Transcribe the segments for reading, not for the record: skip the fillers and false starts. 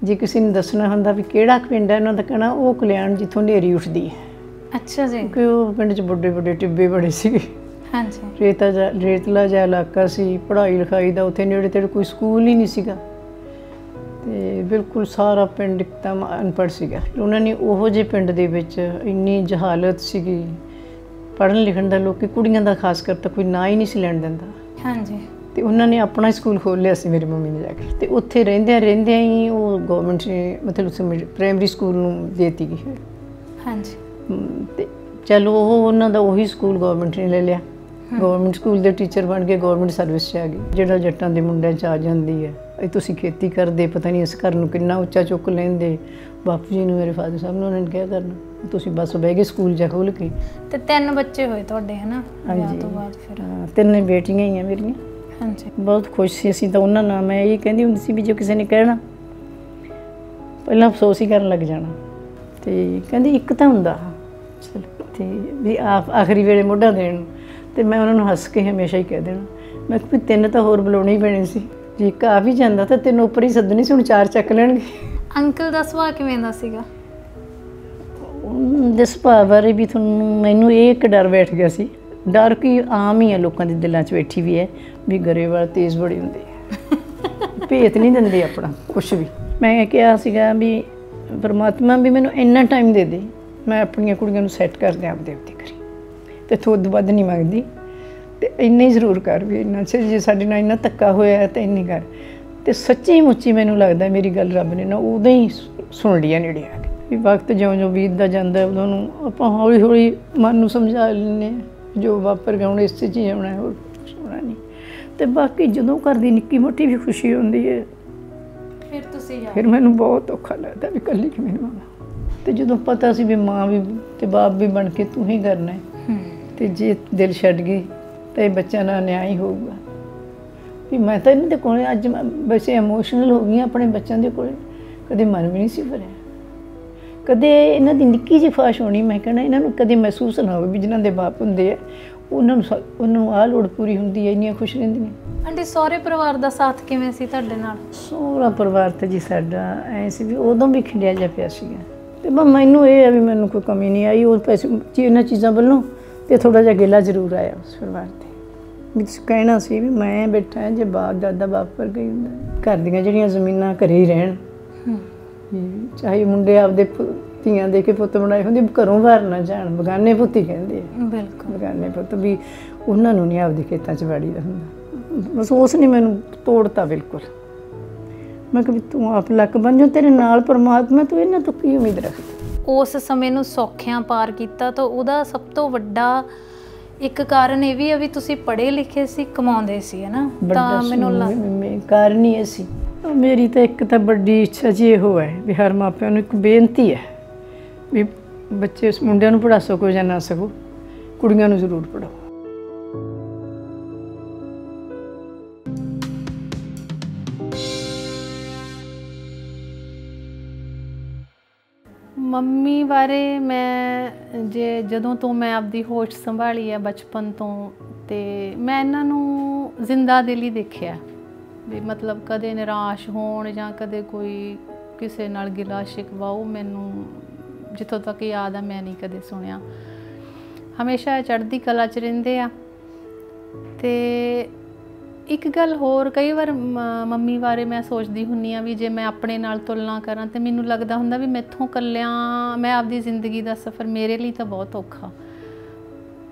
जे किसी ने दसना हुंदा भी किहड़ा पिंड है, उन्हां दा कहना वो कल्याण जिथों नेरी उठदी है। अच्छा जी। क्योंकि वो पिंड च बड़े बड़े टिब्बे बड़े सीगे। हाँ जी। रेतला जिहा इलाका सी, पढ़ाई लिखाई दा उत्थे नेड़े तेड़े कोई स्कूल ही नहीं सीगा ते बिल्कुल सारा पिंड एकदम अनपढ़ सीगा। उन्हां ने ओहो जे पिंड दे विच इन्नी जहालत सीगी, पढ़न लिखण दा लोकी कुड़ियां दा खास कर तां कोई ना ही नहीं सी लैण दिंदा। हाँ जी। ते उन्होंने अपना स्कूल खोल लिया सी मेरी मम्मी ने जाके, तो उत्थे रहिंदियां ही वो गवर्नमेंट ने मतलब प्राइमरी स्कूल नूं देती गई। हाँ जी। ते चलो उन्हों दा उही स्कूल गवर्नमेंट ने ले लिया, गवर्नमेंट स्कूल के टीचर बन गए, गवर्नमेंट सर्विस आ गई। जिहड़ा जट्टां दे मुंडिਆਂ 'ਚ आ जाती है, ਇਹ ਤੁਸੀਂ खेती करते पता नहीं इस घर नूं किन्ना ਉੱਚਾ चुक लेंदे। बापू जी ने मेरे फादर साहब ने उन्होंने क्या करना, तुसीं बस बह गए स्कूल जा खोल के। ते 3 बच्चे होए तुहाडे है ना विआह हाँ तो बाद? फिर 3 बेटियां ही हैं मेरियां। हाँ जी। बहुत खुश सी असीं तां उन्हां नाल। मैं ये कहंदी हुंदी सी भी जो किसी ने कहना ਪਹਿਲਾਂ ਅਫਸੋਸ ਹੀ ਕਰਨ ਲੱਗ ਜਾਣਾ। ਤੇ ਕਹਿੰਦੀ ਇੱਕ ਤਾਂ ਹੁੰਦਾ ਚਲ ਤੇ ਵੀ ਆਖਰੀ ਵੇਲੇ ਮੋਢਾ ਦੇਣ। ਤੇ ਮੈਂ ਉਹਨਾਂ ਨੂੰ ਹੱਸ ਕੇ ਹਮੇਸ਼ਾ ਹੀ ਕਹਿ ਦੇਣਾ, ਮੈਂ ਕਿਹਾ ਵੀ 3 ਤਾਂ ਹੋਰ ਬੁਲਾਉਣੇ ਹੀ ਪੈਣੇ ਸੀ, ਜੇ ਇੱਕ ਆ ਵੀ ਜਾਂਦਾ ਤਾਂ 3 ਉੱਪਰ ਹੀ ਸੱਦਣੀ ਸੀ, ਹੁਣ 4 ਚੱਕ ਲੈਣਗੇ। ਅੰਕਲ ਦਾ ਸੁਭਾਅ ਕਿਵੇਂ ਦਾ ਸੀਗਾ? ਦੇ ਸੁਭਾਅ ਬਾਰੇ ਵੀ ਤੁਹਾਨੂੰ ਮੈਨੂੰ ਇਹ ਇੱਕ ਡਰ ਬੈਠ ਗਿਆ ਸੀ। ਡਰ ਕੀ ਆਮ ਹੀ ਆ ਲੋਕਾਂ ਦੇ ਦਿਲਾਂ 'ਚ ਬੈਠੀ ਵੀ ਹੈ ਵੀ ਗਰੇਵਾਲ ਤੇਜ਼ ਬੜੀ ਹੁੰਦੀ ਹੈ, ਭੇਤ ਨਹੀਂ ਦਿੰਦੇ ਆਪਣਾ ਕੁਛ ਵੀ। ਮੈਂ ਕਿਹਾ ਸੀਗਾ ਵੀ ਪਰਮਾਤਮਾ ਵੀ ਮੈਨੂੰ ਇੰਨਾ ਟਾਈਮ ਦੇ ਦੇ, ਮੈਂ ਆਪਣੀਆਂ ਕੁੜੀਆਂ ਨੂੰ ਸੈੱਟ ਕਰ ਦਿਆਂ ਆਪਦੇ ਉੱਤੇ ਕਰੀ, ਤੇ ਥੋੜ੍ਹ ਵੱਧ ਨਹੀਂ ਮੰਗਦੀ, ਤੇ ਇੰਨਾ ਹੀ ਜ਼ਰੂਰ ਕਰ ਵੀ ਇੰਨਾ ਜੇ ਸਾਡੇ ਨਾਲ ਇੰਨਾ ਧੱਕਾ ਹੋਇਆ ਤਾਂ ਇੰਨੀ ਕਰ। ਤੇ ਸੱਚੀ ਮੁੱਚੀ ਮੈਨੂੰ ਲੱਗਦਾ ਮੇਰੀ ਗੱਲ ਰੱਬ ਨੇ ਨਾ ਉਦੋਂ ਹੀ ਸੁਣ ਲਈ ਨੇੜੇ ਆ ਕੇ। ਵੀ ਵਕਤ ਜਿਉਂ ਬੀਤਦਾ ਜਾਂਦਾ ਉਦੋਂ ਨੂੰ ਆਪਾਂ ਹੌਲੀ ਹੌਲੀ ਮਨ ਨੂੰ ਸਮਝਾ ਲੈਂਦੇ ਹਾਂ ਜੋ ਵਾਪਰ ਗਿਆ ਹੁਣ ਇਸ 'ਚ ਹੀ ਆਉਣਾ, ਹੋਰ ਕੁਛ ਹੋਣਾ ਨਹੀਂ। ਤੇ ਬਾਕੀ ਜਦੋਂ ਘਰ ਦੀ ਨਿੱਕੀ ਮੋਟੀ ਵੀ ਖੁਸ਼ੀ ਹੁੰਦੀ ਹੈ ਫਿਰ ਮੈਨੂੰ ਬਹੁਤ ਔਖਾ ਲੱਗਦਾ ਵੀ ਇਕੱਲੀ ਕਿਵੇਂ ਨਿਭਾਵਾਂ। ਤੇ ਜਦੋਂ ਪਤਾ ਸੀ ਵੀ ਮਾਂ ਵੀ ਤੇ ਬਾਪ ਵੀ ਬਣ ਕੇ ਤੂੰ ਹੀ ਕਰਨਾ ਹੈ, ਤੇ ਜੇ ਦਿਲ ਛੱਡ ਗਈ ਤਾਂ ਇਹ ਬੱਚਿਆਂ ਨਾਲ ਨਿਆਂ ਹੀ ਹੋਊਗਾ। ਵੀ ਮੈਂ ਤਾਂ ਇਹਨਾਂ ਦੇ ਕੋਲ ਅੱਜ ਵੈਸੇ ਇਮੋਸ਼ਨਲ ਹੋ ਗਈ ਆਪਣੇ ਬੱਚਿਆਂ ਦੇ ਕੋਲ, ਕਦੇ ਮਨ ਵੀ ਨਹੀਂ ਸੀ ਭਰਿਆ, ਕਦੇ ਇਹਨਾਂ ਦੀ ਨਿੱਕੀ ਜਿਹੀ ਖੁਆਇਸ਼ ਹੋਣੀ ਮੈਂ ਕਹਿਣਾ ਇਹਨਾਂ ਨੂੰ ਕਦੇ ਮਹਿਸੂਸ ਨਾ ਹੋਵੇ ਵੀ ਜਿਨ੍ਹਾਂ ਦੇ ਬਾਪ ਹੁੰਦੇ ਆ ਉਹਨਾਂ ਨੂੰ ਆਹ ਲੋੜ ਪੂਰੀ ਹੁੰਦੀ ਹੈ, ਇੰਨੀਆਂ ਖੁਸ਼ ਰਹਿੰਦੀਆਂ। ਆਂਟੀ ਸਹੁਰੇ ਪਰਿਵਾਰ ਦਾ ਸਾਥ ਕਿਵੇਂ ਸੀ ਤੁਹਾਡੇ ਨਾਲ? ਸਹੁਰਾ ਪਰਿਵਾਰ ਤਾਂ ਜੀ ਸਾਡਾ ਐਂ ਸੀ ਵੀ ਉਦੋਂ ਵੀ ਖਿੰਡਿਆ ਜਾ ਪਿਆ ਸੀਗਾ, ਤੇ ਬਸ ਮੈਨੂੰ ਇਹ ਹੈ ਵੀ ਮੈਨੂੰ ਕੋਈ ਕਮੀ ਨਹੀਂ ਆਈ ਉਹ ਪੈਸੇ ਇਹਨਾਂ ਚੀਜ਼ਾਂ ਵੱਲੋਂ, ਤੇ ਥੋੜ੍ਹਾ ਜਿਹਾ ਗਿਲਾ ਜ਼ਰੂਰ ਆਇਆ ਉਸ ਪਰਿਵਾਰ 'ਤੇ ਵੀ ਕਹਿਣਾ ਸੀ ਵੀ ਮੈਂ ਬੈਠਾ ਜੇ ਬਾਪ ਦਾਦਾ ਬਾਪ ਪਰ ਗਈ ਹੁੰਦਾ, ਘਰ ਦੀਆਂ ਜਿਹੜੀਆਂ ਜ਼ਮੀਨਾਂ ਘਰੇ ਹੀ ਰਹਿਣ, ਚਾਹੇ ਮੁੰਡੇ ਆਪਦੇ ਧੀਆਂ ਦੇ ਕੇ ਪੁੱਤ ਬਣਾਏ ਹੁੰਦੇ ਘਰੋਂ ਬਾਹਰ ਨਾ ਜਾਣ, ਬਗਾਨੇ ਪੁੱਤ ਹੀ ਕਹਿੰਦੇ ਆ। ਬਿਲਕੁਲ ਬਗਾਨੇ ਪੁੱਤ ਵੀ ਉਹਨਾਂ ਨੂੰ ਨਹੀਂ ਆਪਦੇ ਖੇਤਾਂ 'ਚ ਵਾੜੀ ਦਾ ਹੁੰਦਾ। ਬਸ ਉਸ ਨੇ ਮੈਨੂੰ ਤੋੜਤਾ ਬਿਲਕੁਲ। ਮੈਂ ਕਿਹਾ ਵੀ ਤੂੰ ਆਪ ਲੱਕ ਬਣ ਜਾ, ਤੇਰੇ ਨਾਲ ਪਰਮਾਤਮਾ, ਤੂੰ ਇਹਨਾਂ ਤੋਂ ਕੀ ਉਮੀਦ ਰੱਖਦਾ। ਉਸ ਸਮੇਂ ਨੂੰ ਸੌਖਿਆਂ ਪਾਰ ਕੀਤਾ ਤਾਂ ਉਹਦਾ ਸਭ ਤੋਂ ਵੱਡਾ ਇੱਕ ਕਾਰਨ ਇਹ ਵੀ ਹੈ ਵੀ ਤੁਸੀਂ ਪੜ੍ਹੇ ਲਿਖੇ ਸੀ, ਕਮਾਉਂਦੇ ਸੀ, ਹੈ ਨਾ? ਤਾਂ ਮੈਨੂੰ ਕਾਰਨ ਹੀ ਇਹ ਸੀ। ਮੇਰੀ ਤਾਂ ਇੱਕ ਤਾਂ ਵੱਡੀ ਇੱਛਾ ਜੀ ਇਹੋ ਹੈ ਵੀ ਹਰ ਮਾਪਿਆਂ ਨੂੰ ਇੱਕ ਬੇਨਤੀ ਹੈ ਵੀ ਬੱਚੇ ਮੁੰਡਿਆਂ ਨੂੰ ਪੜ੍ਹਾ ਸਕੋ ਜਾਂ ਨਾ ਸਕੋ, ਕੁੜੀਆਂ ਨੂੰ ਜ਼ਰੂਰ ਪੜ੍ਹਾਓ। ਮੰਮੀ ਬਾਰੇ ਮੈਂ ਜਦੋਂ ਤੋਂ ਮੈਂ ਆਪਦੀ ਹੋਸ਼ ਸੰਭਾਲੀ ਹੈ ਬਚਪਨ ਤੋਂ, ਤੇ ਮੈਂ ਇਹਨਾਂ ਨੂੰ ਜ਼ਿੰਦਾ ਦਿਲ ਹੀ ਦੇਖਿਆ ਵੀ ਮਤਲਬ ਕਦੇ ਨਿਰਾਸ਼ ਹੋਣ ਜਾਂ ਕਦੇ ਕੋਈ ਕਿਸੇ ਨਾਲ ਗਿਲਾ ਸ਼ਿਕਵਾ ਉਹ ਮੈਨੂੰ ਜਿੱਥੋਂ ਤੱਕ ਯਾਦ ਆ ਮੈਂ ਨਹੀਂ ਕਦੇ ਸੁਣਿਆ। ਹਮੇਸ਼ਾ ਚੜ੍ਹਦੀ ਕਲਾ 'ਚ ਰਹਿੰਦੇ ਆ। ਤੇ ਇੱਕ ਗੱਲ ਹੋਰ, ਕਈ ਵਾਰ ਮੰਮੀ ਬਾਰੇ ਮੈਂ ਸੋਚਦੀ ਹੁੰਦੀ ਹਾਂ ਵੀ ਜੇ ਮੈਂ ਆਪਣੇ ਨਾਲ ਤੁਲਨਾ ਕਰਾਂ ਤਾਂ ਮੈਨੂੰ ਲੱਗਦਾ ਹੁੰਦਾ ਵੀ ਮੈਥੋਂ ਇਕੱਲਿਆਂ ਮੈਂ ਆਪਦੀ ਜ਼ਿੰਦਗੀ ਦਾ ਸਫ਼ਰ ਮੇਰੇ ਲਈ ਤਾਂ ਬਹੁਤ ਔਖਾ।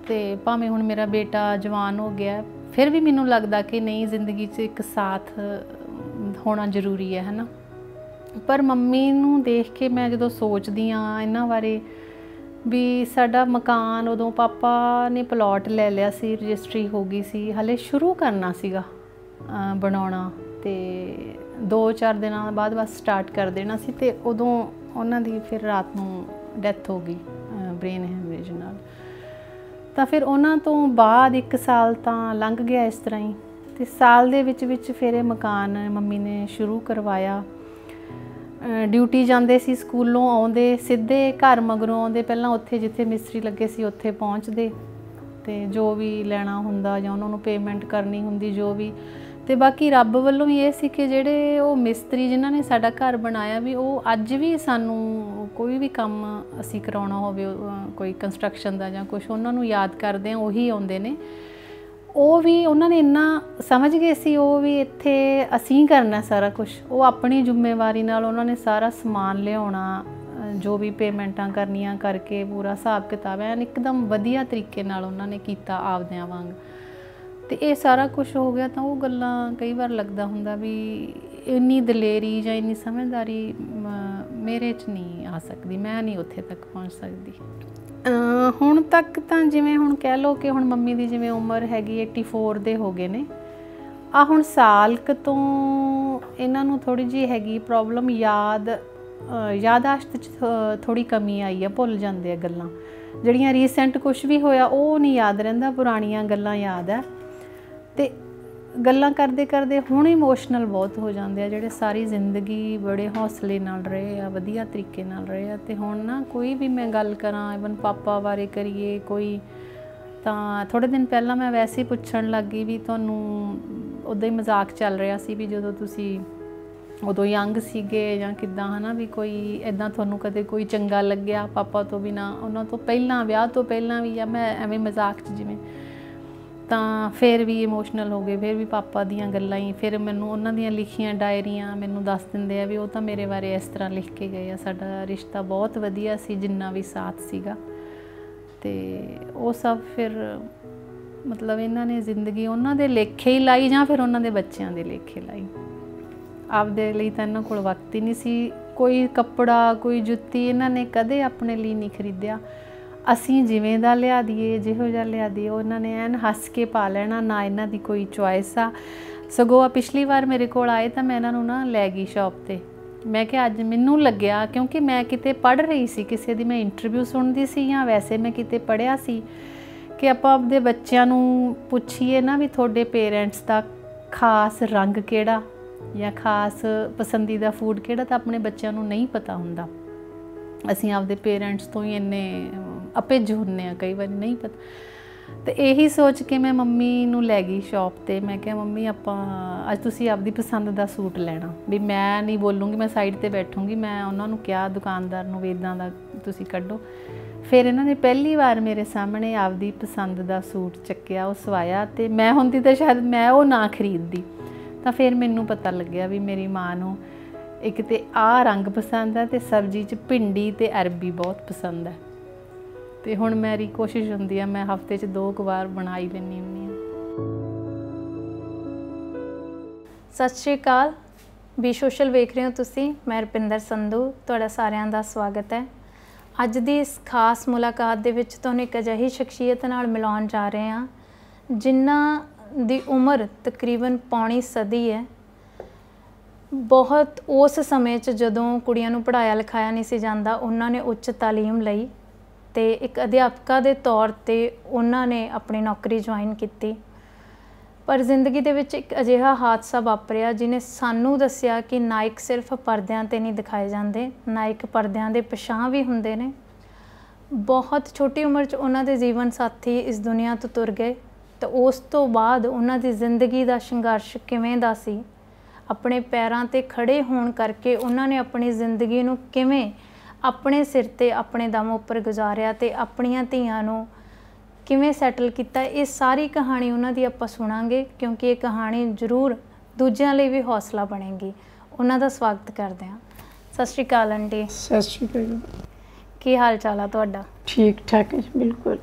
ਤੇ ਭਾਵੇਂ ਹੁਣ ਮੇਰਾ ਬੇਟਾ ਜਵਾਨ ਹੋ ਗਿਆ ਫਿਰ ਵੀ ਮੈਨੂੰ ਲੱਗਦਾ ਕਿ ਨਹੀਂ, ਜ਼ਿੰਦਗੀ 'ਚ ਇੱਕ ਸਾਥ ਹੋਣਾ ਜ਼ਰੂਰੀ ਹੈ ਨਾ। ਪਰ ਮੰਮੀ ਨੂੰ ਦੇਖ ਕੇ ਮੈਂ ਜਦੋਂ ਸੋਚਦੀ ਹਾਂ ਇਹਨਾਂ ਬਾਰੇ ਵੀ ਸਾਡਾ ਮਕਾਨ ਉਦੋਂ ਪਾਪਾ ਨੇ ਪਲਾਟ ਲੈ ਲਿਆ ਸੀ, ਰਜਿਸਟਰੀ ਹੋ ਗਈ ਸੀ, ਹਾਲੇ ਸ਼ੁਰੂ ਕਰਨਾ ਸੀਗਾ ਬਣਾਉਣਾ, ਤੇ 2-4 ਦਿਨਾਂ ਬਾਅਦ ਬਸ ਸਟਾਰਟ ਕਰ ਦੇਣਾ ਸੀ। ਤੇ ਉਦੋਂ ਉਹਨਾਂ ਦੀ ਫਿਰ ਰਾਤ ਨੂੰ ਡੈਥ ਹੋ ਗਈ ਬ੍ਰੇਨ ਹੈਮਰੇਜ ਨਾਲ। ਤਾਂ ਫਿਰ ਉਹਨਾਂ ਤੋਂ ਬਾਅਦ 1 ਸਾਲ ਤਾਂ ਲੰਘ ਗਿਆ ਇਸ ਤਰ੍ਹਾਂ ਹੀ, ਤੇ ਸਾਲ ਦੇ ਵਿੱਚ ਫਿਰ ਇਹ ਮਕਾਨ ਮੰਮੀ ਨੇ ਸ਼ੁਰੂ ਕਰਵਾਇਆ। ਡਿਊਟੀ ਜਾਂਦੇ ਸੀ, ਸਕੂਲੋਂ ਆਉਂਦੇ ਸਿੱਧੇ ਘਰ ਮਗਰੋਂ ਆਉਂਦੇ, ਪਹਿਲਾਂ ਉੱਥੇ ਜਿੱਥੇ ਮਿਸਤਰੀ ਲੱਗੇ ਸੀ ਉੱਥੇ ਪਹੁੰਚਦੇ, ਤੇ ਜੋ ਵੀ ਲੈਣਾ ਹੁੰਦਾ ਜਾਂ ਉਹਨਾਂ ਨੂੰ ਪੇਮੈਂਟ ਕਰਨੀ ਹੁੰਦੀ ਜੋ ਵੀ, ਤੇ ਬਾਕੀ ਰੱਬ ਵੱਲੋਂ ਵੀ ਇਹ ਸੀ ਕਿ ਜਿਹੜੇ ਉਹ ਮਿਸਤਰੀ ਜਿਨ੍ਹਾਂ ਨੇ ਸਾਡਾ ਘਰ ਬਣਾਇਆ ਵੀ ਉਹ ਅੱਜ ਵੀ ਸਾਨੂੰ ਕੋਈ ਵੀ ਕੰਮ ਅਸੀਂ ਕਰਾਉਣਾ ਹੋਵੇ ਕੋਈ ਕੰਸਟਰਕਸ਼ਨ ਦਾ ਜਾਂ ਕੁਝ ਉਹਨਾਂ ਨੂੰ ਯਾਦ ਕਰਦੇ ਆ, ਉਹੀ ਆਉਂਦੇ ਨੇ। ਉਹ ਵੀ ਉਹਨਾਂ ਨੇ ਇੰਨਾ ਸਮਝ ਗਏ ਸੀ ਉਹ ਵੀ ਇੱਥੇ ਅਸੀਂ ਕਰਨਾ ਸਾਰਾ ਕੁਝ। ਉਹ ਆਪਣੀ ਜ਼ਿੰਮੇਵਾਰੀ ਨਾਲ ਉਹਨਾਂ ਨੇ ਸਾਰਾ ਸਮਾਨ ਲਿਆਉਣਾ, ਜੋ ਵੀ ਪੇਮੈਂਟਾਂ ਕਰਨੀਆਂ ਕਰਕੇ ਪੂਰਾ ਹਿਸਾਬ ਕਿਤਾਬ ਐਨ ਇੱਕਦਮ ਵਧੀਆ ਤਰੀਕੇ ਨਾਲ ਉਹਨਾਂ ਨੇ ਕੀਤਾ ਆਪਦਿਆਂ ਵਾਂਗ। ਤੇ ਇਹ ਸਾਰਾ ਕੁਝ ਹੋ ਗਿਆ ਤਾਂ ਉਹ ਗੱਲਾਂ ਕਈ ਵਾਰ ਲੱਗਦਾ ਹੁੰਦਾ ਵੀ ਇੰਨੀ ਦਲੇਰੀ ਜਾਂ ਇੰਨੀ ਸਮਝਦਾਰੀ ਮੇਰੇ 'ਚ ਨਹੀਂ ਆ ਸਕਦੀ, ਮੈਂ ਨਹੀਂ ਉੱਥੇ ਤੱਕ ਪਹੁੰਚ ਸਕਦੀ। ਹੁਣ ਤੱਕ ਤਾਂ ਜਿਵੇਂ ਹੁਣ ਕਹਿ ਲਓ ਕਿ ਹੁਣ ਮੰਮੀ ਦੀ ਜਿਵੇਂ ਉਮਰ ਹੈਗੀ 84 ਦੇ ਹੋ ਗਏ ਨੇ, ਆ ਹੁਣ ਸਾਲ ਕੁ ਤੋਂ ਇਹਨਾਂ ਨੂੰ ਥੋੜ੍ਹੀ ਜਿਹੀ ਹੈਗੀ ਪ੍ਰੋਬਲਮ, ਯਾਦਾਸ਼ਤ 'ਚ ਥੋੜ੍ਹੀ ਕਮੀ ਆਈ ਆ, ਭੁੱਲ ਜਾਂਦੇ ਆ ਗੱਲਾਂ ਜਿਹੜੀਆਂ ਰੀਸੈਂਟ ਕੁਛ ਵੀ ਹੋਇਆ ਉਹ ਨਹੀਂ ਯਾਦ ਰਹਿੰਦਾ, ਪੁਰਾਣੀਆਂ ਗੱਲਾਂ ਯਾਦ ਆ। ਤੇ ਗੱਲਾਂ ਕਰਦੇ ਕਰਦੇ ਹੁਣ ਇਮੋਸ਼ਨਲ ਬਹੁਤ ਹੋ ਜਾਂਦੇ ਆ, ਜਿਹੜੇ ਸਾਰੀ ਜ਼ਿੰਦਗੀ ਬੜੇ ਹੌਸਲੇ ਨਾਲ ਰਹੇ ਆ, ਵਧੀਆ ਤਰੀਕੇ ਨਾਲ ਰਹੇ ਆ। ਤੇ ਹੁਣ ਨਾ ਕੋਈ ਵੀ ਮੈਂ ਗੱਲ ਕਰਾਂ, ਇਵਨ ਪਾਪਾ ਬਾਰੇ ਕਰੀਏ ਕੋਈ, ਤਾਂ ਥੋੜ੍ਹੇ ਦਿਨ ਪਹਿਲਾਂ ਮੈਂ ਵੈਸੇ ਹੀ ਪੁੱਛਣ ਲੱਗ ਗਈ ਵੀ ਤੁਹਾਨੂੰ ਉੱਦਾਂ ਹੀ ਮਜ਼ਾਕ ਚੱਲ ਰਿਹਾ ਸੀ ਵੀ ਜਦੋਂ ਤੁਸੀਂ ਉਦੋਂ ਯੰਗ ਸੀਗੇ ਜਾਂ ਕਿੱਦਾਂ, ਹੈ ਨਾ, ਵੀ ਕੋਈ ਇੱਦਾਂ ਤੁਹਾਨੂੰ ਕਦੇ ਕੋਈ ਚੰਗਾ ਲੱਗਿਆ ਪਾਪਾ ਤੋਂ ਬਿਨਾਂ, ਉਹਨਾਂ ਤੋਂ ਪਹਿਲਾਂ, ਵਿਆਹ ਤੋਂ ਪਹਿਲਾਂ ਵੀ, ਜਾਂ ਮੈਂ ਐਵੇਂ ਮਜ਼ਾਕ 'ਚ ਜਿਵੇਂ। ਤਾਂ ਫਿਰ ਵੀ ਇਮੋਸ਼ਨਲ ਹੋ ਗਏ, ਫਿਰ ਵੀ ਪਾਪਾ ਦੀਆਂ ਗੱਲਾਂ ਹੀ, ਫਿਰ ਮੈਨੂੰ ਉਹਨਾਂ ਦੀਆਂ ਲਿਖੀਆਂ ਡਾਇਰੀਆਂ ਮੈਨੂੰ ਦੱਸ ਦਿੰਦੇ ਆ ਵੀ ਉਹ ਤਾਂ ਮੇਰੇ ਬਾਰੇ ਇਸ ਤਰ੍ਹਾਂ ਲਿਖ ਕੇ ਗਏ ਆ, ਸਾਡਾ ਰਿਸ਼ਤਾ ਬਹੁਤ ਵਧੀਆ ਸੀ ਜਿੰਨਾ ਵੀ ਸਾਥ ਸੀਗਾ। ਤੇ ਉਹ ਸਭ ਫਿਰ ਮਤਲਬ ਇਹਨਾਂ ਨੇ ਜ਼ਿੰਦਗੀ ਉਹਨਾਂ ਦੇ ਲੇਖੇ ਹੀ ਲਾਈ ਜਾਂ ਫਿਰ ਉਹਨਾਂ ਦੇ ਬੱਚਿਆਂ ਦੇ ਲੇਖੇ ਲਾਈ। ਆਪਦੇ ਲਈ ਤਾਂ ਇਹਨਾਂ ਕੋਲ ਵਕਤ ਹੀ ਨਹੀਂ ਸੀ, ਕੋਈ ਕੱਪੜਾ ਕੋਈ ਜੁੱਤੀ ਇਹਨਾਂ ਨੇ ਕਦੇ ਆਪਣੇ ਲਈ ਨਹੀਂ ਖਰੀਦਿਆ। ਅਸੀਂ ਜਿਵੇਂ ਦਾ ਲਿਆ ਦਈਏ, ਜਿਹੋ ਜਿਹਾ ਲਿਆ ਦਈਏ, ਉਹਨਾਂ ਨੇ ਐਨ ਹੱਸ ਕੇ ਪਾ ਲੈਣਾ, ਨਾ ਇਹਨਾਂ ਦੀ ਕੋਈ ਚੁਆਇਸ ਆ। ਸਗੋਂ ਆ ਪਿਛਲੀ ਵਾਰ ਮੇਰੇ ਕੋਲ ਆਏ ਤਾਂ ਮੈਂ ਇਹਨਾਂ ਨੂੰ ਨਾ ਲੈ ਗਈ ਸ਼ੌਪ 'ਤੇ। ਮੈਂ ਕਿਹਾ ਅੱਜ ਮੈਨੂੰ ਲੱਗਿਆ, ਕਿਉਂਕਿ ਮੈਂ ਕਿਤੇ ਪੜ੍ਹ ਰਹੀ ਸੀ, ਕਿਸੇ ਦੀ ਮੈਂ ਇੰਟਰਵਿਊ ਸੁਣਦੀ ਸੀ ਜਾਂ ਵੈਸੇ ਮੈਂ ਕਿਤੇ ਪੜ੍ਹਿਆ ਸੀ ਕਿ ਆਪਾਂ ਆਪਦੇ ਬੱਚਿਆਂ ਨੂੰ ਪੁੱਛੀਏ ਨਾ ਵੀ ਤੁਹਾਡੇ ਪੇਰੈਂਟਸ ਦਾ ਖਾਸ ਰੰਗ ਕਿਹੜਾ ਜਾਂ ਖਾਸ ਪਸੰਦੀਦਾ ਫੂਡ ਕਿਹੜਾ, ਤਾਂ ਆਪਣੇ ਬੱਚਿਆਂ ਨੂੰ ਨਹੀਂ ਪਤਾ ਹੁੰਦਾ। ਅਸੀਂ ਆਪਦੇ ਪੇਰੈਂਟਸ ਤੋਂ ਹੀ ਇੰਨੇ ਅਭਿੱਜ ਹੁੰਦੇ ਹਾਂ, ਕਈ ਵਾਰੀ ਨਹੀਂ ਪਤਾ। ਤੇ ਇਹੀ ਸੋਚ ਕੇ ਮੈਂ ਮੰਮੀ ਨੂੰ ਲੈ ਗਈ ਸ਼ੌਪ 'ਤੇ। ਮੈਂ ਕਿਹਾ ਮੰਮੀ ਆਪਾਂ ਅੱਜ ਤੁਸੀਂ ਆਪਦੀ ਪਸੰਦ ਦਾ ਸੂਟ ਲੈਣਾ, ਵੀ ਮੈਂ ਨਹੀਂ ਬੋਲੂੰਗੀ, ਮੈਂ ਸਾਈਡ 'ਤੇ ਬੈਠੂੰਗੀ। ਮੈਂ ਉਹਨਾਂ ਨੂੰ ਕਿਹਾ ਦੁਕਾਨਦਾਰ ਨੂੰ ਵੀ ਇੱਦਾਂ ਦਾ ਤੁਸੀਂ ਕੱਢੋ। ਫਿਰ ਇਹਨਾਂ ਨੇ ਪਹਿਲੀ ਵਾਰ ਮੇਰੇ ਸਾਹਮਣੇ ਆਪਦੀ ਪਸੰਦ ਦਾ ਸੂਟ ਚੱਕਿਆ, ਉਹ ਸਵਾਇਆ। ਅਤੇ ਮੈਂ ਹੁੰਦੀ ਤਾਂ ਸ਼ਾਇਦ ਮੈਂ ਉਹ ਨਾ ਖਰੀਦਦੀ। ਤਾਂ ਫਿਰ ਮੈਨੂੰ ਪਤਾ ਲੱਗਿਆ ਵੀ ਮੇਰੀ ਮਾਂ ਨੂੰ ਇੱਕ ਤਾਂ ਆਹ ਰੰਗ ਪਸੰਦ ਹੈ ਅਤੇ ਸਬਜ਼ੀ 'ਚ ਭਿੰਡੀ ਅਤੇ ਅਰਬੀ ਬਹੁਤ ਪਸੰਦ ਹੈ। ਅਤੇ ਹੁਣ ਮੇਰੀ ਕੋਸ਼ਿਸ਼ ਹੁੰਦੀ ਆ ਮੈਂ ਹਫ਼ਤੇ 'ਚ 2 ਕੁ ਵਾਰ ਬਣਾ ਹੀ ਲੈਂਦੀ ਹੁੰਦੀ ਹਾਂ। ਸਤਿ ਸ਼੍ਰੀ ਅਕਾਲ, ਬੀ ਸੋਸ਼ਲ ਵੇਖ ਰਹੇ ਹੋ ਤੁਸੀਂ। ਮੈਂ ਰੁਪਿੰਦਰ ਸੰਧੂ, ਤੁਹਾਡਾ ਸਾਰਿਆਂ ਦਾ ਸਵਾਗਤ ਹੈ। ਅੱਜ ਦੀ ਇਸ ਖਾਸ ਮੁਲਾਕਾਤ ਦੇ ਵਿੱਚ ਤੁਹਾਨੂੰ ਇੱਕ ਅਜਿਹੀ ਸ਼ਖਸੀਅਤ ਨਾਲ ਮਿਲਾਉਣ ਜਾ ਰਹੇ ਹਾਂ ਜਿਨ੍ਹਾਂ ਦੀ ਉਮਰ ਤਕਰੀਬਨ ਪੌਣੀ ਸਦੀ ਹੈ। ਬਹੁਤ ਉਸ ਸਮੇਂ 'ਚ ਜਦੋਂ ਕੁੜੀਆਂ ਨੂੰ ਪੜ੍ਹਾਇਆ ਲਿਖਾਇਆ ਨਹੀਂ ਸੀ ਜਾਂਦਾ, ਉਹਨਾਂ ਨੇ ਉੱਚ ਤਾਲੀਮ ਲਈ ਅਤੇ ਇੱਕ ਅਧਿਆਪਕਾ ਦੇ ਤੌਰ 'ਤੇ ਉਹਨਾਂ ਨੇ ਆਪਣੀ ਨੌਕਰੀ ਜੁਆਇਨ ਕੀਤੀ। ਪਰ ਜ਼ਿੰਦਗੀ ਦੇ ਵਿੱਚ ਇੱਕ ਅਜਿਹਾ ਹਾਦਸਾ ਵਾਪਰਿਆ ਜਿਹਨੇ ਸਾਨੂੰ ਦੱਸਿਆ ਕਿ ਨਾਇਕ ਸਿਰਫ ਪਰਦਿਆਂ 'ਤੇ ਨਹੀਂ ਦਿਖਾਏ ਜਾਂਦੇ, ਨਾਇਕ ਪਰਦਿਆਂ ਦੇ ਪਿਛਾਂਹ ਵੀ ਹੁੰਦੇ ਨੇ। ਬਹੁਤ ਛੋਟੀ ਉਮਰ 'ਚ ਉਹਨਾਂ ਦੇ ਜੀਵਨ ਸਾਥੀ ਇਸ ਦੁਨੀਆ ਤੋਂ ਤੁਰ ਗਏ। ਤਾਂ ਉਸ ਤੋਂ ਬਾਅਦ ਉਹਨਾਂ ਦੀ ਜ਼ਿੰਦਗੀ ਦਾ ਸੰਘਰਸ਼ ਕਿਵੇਂ ਦਾ ਸੀ, ਆਪਣੇ ਪੈਰਾਂ 'ਤੇ ਖੜ੍ਹੇ ਹੋਣ ਕਰਕੇ ਉਹਨਾਂ ਨੇ ਆਪਣੀ ਜ਼ਿੰਦਗੀ ਨੂੰ ਕਿਵੇਂ ਆਪਣੇ ਸਿਰ 'ਤੇ ਆਪਣੇ ਦਮ ਉੱਪਰ ਗੁਜ਼ਾਰਿਆ ਅਤੇ ਆਪਣੀਆਂ ਧੀਆਂ ਨੂੰ ਕਿਵੇਂ ਸੈਟਲ ਕੀਤਾ, ਇਹ ਸਾਰੀ ਕਹਾਣੀ ਉਹਨਾਂ ਦੀ ਆਪਾਂ ਸੁਣਾਂਗੇ, ਕਿਉਂਕਿ ਇਹ ਕਹਾਣੀ ਜ਼ਰੂਰ ਦੂਜਿਆਂ ਲਈ ਵੀ ਹੌਸਲਾ ਬਣੇਗੀ। ਉਹਨਾਂ ਦਾ ਸਵਾਗਤ ਕਰਦੇ ਹਾਂ। ਸਤਿ ਸ਼੍ਰੀ ਅਕਾਲ ਆਂਟੀ। ਸਤਿ ਸ਼੍ਰੀ ਅਕਾਲ। ਕੀ ਹਾਲ ਚਾਲ ਆ ਤੁਹਾਡਾ? ਠੀਕ ਠਾਕ ਹੈ, ਬਿਲਕੁਲ।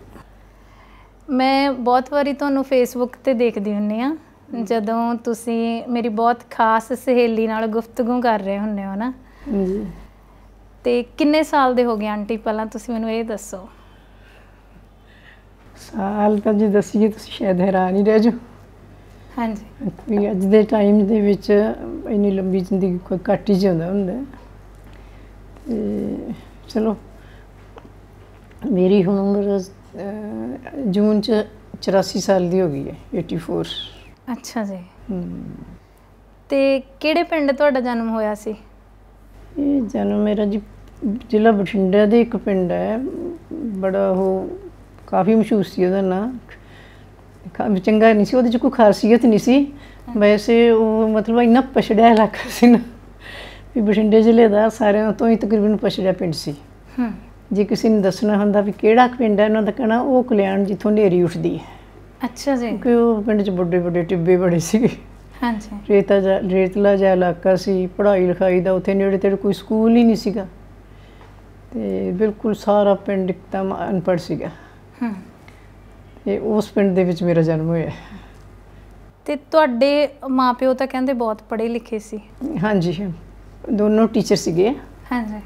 ਮੈਂ ਬਹੁਤ ਵਾਰੀ ਤੁਹਾਨੂੰ ਫੇਸਬੁੱਕ 'ਤੇ ਦੇਖਦੀ ਹੁੰਦੀ ਹਾਂ, ਜਦੋਂ ਤੁਸੀਂ ਮੇਰੀ ਬਹੁਤ ਖਾਸ ਸਹੇਲੀ ਨਾਲ ਗੁਫ਼ਤਗੂ ਕਰ ਰਹੇ ਹੁੰਦੇ ਹੋ ਨਾ ਜੀ। ਅਤੇ ਕਿੰਨੇ ਸਾਲ ਦੇ ਹੋ ਗਏ ਆਂਟੀ, ਪਹਿਲਾਂ ਤੁਸੀਂ ਮੈਨੂੰ ਇਹ ਦੱਸੋ। ਸਾਲ ਤਾਂ ਜੇ ਦੱਸੀਏ ਤੁਸੀਂ ਸ਼ਾਇਦ ਹੈਰਾਨ ਹੀ ਰਹਿ ਜਾਓ। ਹਾਂਜੀ। ਵੀ ਅੱਜ ਦੇ ਟਾਈਮ ਦੇ ਵਿੱਚ ਇੰਨੀ ਲੰਬੀ ਜ਼ਿੰਦਗੀ ਕੋਈ ਘੱਟ ਹੀ ਜਿਉਂਦਾ ਹੁੰਦਾ। ਅਤੇ ਚਲੋ ਮੇਰੀ ਹੁਣ ਉਮਰ ਜੂਨ 'ਚ 84 ਸਾਲ ਦੀ ਹੋ ਗਈ ਹੈ, 84। ਅੱਛਾ ਜੀ। ਅਤੇ ਕਿਹੜੇ ਪਿੰਡ ਤੁਹਾਡਾ ਜਨਮ ਹੋਇਆ ਸੀ? ਇਹ ਜਨਮ ਮੇਰਾ ਜੀ ਜ਼ਿਲ੍ਹਾ ਬਠਿੰਡਾ ਦੇ ਇੱਕ ਪਿੰਡ ਹੈ, ਬੜਾ ਉਹ ਕਾਫੀ ਮਸ਼ਹੂਰ ਸੀ। ਉਹਦਾ ਨਾਂ ਚੰਗਾ ਨਹੀਂ ਸੀ, ਉਹਦੇ 'ਚ ਕੋਈ ਖਾਸੀਅਤ ਨਹੀਂ ਸੀ, ਵੈਸੇ ਉਹ ਮਤਲਬ ਇੰਨਾ ਪਛੜਿਆ ਇਲਾਕਾ ਸੀ ਨਾ ਵੀ ਬਠਿੰਡੇ ਜ਼ਿਲ੍ਹੇ ਦਾ ਸਾਰਿਆਂ ਤੋਂ ਹੀ ਤਕਰੀਬਨ ਪਛੜਿਆ ਪਿੰਡ ਸੀ। ਜੇ ਕਿਸੇ ਨੇ ਦੱਸਣਾ ਹੁੰਦਾ ਵੀ ਕਿਹੜਾ ਪਿੰਡ ਹੈ, ਉਹਨਾਂ ਦਾ ਕਹਿਣਾ ਉਹ ਕਲਿਆਣ ਜਿੱਥੋਂ ਹਨੇਰੀ ਉੱਠਦੀ ਹੈ। ਅੱਛਾ ਜੀ। ਕਿਉਂਕਿ ਉਹ ਪਿੰਡ 'ਚ ਵੱਡੇ ਵੱਡੇ ਟਿੱਬੇ ਬੜੇ ਸੀਗੇ। ਹਾਂਜੀ। ਰੇਤਲਾ ਜਿਹਾ ਇਲਾਕਾ ਸੀ, ਪੜ੍ਹਾਈ ਲਿਖਾਈ ਦਾ ਉੱਥੇ ਨੇੜੇ ਤੇੜੇ ਕੋਈ ਸਕੂਲ ਹੀ ਨਹੀਂ ਸੀਗਾ ਤੇ ਬਿਲਕੁਲ ਸਾਰਾ ਪਿੰਡ ਇੱਕਦਮ ਅਨਪੜ੍ਹ ਸੀਗਾ। ਤੇ ਉਸ ਪਿੰਡ ਦੇ ਵਿੱਚ ਮੇਰਾ ਜਨਮ ਹੋਇਆ। ਤੇ ਤੁਹਾਡੇ ਮਾਪਿਓ ਤਾਂ ਕਹਿੰਦੇ ਬਹੁਤ ਪੜ੍ਹੇ ਲਿਖੇ ਸੀ? ਹਾਂਜੀ, ਦੋਨੋਂ ਟੀਚਰ ਸੀਗੇ। ਹਾਂਜੀ।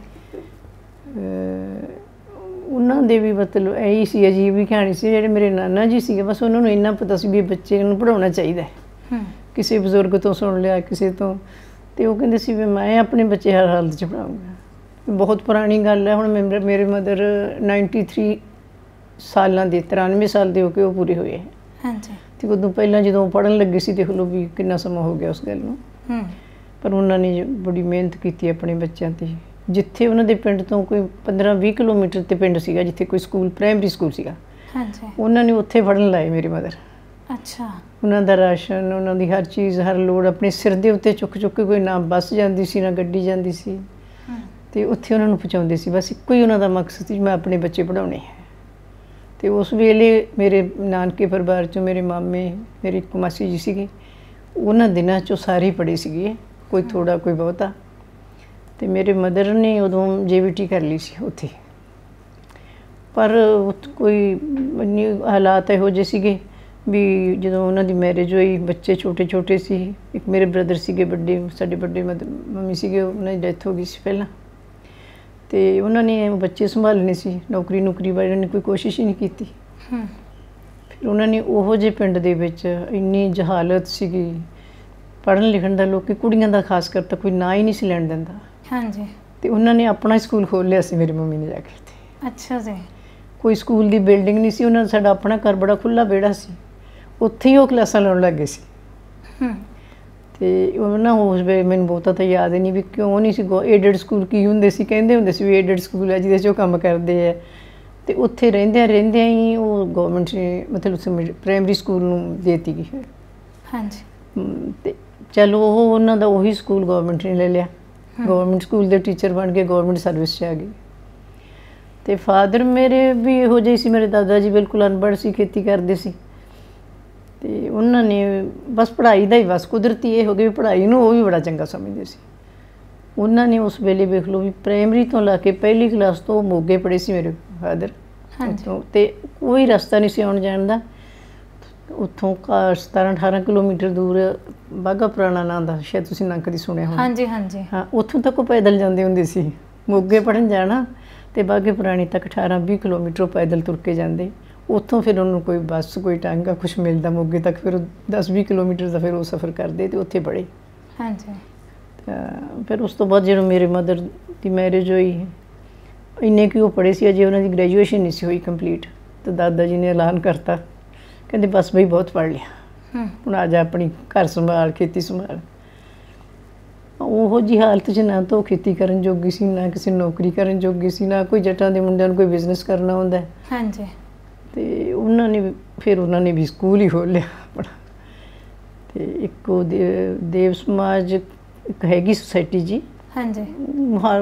ਉਹਨਾਂ ਦੇ ਵੀ ਮਤਲਬ ਇਹੀ ਸੀ, ਅਜੀਬ ਹੀ ਕਹਾਣੀ ਸੀ। ਜਿਹੜੇ ਮੇਰੇ ਨਾਨਾ ਜੀ ਸੀਗੇ, ਬਸ ਉਹਨਾਂ ਨੂੰ ਇੰਨਾ ਪਤਾ ਸੀ ਵੀ ਬੱਚੇ ਨੂੰ ਪੜ੍ਹਾਉਣਾ ਚਾਹੀਦਾ। ਕਿਸੇ ਬਜ਼ੁਰਗ ਤੋਂ ਸੁਣ ਲਿਆ, ਕਿਸੇ ਤੋਂ, ਤੇ ਉਹ ਕਹਿੰਦੇ ਸੀ ਵੀ ਮੈਂ ਆਪਣੇ ਬੱਚੇ ਹਰ ਹਾਲਤ 'ਚ ਪੜ੍ਹਾਊਂਗਾ। ਬਹੁਤ ਪੁਰਾਣੀ ਗੱਲ ਹੈ। ਹੁਣ ਮੇਰੇ ਮਦਰ 93 ਸਾਲਾਂ ਦੇ, 93 ਸਾਲ ਦੇ ਹੋ ਕੇ ਉਹ ਪੂਰੇ ਹੋਏ ਹੈ। ਹਾਂਜੀ। ਤੇ ਉਦੋਂ ਪਹਿਲਾਂ ਜਦੋਂ ਪੜ੍ਹਨ ਲੱਗੇ ਸੀ, ਦੇਖ ਲਓ ਵੀ ਕਿੰਨਾ ਸਮਾਂ ਹੋ ਗਿਆ ਉਸ ਗੱਲ ਨੂੰ। ਪਰ ਉਹਨਾਂ ਨੇ ਬੜੀ ਮਿਹਨਤ ਕੀਤੀ ਆਪਣੇ ਬੱਚਿਆਂ 'ਤੇ। ਜਿੱਥੇ ਉਹਨਾਂ ਦੇ ਪਿੰਡ ਤੋਂ ਕੋਈ 15-20 ਕਿਲੋਮੀਟਰ 'ਤੇ ਪਿੰਡ ਸੀਗਾ ਜਿੱਥੇ ਕੋਈ ਸਕੂਲ, ਪ੍ਰਾਇਮਰੀ ਸਕੂਲ ਸੀਗਾ, ਹਾਂਜੀ, ਉਹਨਾਂ ਨੇ ਉੱਥੇ ਪੜ੍ਹਨ ਲਾਏ ਮੇਰੀ ਮਦਰ। ਅੱਛਾ। ਉਹਨਾਂ ਦਾ ਰਾਸ਼ਨ, ਉਹਨਾਂ ਦੀ ਹਰ ਚੀਜ਼, ਹਰ ਲੋੜ ਆਪਣੇ ਸਿਰ ਦੇ ਉੱਤੇ ਚੁੱਕ ਚੁੱਕ ਕੇ, ਕੋਈ ਨਾ ਬੱਸ ਜਾਂਦੀ ਸੀ ਨਾ ਗੱਡੀ ਜਾਂਦੀ ਸੀ, ਤੇ ਉੱਥੇ ਉਹਨਾਂ ਨੂੰ ਪਹੁੰਚਾਉਂਦੇ ਸੀ। ਬਸ ਇੱਕੋ ਹੀ ਉਹਨਾਂ ਦਾ ਮਕਸਦ ਸੀ, ਮੈਂ ਆਪਣੇ ਬੱਚੇ ਪੜ੍ਹਾਉਣੇ। ਤੇ ਉਸ ਵੇਲੇ ਮੇਰੇ ਨਾਨਕੇ ਪਰਿਵਾਰ 'ਚੋਂ ਮੇਰੇ ਮਾਮੇ, ਮੇਰੀ ਇੱਕ ਮਾਸੀ ਜੀ ਸੀਗੇ, ਉਹਨਾਂ ਦਿਨਾਂ 'ਚੋਂ ਸਾਰੇ ਪੜ੍ਹੇ ਸੀਗੇ, ਕੋਈ ਥੋੜ੍ਹਾ ਕੋਈ ਬਹੁਤਾ। ਤੇ ਮੇਰੇ ਮਦਰ ਨੇ ਉਦੋਂ JBT ਕਰ ਲਈ ਸੀ ਉੱਥੇ। ਪਰ ਕੋਈ ਹਾਲਾਤ ਇਹੋ ਜਿਹੇ ਸੀਗੇ ਵੀ ਜਦੋਂ ਉਹਨਾਂ ਦੀ ਮੈਰਿਜ ਹੋਈ, ਬੱਚੇ ਛੋਟੇ ਛੋਟੇ ਸੀ। ਇੱਕ ਮੇਰੇ ਬ੍ਰਦਰ ਸੀਗੇ ਵੱਡੇ, ਸਾਡੇ ਵੱਡੇ ਮੰਮੀ ਸੀਗੇ, ਉਹਨਾਂ ਦੀ ਡੈਥ ਹੋ ਗਈ ਸੀ ਪਹਿਲਾਂ। ਤੇ ਉਹਨਾਂ ਨੇ ਬੱਚੇ ਸੰਭਾਲਣੇ ਸੀ, ਨੌਕਰੀ ਬਾਰੇ ਉਹਨਾਂ ਨੇ ਕੋਈ ਕੋਸ਼ਿਸ਼ ਹੀ ਨਹੀਂ ਕੀਤੀ। ਫਿਰ ਉਹਨਾਂ ਨੇ ਉਹੋ ਜਿਹੇ ਪਿੰਡ ਦੇ ਵਿੱਚ ਇੰਨੀ ਜਹਾਲਤ ਸੀਗੀ, ਪੜ੍ਹਨ ਲਿਖਣ ਦਾ, ਲੋਕੀ ਕੁੜੀਆਂ ਦਾ ਖਾਸ ਕਰ ਤਾਂ ਕੋਈ ਨਾਂ ਹੀ ਨਹੀਂ ਸੀ ਲੈਣ ਦਿੰਦਾ। ਹਾਂਜੀ। ਤੇ ਉਹਨਾਂ ਨੇ ਆਪਣਾ ਸਕੂਲ ਖੋਲ੍ਹ ਲਿਆ ਸੀ ਮੇਰੀ ਮੰਮੀ ਨੇ ਜਾ ਕੇ ਉੱਥੇ। ਅੱਛਾ ਜੀ। ਕੋਈ ਸਕੂਲ ਦੀ ਬਿਲਡਿੰਗ ਨਹੀਂ ਸੀ, ਉਹਨਾਂ ਦਾ ਸਾਡਾ ਆਪਣਾ ਘਰ ਬੜਾ ਖੁੱਲ੍ਹਾ ਵਿਹੜਾ ਸੀ, ਉੱਥੇ ਹੀ ਉਹ ਕਲਾਸਾਂ ਲਾਉਣ ਲੱਗ ਗਏ ਸੀ। ਤੇ ਉਹ ਨਾ ਉਸ ਵੇਲੇ ਮੈਨੂੰ ਬਹੁਤਾ ਤਾਂ ਯਾਦ ਨਹੀਂ ਵੀ ਕਿਉਂ ਨਹੀਂ ਸੀ। ਏਡਡ ਸਕੂਲ ਕੀ ਹੁੰਦੇ ਸੀ, ਕਹਿੰਦੇ ਹੁੰਦੇ ਸੀ ਵੀ ਏਡਡ ਸਕੂਲ ਹੈ ਜਿਹਦੇ 'ਚ ਉਹ ਕੰਮ ਕਰਦੇ ਹੈ। ਤੇ ਉੱਥੇ ਰਹਿੰਦਿਆਂ ਹੀ ਉਹ ਗੌਰਮੈਂਟ ਨੇ ਮਤਲਬ ਪ੍ਰਾਇਮਰੀ ਸਕੂਲ ਨੂੰ ਦੇ ਦਿੱਤੀ ਗਈ। ਹਾਂਜੀ। ਤੇ ਚਲੋ ਉਹ ਉਹਨਾਂ ਦਾ ਉਹੀ ਸਕੂਲ ਗੌਰਮੈਂਟ ਨੇ ਲੈ ਲਿਆ, ਗੌਰਮੈਂਟ ਸਕੂਲ ਦੇ ਟੀਚਰ ਬਣ ਕੇ ਗੌਰਮੈਂਟ ਸਰਵਿਸ 'ਚ ਆ ਗਈ। ਤੇ ਫਾਦਰ ਮੇਰੇ ਵੀ ਇਹੋ ਜਿਹੇ ਸੀ, ਮੇਰੇ ਦਾਦਾ ਜੀ ਬਿਲਕੁਲ ਅਨਪੜ੍ਹ ਸੀ, ਖੇਤੀ ਕਰਦੇ ਸੀ। ਤੇ ਉਹਨਾਂ ਨੇ ਬਸ ਪੜ੍ਹਾਈ ਦਾ ਹੀ, ਬਸ ਕੁਦਰਤੀ ਇਹ ਹੋ ਗਿਆ ਵੀ ਪੜ੍ਹਾਈ ਨੂੰ ਉਹ ਵੀ ਬੜਾ ਚੰਗਾ ਸਮਝਦੇ ਸੀ। ਉਹਨਾਂ ਨੇ ਉਸ ਵੇਲੇ ਵੇਖ ਲਓ ਵੀ ਪ੍ਰਾਇਮਰੀ ਤੋਂ ਲਾ ਕੇ ਪਹਿਲੀ ਕਲਾਸ ਤੋਂ ਮੋਗੇ ਪੜ੍ਹੇ ਸੀ ਮੇਰੇ ਫਾਦਰ। ਉੱਥੋਂ ਤੇ ਕੋਈ ਰਸਤਾ ਨਹੀਂ ਸੀ ਆਉਣ ਜਾਣ ਦਾ। ਉੱਥੋਂ 17-18 ਕਿਲੋਮੀਟਰ ਦੂਰ ਬਾਘਾ ਪੁਰਾਣਾ ਨਾਂ ਦਾ, ਸ਼ਾਇਦ ਤੁਸੀਂ ਨਾਂ ਕਦੀ ਸੁਣਿਆ ਹੋਣਾ। ਹਾਂਜੀ ਹਾਂਜੀ। ਹਾਂ, ਉੱਥੋਂ ਤੱਕ ਉਹ ਪੈਦਲ ਜਾਂਦੇ ਹੁੰਦੇ ਸੀ। ਮੋਗੇ ਪੜ੍ਹਨ ਜਾਣਾ ਤੇ ਬਾਘੇ ਪੁਰਾਣੇ ਤੱਕ 18-20 ਕਿਲੋਮੀਟਰ ਪੈਦਲ ਤੁਰ ਕੇ ਜਾਂਦੇ। ਉੱਥੋਂ ਫਿਰ ਉਹਨੂੰ ਕੋਈ ਬੱਸ, ਕੋਈ ਟਾਂਗਾ ਕੁਛ ਮਿਲਦਾ ਮੋਗੇ ਤੱਕ, ਫਿਰ ਉਹ 10-20 ਕਿਲੋਮੀਟਰ ਦਾ ਫਿਰ ਉਹ ਸਫ਼ਰ ਕਰਦੇ ਤੇ ਉੱਥੇ ਪੜ੍ਹੇ। ਹਾਂਜੀ। ਤਾਂ ਫਿਰ ਉਸ ਤੋਂ ਬਾਅਦ ਜਦੋਂ ਮੇਰੇ ਮਦਰ ਦੀ ਮੈਰਿਜ ਹੋਈ, ਇੰਨੇ ਕਿ ਉਹ ਪੜ੍ਹੇ ਸੀ, ਅਜੇ ਉਹਨਾਂ ਦੀ ਗ੍ਰੈਜੂਏਸ਼ਨ ਨਹੀਂ ਸੀ ਹੋਈ ਕੰਪਲੀਟ। ਤਾਂ ਦਾਦਾ ਜੀ ਨੇ ਐਲਾਨ ਕਰਤਾ, ਕਹਿੰਦੇ ਬਸ ਬਈ ਬਹੁਤ ਪੜ੍ਹ ਲਿਆ, ਹੁਣ ਆ ਜਾ ਆਪਣੀ ਘਰ ਸੰਭਾਲ, ਖੇਤੀ ਸੰਭਾਲ। ਉਹੋ ਜਿਹੀ ਹਾਲਤ 'ਚ ਨਾ ਤਾਂ ਉਹ ਖੇਤੀ ਕਰਨ ਜੋਗੀ ਸੀ, ਨਾ ਕਿਸੇ ਨੌਕਰੀ ਕਰਨ ਜੋਗੀ ਸੀ, ਨਾ ਕੋਈ ਜੱਟਾਂ ਦੇ ਮੁੰਡਿਆਂ ਨੂੰ ਕੋਈ ਬਿਜ਼ਨਸ ਕਰਨਾ ਹੁੰਦਾ। ਹਾਂਜੀ। ਤੇ ਉਹਨਾਂ ਨੇ ਵੀ ਸਕੂਲ ਹੀ ਖੋਲ੍ਹ ਲਿਆ ਆਪਣਾ। ਤੇ ਇੱਕ ਉਹ ਦੇਵ ਸਮਾਜ ਇੱਕ ਹੈਗੀ ਸੁਸਾਇਟੀ ਜੀ। ਹਾਂਜੀ।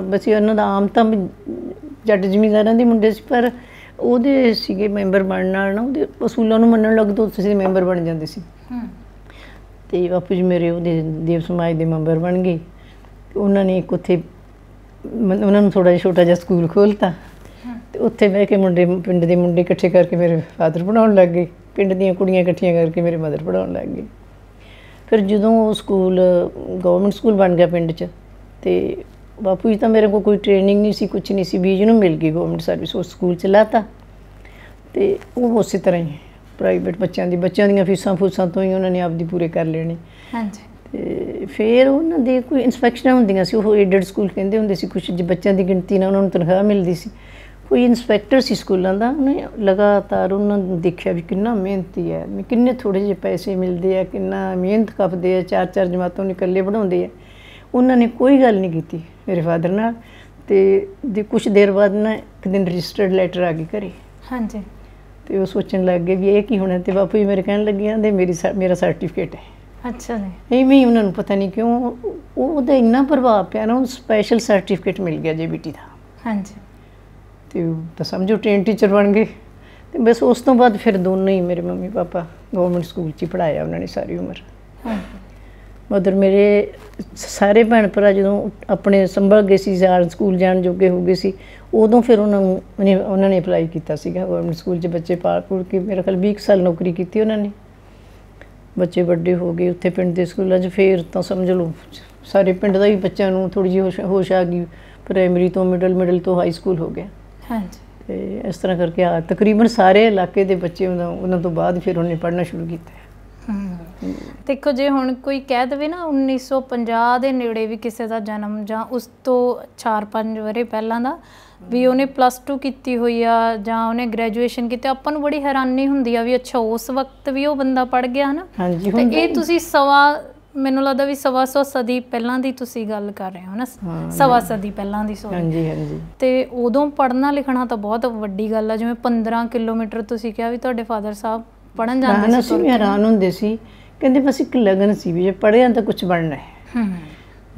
ਬਸ ਉਹਨਾਂ ਦਾ ਆਮ ਤਾਂ ਜੱਟ ਜ਼ਿਮੀਂਦਾਰਾਂ ਦੇ ਮੁੰਡੇ ਸੀ, ਪਰ ਉਹਦੇ ਸੀਗੇ ਮੈਂਬਰ ਬਣਨ ਨਾਲ ਨਾ ਉਹਦੇ ਅਸੂਲਾਂ ਨੂੰ ਮੰਨਣ ਲੱਗ ਤੋਂ ਤੁਸੀਂ ਮੈਂਬਰ ਬਣ ਜਾਂਦੇ ਸੀ। ਤੇ ਬਾਪੂ ਜੀ ਮੇਰੇ ਉਹਦੇ ਦੇਵ ਸਮਾਜ ਦੇ ਮੈਂਬਰ ਬਣ ਗਏ। ਉਹਨਾਂ ਨੇ ਇੱਕ ਉੱਥੇ ਉਹਨਾਂ ਨੂੰ ਥੋੜ੍ਹਾ ਜਿਹਾ ਛੋਟਾ ਜਿਹਾ ਸਕੂਲ ਖੋਲ੍ਹਤਾ ਤੇ ਉੱਥੇ ਬਹਿ ਕੇ ਪਿੰਡ ਦੇ ਮੁੰਡੇ ਇਕੱਠੇ ਕਰਕੇ ਮੇਰੇ ਫਾਦਰ ਪੜ੍ਹਾਉਣ ਲੱਗ ਗਏ, ਪਿੰਡ ਦੀਆਂ ਕੁੜੀਆਂ ਇਕੱਠੀਆਂ ਕਰਕੇ ਮੇਰੇ ਮਦਰ ਪੜ੍ਹਾਉਣ ਲੱਗ ਗਏ। ਫਿਰ ਜਦੋਂ ਉਹ ਸਕੂਲ ਗਵਰਨਮੈਂਟ ਸਕੂਲ ਬਣ ਗਿਆ ਪਿੰਡ 'ਚ, ਤੇ ਬਾਪੂ ਜੀ ਤਾਂ ਮੇਰੇ ਕੋਲ ਕੋਈ ਟ੍ਰੇਨਿੰਗ ਨਹੀਂ ਸੀ, ਕੁਛ ਨਹੀਂ ਸੀ, ਬੀਜ ਨੂੰ ਮਿਲ ਗਈ ਗਵਰਨਮੈਂਟ ਸਰਵਿਸ, ਉਸ ਸਕੂਲ 'ਚ ਲਾਤਾ। ਤੇ ਉਹ ਉਸੇ ਤਰ੍ਹਾਂ ਹੀ ਪ੍ਰਾਈਵੇਟ ਬੱਚਿਆਂ ਦੀਆਂ ਫੀਸਾਂ ਤੋਂ ਹੀ ਉਹਨਾਂ ਨੇ ਆਪਦੀ ਪੂਰੇ ਕਰ ਲੈਣੇ। ਹਾਂਜੀ। ਤੇ ਫਿਰ ਉਹਨਾਂ ਦੇ ਕੋਈ ਇਨਸਪੈਕਸ਼ਨਾਂ ਹੁੰਦੀਆਂ ਸੀ, ਉਹ ਏਡਡ ਸਕੂਲ ਕਹਿੰਦੇ ਹੁੰਦੇ ਸੀ, ਕੁਛ ਬੱਚਿਆਂ ਦੀ ਗਿਣਤੀ ਨਾਲ ਉਹਨਾਂ ਨੂੰ ਤਨਖਾਹ ਮਿਲਦੀ ਸੀ। ਕੋਈ ਇਨਸਪੈਕਟਰ ਸੀ ਸਕੂਲਾਂ ਦਾ, ਉਹਨੇ ਲਗਾਤਾਰ ਉਹਨਾਂ ਨੂੰ ਦੇਖਿਆ ਵੀ ਕਿੰਨਾ ਮਿਹਨਤੀ ਹੈ, ਕਿੰਨੇ ਥੋੜ੍ਹੇ ਜਿਹੇ ਪੈਸੇ ਮਿਲਦੇ ਆ, ਕਿੰਨਾ ਮਿਹਨਤ ਖਪਦੇ ਆ, 4-4 ਜਮਾਤਾਂ ਨੂੰ ਇਕੱਲੇ ਪੜ੍ਹਾਉਂਦੇ ਆ। ਉਹਨਾਂ ਨੇ ਕੋਈ ਗੱਲ ਨਹੀਂ ਕੀਤੀ ਮੇਰੇ ਫਾਦਰ ਨਾਲ। ਤੇ ਕੁਛ ਦੇਰ ਬਾਅਦ ਨਾ ਇੱਕ ਦਿਨ ਰਜਿਸਟਰਡ ਲੈਟਰ ਆ ਗਈ ਘਰੇ। ਹਾਂਜੀ। ਤੇ ਉਹ ਸੋਚਣ ਲੱਗ ਗਏ ਵੀ ਇਹ ਕੀ ਹੋਣਾ। ਤੇ ਬਾਪੂ ਜੀ ਮੇਰੇ ਕਹਿਣ ਲੱਗੇ, ਕਹਿੰਦੇ ਮੇਰਾ ਸਰਟੀਫਿਕੇਟ ਹੈ। ਅੱਛਾ ਜੀ। ਇਵੇਂ ਹੀ ਉਹਨਾਂ ਨੂੰ ਪਤਾ ਨਹੀਂ ਕਿਉਂ ਉਹਦਾ ਇੰਨਾ ਪ੍ਰਭਾਵ ਪਿਆ ਨਾ, ਉਹਨੂੰ ਸਪੈਸ਼ਲ ਸਰਟੀਫਿਕੇਟ ਮਿਲ ਗਿਆ JBT ਦਾ। ਹਾਂਜੀ। ਤੇ ਉਹ ਤਾਂ ਸਮਝੋ ਟ੍ਰੇਨ ਟੀਚਰ ਬਣ ਗਏ। ਤੇ ਬਸ ਉਸ ਤੋਂ ਬਾਅਦ ਫਿਰ ਦੋਨੋਂ ਹੀ ਮੇਰੇ ਮੰਮੀ ਪਾਪਾ ਗਵਰਨਮੈਂਟ ਸਕੂਲ 'ਚ ਹੀ ਪੜ੍ਹਾਇਆ ਉਹਨਾਂ ਨੇ ਸਾਰੀ ਉਮਰ। ਮਦਰ ਮੇਰੇ ਸਾਰੇ ਭੈਣ ਭਰਾ ਜਦੋਂ ਆਪਣੇ ਸੰਭਲ ਗਏ ਸੀ, ਸਕੂਲ ਜਾਣ ਜੋਗੇ ਹੋ ਗਏ ਸੀ, ਉਦੋਂ ਫਿਰ ਉਹਨਾਂ ਨੇ ਅਪਲਾਈ ਕੀਤਾ ਸੀਗਾ ਗਵਰਨਮੈਂਟ ਸਕੂਲ 'ਚ। ਬੱਚੇ ਪਾਲ ਪੂਲ ਕੇ ਮੇਰੇ ਖਿਆਲ 20 ਸਾਲ ਨੌਕਰੀ ਕੀਤੀ ਉਹਨਾਂ ਨੇ। ਬੱਚੇ ਵੱਡੇ ਹੋ ਗਏ ਉੱਥੇ ਪਿੰਡ ਦੇ ਸਕੂਲਾਂ 'ਚ। ਫਿਰ ਤਾਂ ਸਮਝ ਲਓ ਸਾਰੇ ਪਿੰਡ ਦਾ ਹੀ ਬੱਚਿਆਂ ਨੂੰ ਥੋੜ੍ਹੀ ਜਿਹੀ ਹੋਸ਼ ਆ ਗਈ। ਪ੍ਰਾਇਮਰੀ ਤੋਂ ਮਿਡਲ ਤੋਂ ਹਾਈ ਸਕੂਲ ਹੋ ਗਿਆ। ਹਾਂਜੀ। ਤੇ ਇਸ ਤਰ੍ਹਾਂ ਕਰਕੇ ਤਕਰੀਬਨ ਸਾਰੇ ਇਲਾਕੇ ਦੇ ਬੱਚੇ ਉਹਨਾਂ ਤੋਂ ਬਾਅਦ ਫਿਰ ਉਹਨੇ ਪੜ੍ਹਨਾ ਸ਼ੁਰੂ ਕੀਤਾ। ਦੇਖੋ ਜੇ ਹੁਣ ਕੋਈ ਕਹਿ ਦੇਵੇ ਨਾ 1950 ਦੇ ਨੇੜੇ ਵੀ ਕਿਸੇ ਦਾ ਜਨਮ ਜਾਂ ਉਸ ਤੋਂ 4-5 ਵਰੇ ਪਹਿਲਾਂ ਦਾ ਵੀ ਉਹਨੇ +2 ਕੀਤੀ ਹੋਈ ਆ ਜਾਂ ਉਹਨੇ ਗ੍ਰੈਜੂਏਸ਼ਨ ਕੀਤੀ, ਆਪਾਂ ਨੂੰ ਬੜੀ ਹੈਰਾਨੀ ਹੁੰਦੀ ਆ ਵੀ ਅੱਛਾ ਉਸ ਵਕਤ ਵੀ ਉਹ ਬੰਦਾ ਪੜ੍ਹ ਗਿਆ ਹੈ ਨਾ। ਹਾਂਜੀ। ਤੇ ਇਹ ਤੁਸੀਂ ਮੈਨੂੰ ਲੱਗਦਾ ਵੀ 125 ਸਦੀ ਪਹਿਲਾਂ ਦੀ ਤੁਸੀਂ ਗੱਲ ਕਰ ਰਹੇ ਹੋ ਨਾ, 125 ਸਦੀ ਪਹਿਲਾਂ ਦੀ। ਹਾਂਜੀ ਹਾਂਜੀ। ਤੇ ਉਦੋਂ ਪੜ੍ਹਨਾ ਲਿਖਣਾ ਤਾਂ ਬਹੁਤ ਵੱਡੀ ਗੱਲ ਆ। ਜਿਵੇਂ 15 ਕਿਲੋਮੀਟਰ ਤੁਸੀਂ ਕਿਹਾ ਵੀ ਤੁਹਾਡੇ ਫਾਦਰ ਸਾਹਿਬ ਪੜ੍ਹਨ ਜਾਂਦੇ ਸੀ। ਅਸੀਂ ਵੀ ਹੈਰਾਨ ਹੁੰਦੇ ਸੀ, ਕਹਿੰਦੇ ਬਸ ਇੱਕ ਲਗਨ ਸੀ ਵੀ ਜੇ ਪੜ੍ਹਿਆ ਤਾਂ ਕੁਛ ਬਣਨਾ ਹੈ।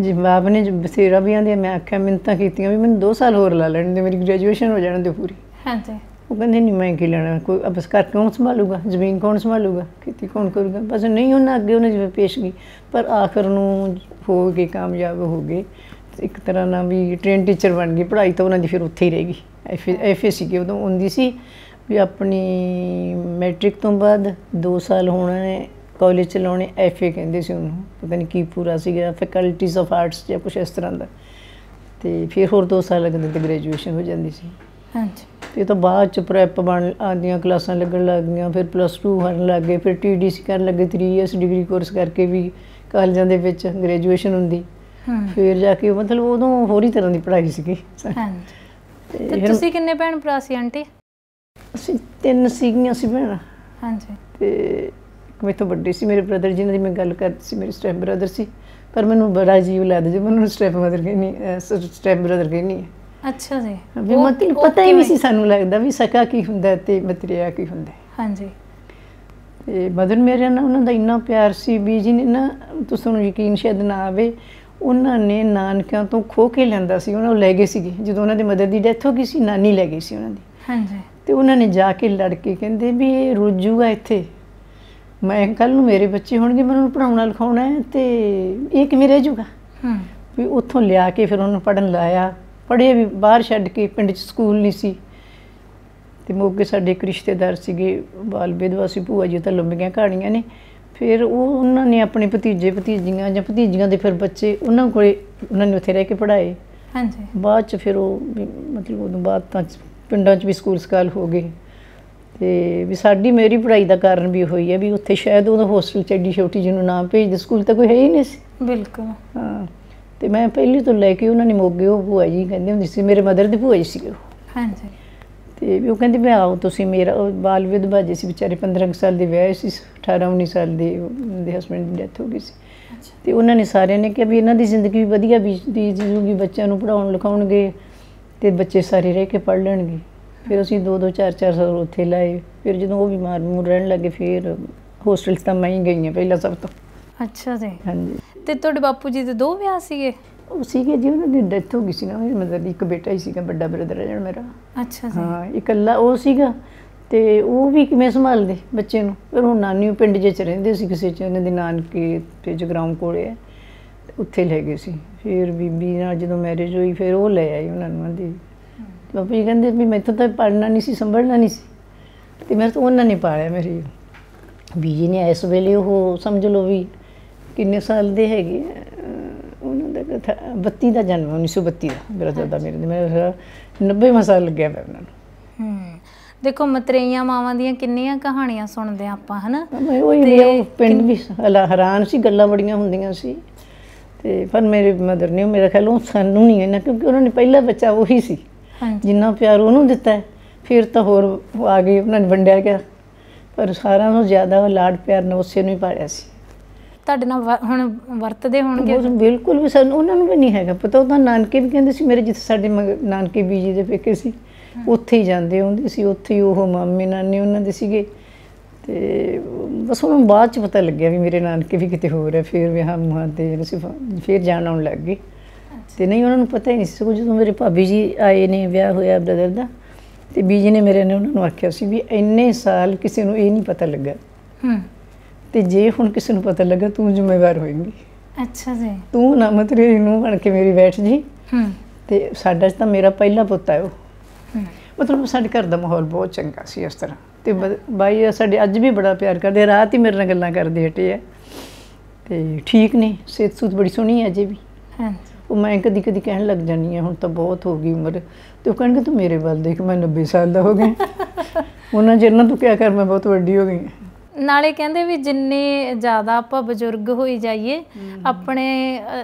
ਜੀ ਬਾਪ ਨੇ ਬਥੇਰਾ ਵੀ ਆਂਦੇ, ਮੈਂ ਆਖਿਆ ਮਿੰਨਤਾਂ ਕੀਤੀਆਂ ਵੀ ਮੈਨੂੰ 2 ਸਾਲ ਹੋਰ ਲਾ ਲੈਣ ਦੇ, ਮੇਰੀ ਗ੍ਰੈਜੂਏਸ਼ਨ ਹੋ ਜਾਣ ਦੇ ਪੂਰੀ। ਹਾਂਜੀ। ਉਹ ਕਹਿੰਦੇ ਨਹੀਂ ਮੈਂ ਕੀ ਲੈਣਾ, ਕੋਈ ਬਸ ਘਰ ਕੌਣ ਸੰਭਾਲੂਗਾ, ਜ਼ਮੀਨ ਕੌਣ ਸੰਭਾਲੂਗਾ, ਖੇਤੀ ਕੌਣ ਕਰੂਗਾ। ਬਸ ਨਹੀਂ ਉਹਨਾਂ ਅੱਗੇ ਉਹਨੇ ਜਿਵੇਂ ਪੇਸ਼ ਗਈ, ਪਰ ਆਖਰ ਨੂੰ ਹੋ ਗਏ, ਕਾਮਯਾਬ ਹੋ ਗਏ। ਇੱਕ ਤਰ੍ਹਾਂ ਨਾਲ ਵੀ ਟ੍ਰੇਨ ਟੀਚਰ ਬਣ ਗਈ। ਪੜ੍ਹਾਈ ਤਾਂ ਉਹਨਾਂ ਦੀ ਫਿਰ ਉੱਥੇ ਹੀ ਰਹੇਗੀ। ਐਫਏ ਸੀਗੇ ਉਦੋਂ ਹੁੰਦੀ ਸੀ ਵੀ ਆਪਣੀ ਮੈਟ੍ਰਿਕ ਤੋਂ ਬਾਅਦ 2 ਸਾਲ ਹੋਣਾ ਨੇ ਕਾਲਜ ਚਲਾਉਣੇ, ਐਫਏ ਕਹਿੰਦੇ ਸੀ ਉਹਨੂੰ, ਪਤਾ ਨਹੀਂ ਕੀ ਪੂਰਾ ਸੀਗਾ, ਫੈਕਲਟੀਜ਼ ਆਫ ਆਰਟਸ ਜਾਂ ਕੁਛ ਇਸ ਤਰ੍ਹਾਂ ਦਾ। ਤੇ ਫਿਰ ਹੋਰ 2 ਸਾਲ ਲੱਗਦੇ ਤੇ ਗ੍ਰੈਜੂਏਸ਼ਨ ਹੋ ਜਾਂਦੀ ਸੀ। ਹਾਂਜੀ। ਤੇ ਤਾਂ ਬਾਅਦ ਚ ਪ੍ਰੈਪ ਆਉਂਦੀਆਂ ਕਲਾਸਾਂ ਲੱਗਣ ਲੱਗ ਗਈਆਂ, ਫਿਰ +2 ਕਰਨ ਲੱਗ ਗਏ, ਫਿਰ TDC ਕਰਨ ਲੱਗੇ, 3 ਇਅਰਸ ਡਿਗਰੀ ਕੋਰਸ ਕਰਕੇ ਵੀ ਕਾਲਜਾਂ ਦੇ ਵਿੱਚ ਗ੍ਰੈਜੂਏਸ਼ਨ ਹੁੰਦੀ। ਫਿਰ ਜਾ ਕੇ ਮਤਲਬ ਉਦੋਂ ਹੋਰ ਹੀ ਤਰ੍ਹਾਂ ਦੀ ਪੜ੍ਹਾਈ ਸੀਗੀ। ਹਾਂਜੀ। ਤੇ ਤੁਸੀਂ ਕਿੰਨੇ ਭੈਣ ਭਰਾ ਸੀ ਆਂਟੀ? ਅਸੀਂ 3 ਸੀਗੀਆਂ ਸੀ ਭੈਣਾਂ। ਹਾਂਜੀ। ਤੇ ਇੱਕ ਮੇਰੇ ਤੋਂ ਵੱਡੇ ਸੀ ਮੇਰੇ ਬ੍ਰਦਰ, ਜਿਹਨਾਂ ਦੀ ਮੈਂ ਗੱਲ ਕਰਦੀ ਸੀ, ਮੇਰੇ ਸਟੈਪ ਬ੍ਰਦਰ ਸੀ। ਪਰ ਮੈਨੂੰ ਬੜਾ ਅਜੀਬ ਲੱਗਦਾ ਜੇ ਮੈਨੂੰ ਸਟੈਪ ਬ੍ਰਦਰ ਕਹਿੰਦੀ ਹੈ। ਅੱਛਾ ਜੀ। ਵੀ ਮਤਲਬ ਪਤਾ ਹੀ ਨਹੀਂ ਸੀ ਸਾਨੂੰ ਲੱਗਦਾ ਵੀ ਸਕਾ ਕੀ ਹੁੰਦਾ ਤੇ ਮਤਰਿਆ ਕੀ ਹੁੰਦਾ। ਹਾਂਜੀ। ਤੇ ਮਦਰ ਮੇਰੇ ਨਾਲ ਉਹਨਾਂ ਦਾ ਇੰਨਾ ਪਿਆਰ ਸੀ ਵੀ ਜੀ ਨੇ ਨਾ, ਤੁਸੀਂ ਨੂੰ ਯਕੀਨ ਸ਼ਾਇਦ ਨਾ ਆਵੇ, ਉਹਨਾਂ ਨੇ ਨਾਨਕਿਆਂ ਤੋਂ ਖੋਹ ਕੇ ਲਿਆਂਦਾ ਸੀ। ਉਹਨਾਂ ਨੂੰ ਲੈ ਗਏ ਸੀਗੇ ਜਦੋਂ ਉਹਨਾਂ ਦੇ ਮਦਰ ਦੀ ਡੈਥ ਹੋ ਗਈ ਸੀ, ਨਾਨੀ ਲੈ ਗਈ ਸੀ ਉਹਨਾਂ ਦੀ। ਹਾਂਜੀ। ਤੇ ਉਹਨਾਂ ਨੇ ਜਾ ਕੇ ਲੜ ਕੇ ਕਹਿੰਦੇ ਵੀ ਇਹ ਰੁੱਜੂਗਾ ਇੱਥੇ, ਮੈਂ ਕੱਲ੍ਹ ਨੂੰ ਮੇਰੇ ਬੱਚੇ ਹੋਣਗੇ, ਮੈਂ ਉਹਨੂੰ ਪੜ੍ਹਾਉਣਾ ਲਿਖਾਉਣਾ ਹੈ ਤੇ ਇਹ ਕਿਵੇਂ ਰਹਿ ਜੂਗਾ। ਵੀ ਉੱਥੋਂ ਲਿਆ ਕੇ ਫਿਰ ਉਹਨੂੰ ਪੜ੍ਹਨ ਲਾਇਆ। ਪੜ੍ਹੇ ਵੀ ਬਾਹਰ ਛੱਡ ਕੇ, ਪਿੰਡ 'ਚ ਸਕੂਲ ਨਹੀਂ ਸੀ। ਤੇ ਮੋਗੇ ਸਾਡੇ ਇੱਕ ਰਿਸ਼ਤੇਦਾਰ ਸੀਗੇ, ਬਾਲ ਵਿਧਵਾ ਸੀ, ਭੂਆ ਜੀ, ਤਾਂ ਲੰਬੀਆਂ ਕਹਾਣੀਆਂ ਨੇ। ਫਿਰ ਉਹਨਾਂ ਨੇ ਆਪਣੇ ਭਤੀਜੀਆਂ ਜਾਂ ਭਤੀਜੀਆਂ ਦੇ ਫਿਰ ਬੱਚੇ ਉਹਨਾਂ ਕੋਲੇ, ਉਹਨਾਂ ਨੇ ਉੱਥੇ ਰਹਿ ਕੇ ਪੜ੍ਹਾਏ। ਹਾਂਜੀ। ਬਾਅਦ 'ਚ ਫਿਰ ਉਹ ਮਤਲਬ ਉਦੋਂ ਬਾਅਦ ਤਾਂ ਪਿੰਡਾਂ 'ਚ ਵੀ ਸਕੂਲ ਸਕਾਲ ਹੋ ਗਏ। ਤੇ ਵੀ ਮੇਰੀ ਪੜ੍ਹਾਈ ਦਾ ਕਾਰਨ ਵੀ ਹੋਈ ਹੈ ਵੀ ਉੱਥੇ ਸ਼ਾਇਦ ਉਹਦਾ ਹੋਸਟਲ 'ਚ ਐਡੀ ਛੋਟੀ ਜਿਹਨੂੰ ਨਾ ਭੇਜਦੇ, ਸਕੂਲ ਤਾਂ ਕੋਈ ਹੈ ਹੀ ਨਹੀਂ ਸੀ। ਬਿਲਕੁਲ। ਹਾਂ। ਤੇ ਮੈਂ ਪਹਿਲੀ ਤੋਂ ਲੈ ਕੇ ਉਹਨਾਂ ਨੇ ਮੋਗੇ, ਉਹ ਭੂਆ ਜੀ ਕਹਿੰਦੇ ਹੁੰਦੀ ਸੀ, ਮੇਰੇ ਮਦਰ ਦੀ ਭੂਆ ਜੀ ਸੀਗੇ ਉਹ। ਹਾਂਜੀ। ਤੇ ਵੀ ਉਹ ਕਹਿੰਦੇ ਵੀ ਆਓ ਤੁਸੀਂ, ਮੇਰਾ ਬਾਲ ਵਿਧਵਾ ਜੀ ਸੀ ਵਿਚਾਰੇ, 15 ਸਾਲ ਦੇ ਵਿਆਹੇ ਸੀ, 18-19 ਸਾਲ ਦੇ ਉਹਦੇ ਹਸਬੈਂਡ ਦੀ ਡੈਥ ਹੋ ਗਈ ਸੀ। ਤੇ ਉਹਨਾਂ ਨੇ ਸਾਰਿਆਂ ਨੇ ਕਿਹਾ ਵੀ ਇਹਨਾਂ ਦੀ ਜ਼ਿੰਦਗੀ ਵੀ ਵਧੀਆ ਬੀਤਦੀ ਜੂਗੀ, ਬੱਚਿਆਂ ਨੂੰ ਪੜ੍ਹਾਉਣ ਲਿਖਾਉਣਗੇ ਤੇ ਬੱਚੇ ਸਾਰੇ ਰਹਿ ਕੇ ਪੜ੍ਹ ਲੈਣਗੇ। ਫਿਰ ਅਸੀਂ 2-2 4-4 ਸਾਲ ਉੱਥੇ ਲਾਏ। ਫਿਰ ਜਦੋਂ ਉਹ ਬਿਮਾਰ ਰਹਿਣ ਲੱਗੇ, ਫਿਰ ਹੋਸਟਲ 'ਚ ਤਾਂ ਮੈਂ ਹੀ ਗਈ ਹਾਂ ਪਹਿਲਾਂ ਸਭ ਤੋਂ। ਅੱਛਾ ਜੀ। ਹਾਂਜੀ। ਤੇ ਤੁਹਾਡੇ ਬਾਪੂ ਜੀ ਦੇ 2 ਵਿਆਹ ਸੀਗੇ? ਉਹ ਸੀਗੇ ਜੀ, ਉਹਨਾਂ ਦੀ ਡੈਥ ਹੋ ਗਈ ਸੀ ਨਾ, ਮਤਲਬ ਇੱਕ ਬੇਟਾ ਹੀ ਸੀਗਾ, ਵੱਡਾ ਬ੍ਰਦਰ ਹੈ ਜਿਹੜਾ ਮੇਰਾ। ਅੱਛਾ ਜੀ। ਹਾਂ, ਇਕੱਲਾ ਉਹ ਸੀਗਾ। ਤੇ ਉਹ ਵੀ ਕਿਵੇਂ ਸੰਭਾਲਦੇ ਬੱਚੇ ਨੂੰ। ਫਿਰ ਉਹ ਨਾਨੀ ਪਿੰਡ 'ਚ ਰਹਿੰਦੇ ਸੀ ਕਿਸੇ 'ਚ, ਉਹਨਾਂ ਦੇ ਨਾਨਕੇ ਤੇ ਜਗਰਾਉਂ ਕੋਲੇ ਹੈ, ਉੱਥੇ ਲੈ ਗਏ ਸੀ। ਫਿਰ ਬੀਬੀ ਨਾਲ ਜਦੋਂ ਮੈਰਿਜ ਹੋਈ ਫਿਰ ਉਹ ਲੈ ਆਈ ਉਹਨਾਂ ਨੂੰ। ਆਂਦੀ ਬਾਪੂ ਜੀ ਕਹਿੰਦੇ ਵੀ ਮੈਥੋਂ ਤਾਂ ਪੜ੍ਹਨਾ ਨਹੀਂ ਸੀ, ਸੰਭਲਣਾ ਨਹੀਂ ਸੀ, ਅਤੇ ਮੇਰੇ ਤੋਂ ਉਹਨਾਂ ਨੇ ਪਾਲਿਆ। ਮੇਰੀ ਬੀਜੀ ਨੇ ਇਸ ਵੇਲੇ ਉਹ ਸਮਝ ਲਓ ਵੀ ਕਿੰਨੇ ਸਾਲ ਦੇ ਹੈਗੇ, ਉਹਨਾਂ ਦਾ 32 ਦਾ ਜਨਮ, 1932 ਦਾ ਬ੍ਰਦਰ ਦਾ ਮੇਰੇ। ਮੇਰਾ 90ਵਾਂ ਸਾਲ ਲੱਗਿਆ ਪਿਆ ਉਹਨਾਂ ਨੂੰ। ਦੇਖੋ ਮਤਰੇਈਆਂ ਮਾਵਾਂ ਦੀਆਂ ਕਿੰਨੀਆਂ ਕਹਾਣੀਆਂ ਸੁਣਦੇ ਆਪਾਂ, ਹੈ ਨਾ। ਉਹੀ ਪਿੰਡ ਵੀ ਹੈਰਾਨ ਸੀ, ਗੱਲਾਂ ਬੜੀਆਂ ਹੁੰਦੀਆਂ ਸੀ। ਅਤੇ ਪਰ ਮੇਰੇ ਮਦਰ ਨੇ, ਮੇਰਾ ਖਿਆਲ ਉਹ ਸਾਨੂੰ ਨਹੀਂ ਇੰਨਾ, ਕਿਉਂਕਿ ਉਹਨਾਂ ਨੇ ਪਹਿਲਾ ਬੱਚਾ ਉਹੀ ਸੀ, ਜਿੰਨਾ ਪਿਆਰ ਉਹਨੂੰ ਦਿੱਤਾ। ਫਿਰ ਤਾਂ ਹੋਰ ਆ ਗਏ, ਉਹਨਾਂ ਨੇ ਵੰਡਿਆ ਗਿਆ, ਪਰ ਸਾਰਿਆਂ ਨਾਲੋਂ ਜ਼ਿਆਦਾ ਲਾਡ ਪਿਆਰ ਨਾਲ ਉਸੇ ਨੂੰ ਹੀ ਪਾਲਿਆ ਸੀ। ਤੁਹਾਡੇ ਨਾਲ ਹੁਣ ਵਰਤਦੇ ਹੋਣਗੇ? ਬਿਲਕੁਲ ਵੀ, ਸਾਨੂੰ ਉਹਨਾਂ ਨੂੰ ਵੀ ਨਹੀਂ ਹੈਗਾ ਪਤਾ। ਉਹ ਤਾਂ ਨਾਨਕੇ ਵੀ ਕਹਿੰਦੇ ਸੀ ਮੇਰੇ, ਜਿੱਥੇ ਸਾਡੇ ਨਾਨਕੇ ਬੀਜੀ ਦੇ ਪੇਕੇ ਸੀ, ਉੱਥੇ ਹੀ ਜਾਂਦੇ ਹੁੰਦੇ ਸੀ, ਉੱਥੇ ਹੀ ਉਹ ਮਾਮੇ ਨਾਨੇ ਉਹਨਾਂ ਦੇ ਸੀਗੇ। ਤੇ ਬਸ ਉਹਨੂੰ ਬਾਅਦ ਚ ਪਤਾ ਲੱਗਿਆ ਵੀ ਮੇਰੇ ਨਾਨਕੇ ਵੀ ਕਿਤੇ ਹੋਰ ਹੈ। ਫਿਰ ਵਿਆਹ ਮੁਹਾਂ ਤੇ ਅਸੀਂ ਫਿਰ ਜਾਣ ਆਉਣ ਲੱਗ ਗਏ। ਤੇ ਨਹੀਂ ਉਹਨਾਂ ਨੂੰ ਪਤਾ ਹੀ ਨਹੀਂ ਸੀ। ਸਗੋਂ ਜਦੋਂ ਮੇਰੇ ਭਾਬੀ ਜੀ ਆਏ ਨੇ, ਵਿਆਹ ਹੋਇਆ ਬ੍ਰਦਰ ਦਾ, ਤੇ ਬੀਜੀ ਨੇ ਮੇਰੇ ਨੇ ਉਹਨਾਂ ਨੂੰ ਆਖਿਆ ਸੀ ਵੀ ਇੰਨੇ ਸਾਲ ਕਿਸੇ ਨੂੰ ਇਹ ਨਹੀਂ ਪਤਾ ਲੱਗਾ, ਤੇ ਜੇ ਹੁਣ ਕਿਸੇ ਨੂੰ ਪਤਾ ਲੱਗਾ ਤੂੰ ਜ਼ਿੰਮੇਵਾਰ ਹੋਏਂਗੀ। ਅੱਛਾ ਜੀ। ਤੂੰ ਨਾ ਮਤਲਬ ਨੂੰ ਬਣ ਕੇ ਮੇਰੀ ਬੈਠ ਜੀ। ਤੇ ਸਾਡਾ ਤਾਂ ਮੇਰਾ ਪਹਿਲਾ ਪੁੱਤ ਹੈ ਉਹ। ਮਤਲਬ ਸਾਡੇ ਘਰ ਦਾ ਮਾਹੌਲ ਬਹੁਤ ਚੰਗਾ ਸੀ ਇਸ ਤਰ੍ਹਾਂ। ਤੇ ਬਾਈ ਸਾਡੇ ਅੱਜ ਵੀ ਬੜਾ ਪਿਆਰ ਕਰਦੇ, ਰਾਤ ਹੀ ਮੇਰੇ ਨਾਲ ਗੱਲਾਂ ਕਰਦੇ ਹਟੇ ਆ। ਤੇ ਠੀਕ ਨੇ, ਸਿਹਤ ਸੂਤ ਬੜੀ ਸੋਹਣੀ ਹੈ ਅਜੇ ਵੀ। ਉਹ ਮੈਂ ਕਦੀ ਕਦੀ ਕਹਿਣ ਲੱਗ ਜਾਂਦੀ ਹਾਂ ਹੁਣ ਤਾਂ ਬਹੁਤ ਹੋ ਗਈ ਉਮਰ, ਤੇ ਉਹ ਕਹਿਣਗੇ ਤੂੰ ਮੇਰੇ ਵੱਲ ਦੇਖ, ਮੈਂ 90 ਸਾਲ ਦਾ ਹੋ ਗਿਆ। ਉਹਨਾਂ ਚਿਰ ਨਾਲ ਤੂੰ ਕਿਆ ਕਰ, ਮੈਂ ਬਹੁਤ ਵੱਡੀ ਹੋ ਗਈ ਹਾਂ। ਨਾਲੇ ਕਹਿੰਦੇ ਵੀ ਜਿੰਨੇ ਜ਼ਿਆਦਾ ਆਪਾਂ ਬਜ਼ੁਰਗ ਹੋਈ ਜਾਈਏ ਆਪਣੇ